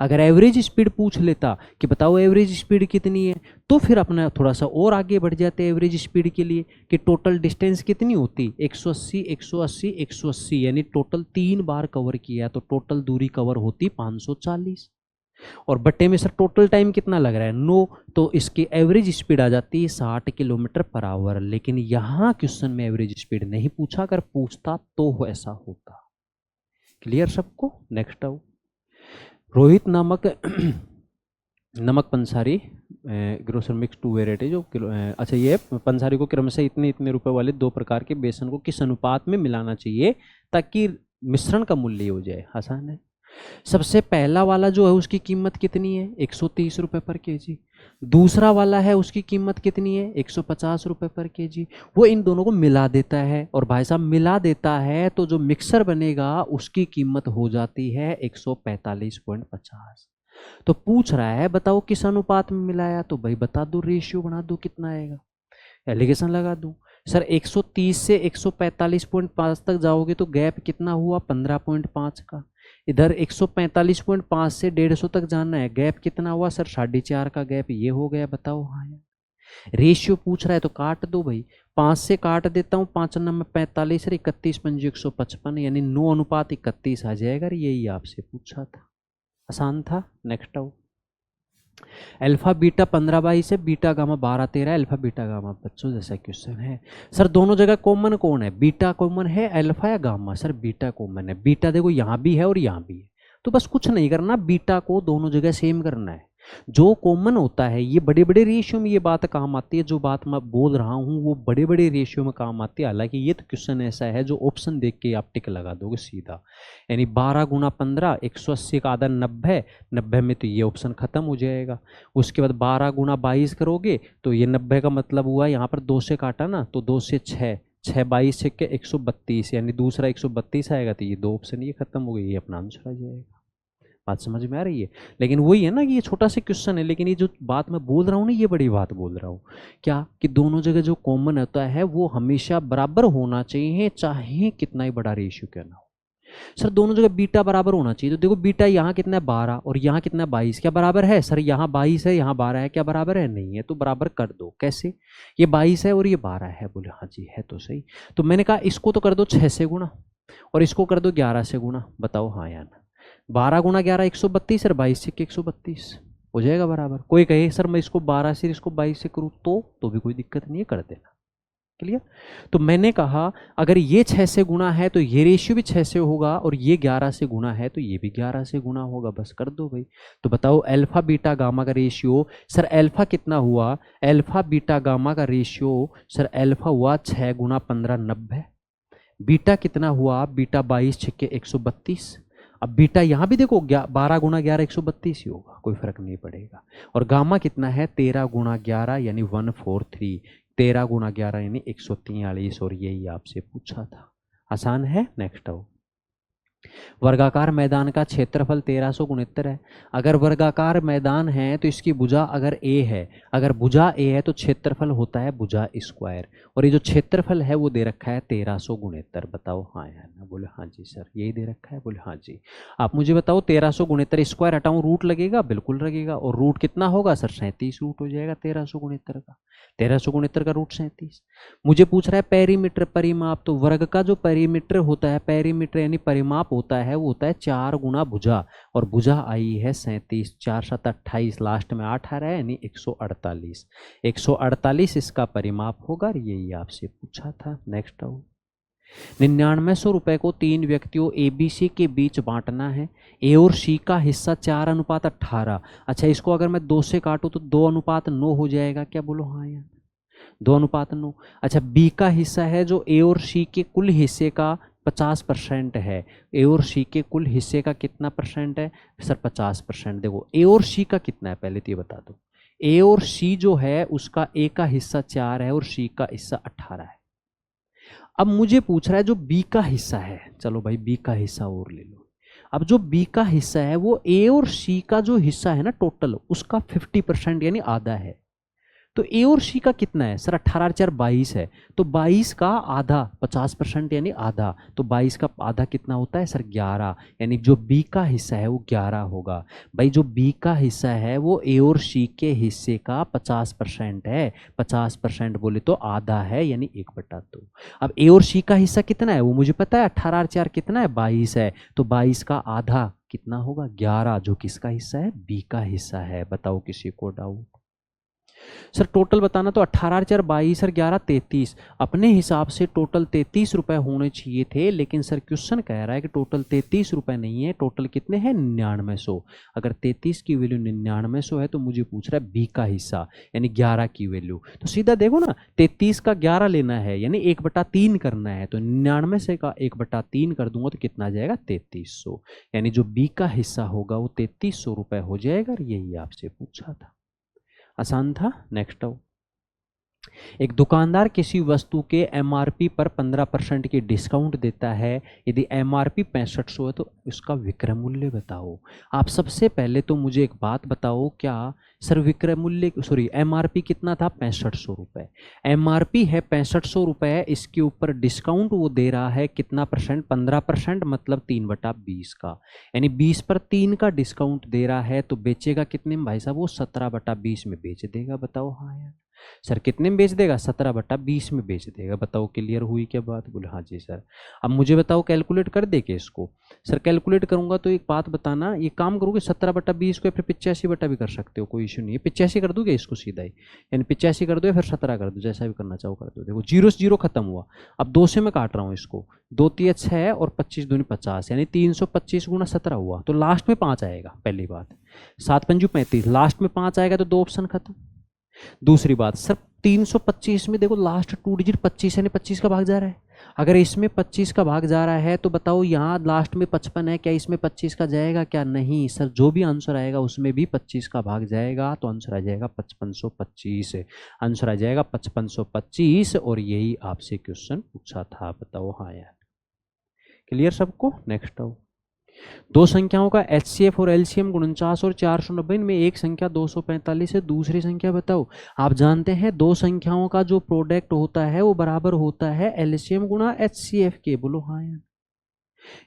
अगर एवरेज स्पीड पूछ लेता कि बताओ एवरेज स्पीड कितनी है, तो फिर अपना थोड़ा सा और आगे बढ़ जाते एवरेज स्पीड के लिए कि टोटल डिस्टेंस कितनी होती? 180 180 180, यानी टोटल 3 बार कवर किया तो टोटल दूरी कवर होती 540। और बट्टे में सर टोटल टाइम कितना लग रहा है? 9, तो इसकी एवरेज स्पीड आ जाती है 60 किलोमीटर पर आवर। लेकिन यहाँ क्वेश्चन में एवरेज स्पीड नहीं पूछा, अगर पूछता तो ऐसा होता। क्लियर सबको? नेक्स्ट आओ। रोहित नामक नमक पंसारी ग्रोसर मिक्स 2 वेराइटी जो अच्छा, ये पंसारी को क्रमशः इतने इतने रुपए वाले 2 प्रकार के बेसन को किस अनुपात में मिलाना चाहिए ताकि मिश्रण का मूल्य हो जाए? आसान है। सबसे पहला वाला जो है उसकी कीमत कितनी है? 130 रुपये पर केजी। दूसरा वाला है उसकी कीमत कितनी है? 150 रुपये पर केजी। वो इन दोनों को मिला देता है, और भाई साहब मिला देता है तो जो मिक्सर बनेगा उसकी कीमत हो जाती है 145.50। तो पूछ रहा है बताओ किस अनुपात में मिलाया, तो भाई बता दो, रेशियो बना दो, कितना आएगा, एलिगेशन लगा दूं। सर 130 से 145.5 तक जाओगे तो गैप कितना हुआ? 15.5 का। इधर 145.5 से 150 तक जाना है, गैप कितना हुआ सर? 4.5 का गैप ये हो गया। बताओ। हाँ यार, रेशियो पूछ रहा है तो काट दो भाई। 5 से काट देता हूँ, 5 में 45, 31 पंजी 155, यानी 9:31 आ जाएगा। यही आपसे पूछा था, आसान था। नेक्स्ट आओ। अल्फा बीटा 15/22 है, beta gamma 12-13, alpha beta gamma बच्चों जैसा क्वेश्चन है। सर दोनों जगह कॉमन कौन है? बीटा कॉमन है, अल्फा या गामा? सर बीटा कॉमन है। बीटा देखो यहाँ भी है और यहाँ भी है, तो बस कुछ नहीं करना, बीटा को दोनों जगह सेम करना है। जो कॉमन होता है ये बड़े बड़े रेशियो में ये बात काम आती है, जो बात मैं बोल रहा हूँ वो बड़े बड़े रेशियो में काम आती है। हालांकि ये तो क्वेश्चन ऐसा है जो ऑप्शन देख के आप टिक लगा दोगे सीधा, यानी 12 × 15 180 का आधा 90, 90 में तो ये ऑप्शन खत्म हो जाएगा। उसके बाद 12 × 22 करोगे तो ये 90 का मतलब हुआ, यहाँ पर 2 से काटा ना तो 2 से 6, 6 22 6 132, यानी दूसरा 132 आएगा, तो ये 2 ऑप्शन ये खत्म हो गई, ये अपना आंसर आ जाएगा। बात समझ में आ रही है? लेकिन वही है ना कि ये छोटा सा क्वेश्चन है, लेकिन ये जो बात मैं बोल रहा हूँ ना, ये बड़ी बात बोल रहा हूँ। क्या कि दोनों जगह जो कॉमन होता है वो हमेशा बराबर होना चाहिए, चाहे कितना ही बड़ा रेशियो क्यों ना हो। सर दोनों जगह बीटा बराबर होना चाहिए, तो देखो बीटा यहाँ कितना है 12 और यहाँ कितना है 22, क्या बराबर है? सर यहाँ 22 है, यहाँ 12 है, क्या बराबर है? नहीं है, तो बराबर कर दो। कैसे? ये 22 है और ये 12 है। बोले हाँ जी है तो सही। तो मैंने कहा इसको तो कर दो 6 से गुणा और इसको कर दो 11 से गुणा। बताओ हाँ या ना? 12 × 11 132 और 22 से 132 हो जाएगा बराबर। कोई कहे सर मैं इसको 12 से इसको 22 से करूँ तो भी कोई दिक्कत नहीं है, कर देना। क्लियर? तो मैंने कहा अगर ये 6 से गुणा है तो ये रेशियो भी 6 से होगा, और ये 11 से गुणा है तो ये भी 11 से गुणा होगा। बस कर दो भाई। तो बताओ अल्फा बीटा गामा का रेशियो, सर अल्फा कितना हुआ? अल्फा बीटा गामा का रेशियो सर अल्फा हुआ 6 × 15 90, बीटा कितना हुआ? बीटा 22 6 132। अब बीटा यहाँ भी देखो 12 × 11 132 ही होगा, कोई फर्क नहीं पड़ेगा। और गामा कितना है? 13 × 11 यानी 143, 13 × 11 यानी 143, और यही आपसे पूछा था। आसान है। नेक्स्ट आओ। वर्गाकार मैदान का क्षेत्रफल 1369 है। अगर वर्गाकार मैदान है तो इसकी भुजा अगर ए है, अगर भुजा ए है तो क्षेत्रफल होता है भुजा स्क्वायर, और ये जो क्षेत्रफल है वो दे रखा है 1369। बताओ हाँ या ना? बोले हाँ जी सर, यही दे रखा है। बोले हाँ जी। आप मुझे बताओ 1369 स्क्वायर हटाऊं, रूट लगेगा? बिल्कुल लगेगा। और रूट कितना होगा सर? 37 रूट हो जाएगा 1369 का। 1369 का रूट 37। मुझे पूछ रहा है पेरीमीटर, परिमाप। तो वर्ग का जो पेरीमीटर होता है, पेरीमीटर यानी परिमाप होता है, वो होता है 4 गुना भुजा, और भुजा आई है 37, 4 7 28, लास्ट में 8 आ रहा है यानी 148। 148 इसका परिमाप होगा, यही आपसे पूछा था। नेक्स्ट आओ। 9900 रुपए को 3 व्यक्तियों ए बी सी के बीच बांटना है। ए और सी का हिस्सा 4:18। अच्छा, इसको अगर मैं 2 से काटूं तो 2:9 हो जाएगा क्या? बोलो हाँ यार, 2:9। अच्छा, बी का हिस्सा है जो ए और सी के कुल हिस्से का 50% है। ए और सी के कुल हिस्से का कितना परसेंट है सर? 50%। देखो ए और सी का कितना है पहले तो ये बता दो। ए और सी जो है उसका ए का हिस्सा 4 है और सी का हिस्सा 18 है। अब मुझे पूछ रहा है जो बी का हिस्सा है, चलो भाई बी का हिस्सा और ले लो। अब जो बी का हिस्सा है वो ए और सी का जो हिस्सा है ना टोटल, उसका 50% यानी आधा है। तो ए और सी का कितना है सर? 18 4 22 है। तो 22 का आधा 50% यानी आधा, तो 22 का आधा कितना होता है सर? 11। यानी जो बी का हिस्सा है वो 11 होगा। भाई जो बी का हिस्सा है वो ए और सी के हिस्से का 50% है। 50% बोले तो आधा है यानी 1/2। अब ए और सी का हिस्सा कितना है वो मुझे पता है, 18 4 कितना है? 22 है। तो 22 का आधा कितना होगा? 11, जो किसका हिस्सा है? बी का हिस्सा है। बताओ किसी को डाउट? सर टोटल बताना, तो 18 4 22 सर 11 33। अपने हिसाब से टोटल 33 रुपए होने चाहिए थे, लेकिन सर क्वेश्चन कह रहा है कि टोटल 33 रुपए नहीं है, टोटल कितने हैं? 9900। अगर 33 की वैल्यू 9900 है तो मुझे पूछ रहा है बी का हिस्सा यानी 11 की वैल्यू। तो सीधा देखो ना, 33 का 11 लेना है यानी 1/3 करना है, तो 99 से का 1/3 कर दूंगा तो कितना आ जाएगा? 3300। यानी जो बी का हिस्सा होगा वो 3300 रुपए हो जाएगा। यही आपसे पूछा था, आसान था। नेक्स्ट आओ। एक दुकानदार किसी वस्तु के एमआरपी पर 15% की डिस्काउंट देता है। यदि एमआरपी 6500 है तो इसका विक्रय मूल्य बताओ। आप सबसे पहले तो मुझे एक बात बताओ, क्या सर विक्रय मूल्य, सॉरी एमआरपी कितना था? 6500 रुपये। एमआरपी है 6500 रुपये, इसके ऊपर डिस्काउंट वो दे रहा है कितना परसेंट? 15%, मतलब 3/20 का, यानी 20 पर 3 का डिस्काउंट दे रहा है। तो बेचेगा कितने में भाई साहब? वो 17/20 में बेच देगा। बताओ हाँ यार सर, कितने में बेच देगा? 17/20 में बेच देगा। बताओ क्लियर हुई क्या बात? बोले हाँ जी सर। अब मुझे बताओ कैलकुलेट कर दे के इसको? सर कैलकुलेट करूंगा तो एक बात बताना, ये काम करोगे 17/20 को या फिर 85 भी कर सकते हो, कोई इशू नहीं है। 85 कर दोगे इसको सीधा ही, यानी 85 कर दो या फिर 17 कर दो, जैसा भी करना चाहो कर दो। देखो 0 से 0 खत्म हुआ। अब 2 से मैं काट रहा हूँ इसको, 2 3 6 और 25 दूनी 50, यानी 325 गुना 17 हुआ। तो लास्ट में 5 आएगा, पहली बात। 7 पंजू 35, लास्ट में 5 आएगा तो 2 ऑप्शन खत्म। दूसरी बात सर 325 में देखो लास्ट 2 डिजिट 25 यानी 25 का भाग जा रहा है। अगर इसमें 25 का भाग जा रहा है तो बताओ यहाँ लास्ट में 55 है, क्या इसमें 25 का जाएगा क्या? नहीं सर, जो भी आंसर आएगा उसमें भी 25 का भाग जाएगा, तो आंसर आ जाएगा 5525। आंसर आ जाएगा 5525, और यही आपसे क्वेश्चन पूछा था। बताओ हाँ यार, क्लियर सबको? नेक्स्ट आओ। दो संख्याओं का एचसीएफ और एलसीएम 49 और 490 में एक संख्या 245 है, दूसरी संख्या बताओ। आप जानते हैं दो संख्याओं का जो प्रोडक्ट होता है वो बराबर होता है एलसीएम गुणा एचसीएफ के। बोलो हाँ यार।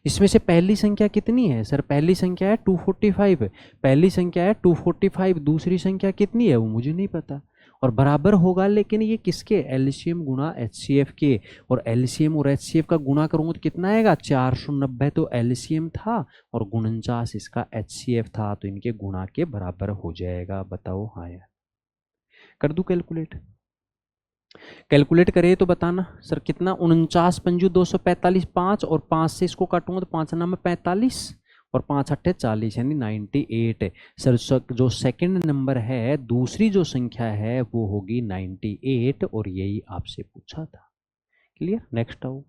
इसमें से पहली संख्या कितनी है सर? पहली संख्या है 245, पहली संख्या है 245, दूसरी संख्या कितनी है वो मुझे नहीं पता, और बराबर होगा लेकिन ये किसके? एलसीएम गुणा एचसीएफ के। और एलसीएम और एचसीएफ का गुणा करूंगा तो कितना आएगा? 490 तो एलसीएम था और 49 इसका एचसीएफ था, तो इनके गुणा के बराबर हो जाएगा। बताओ हाँ यार, कर दूं कैलकुलेट? कैलकुलेट करे तो बताना सर कितना? 49 पंजू 245, 5 और 5 से इसको काटूंगा तो 5 नाम 45 और 5 अट्ठे 40 यानी 98। सर जो सेकंड नंबर है, दूसरी जो संख्या है वो होगी 98, और यही आपसे पूछा था। क्लियर? नेक्स्ट आओ।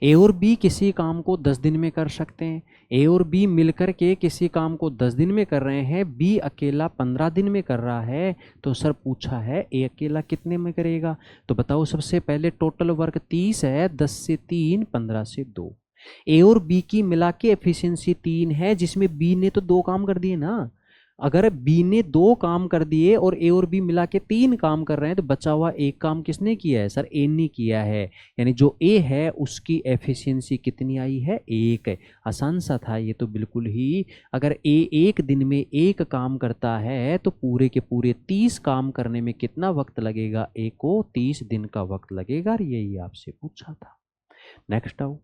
ए और बी किसी काम को 10 दिन में कर सकते हैं। ए और बी मिलकर के किसी काम को 10 दिन में कर रहे हैं, बी अकेला 15 दिन में कर रहा है। तो सर पूछा है ए अकेला कितने में करेगा? तो बताओ सबसे पहले टोटल वर्क 30 है, 10 से 3, 15 से 2। ए और बी की मिला के एफिशिएंसी 3 है, जिसमें बी ने तो 2 काम कर दिए ना। अगर बी ने 2 काम कर दिए और ए और बी मिला के 3 काम कर रहे हैं, तो बचा हुआ एक काम किसने किया है सर? ए ने किया है। यानी जो ए है उसकी एफिशिएंसी कितनी आई है? 1 है। आसान सा था ये तो बिल्कुल ही। अगर ए एक दिन में 1 काम करता है तो पूरे के पूरे 30 काम करने में कितना वक्त लगेगा? ए को 30 दिन का वक्त लगेगा। यही आपसे पूछा था। नेक्स्ट आओ,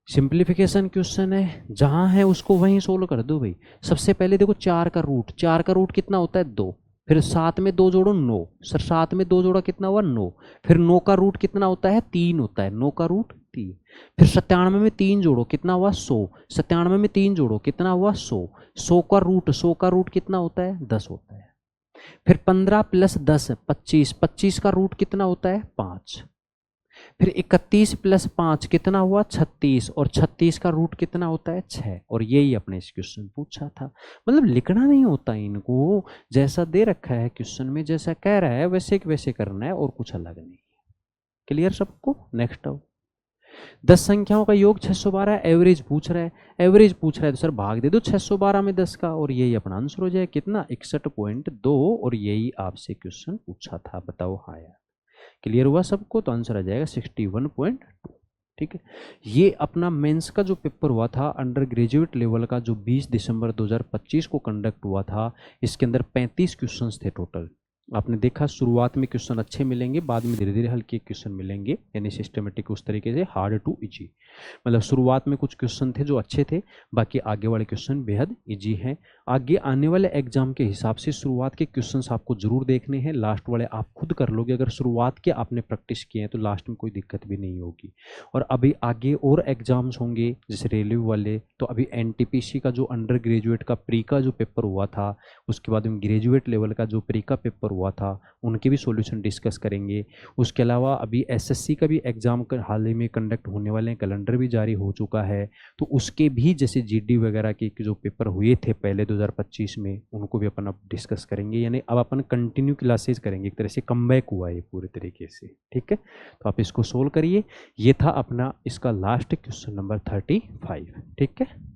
सिंप्लीफिकेशन क्वेश्चन है, जहां है उसको वहीं सोल्व कर दो भाई। सबसे पहले देखो 4 का रूट कितना होता है? 2। फिर 7 में 2 जोड़ो 9। सर 7 में 2 जोड़ा कितना हुआ? 9। फिर 9 का रूट कितना होता है? 3 होता है। 9 का रूट 3। फिर 97 में 3 जोड़ो कितना हुआ? 100। 97 में 3 जोड़ो कितना हुआ? 100। 100 का रूट कितना होता है? 10 होता है। फिर 15 प्लस 10 25। 25 का रूट कितना होता है? 5। फिर 31 प्लस 5 कितना हुआ? 36। और 36 का रूट कितना होता है? 6। और यही अपने इस क्वेश्चन पूछा था। मतलब लिखना नहीं होता इनको, जैसा दे रखा है क्वेश्चन में, जैसा कह रहा है वैसे वैसे करना है और कुछ अलग नहीं। क्लियर सबको? नेक्स्ट आओ, 10 संख्याओं का योग 612, एवरेज पूछ रहा है। एवरेज पूछ रहा है तो सर भाग दे दो 612 में 10 का, और यही अपना आंसर हो जाए कितना? 61.2। और यही आपसे क्वेश्चन पूछा था। बताओ हाँ यार, क्लियर हुआ सबको? तो आंसर आ जाएगा 61.2। ठीक है, ये अपना मेंस का जो पेपर हुआ था अंडर ग्रेजुएट लेवल का, जो 20 दिसंबर 2025 को कंडक्ट हुआ था, इसके अंदर 35 क्वेश्चंस थे टोटल। आपने देखा शुरुआत में क्वेश्चन अच्छे मिलेंगे, बाद में धीरे धीरे हल्के क्वेश्चन मिलेंगे, यानी सिस्टमेटिक उस तरीके से हार्ड टू इजी। मतलब शुरुआत में कुछ क्वेश्चन थे जो अच्छे थे, बाकी आगे वाले क्वेश्चन बेहद इजी हैं। आगे आने वाले एग्जाम के हिसाब से शुरुआत के क्वेश्चंस आपको जरूर देखने हैं, लास्ट वाले आप खुद कर लोगे। अगर शुरुआत के आपने प्रैक्टिस किए हैं तो लास्ट में कोई दिक्कत भी नहीं होगी। और अभी आगे और एग्जाम्स होंगे जैसे रेलवे वाले, तो अभी एनटीपीसी का जो अंडर ग्रेजुएट का प्री का जो पेपर हुआ था, उसके बाद में ग्रेजुएट लेवल का जो प्री का पेपर हुआ था, उनके भी सॉल्यूशन डिस्कस करेंगे। उसके अलावा अभी एसएससी का भी एग्जाम हाल ही में कंडक्ट होने वाले हैं, कैलेंडर भी जारी हो चुका है, तो उसके भी जैसे जीडी वगैरह के जो पेपर हुए थे पहले 2025 में, उनको भी अपन अब डिस्कस करेंगे। यानी अब अपन कंटिन्यू क्लासेज करेंगे, एक तरह से कमबैक हुआ है पूरे तरीके से। ठीक है, तो आप इसको सोल्व करिए। ये था अपना इसका लास्ट क्वेश्चन नंबर 35। ठीक है।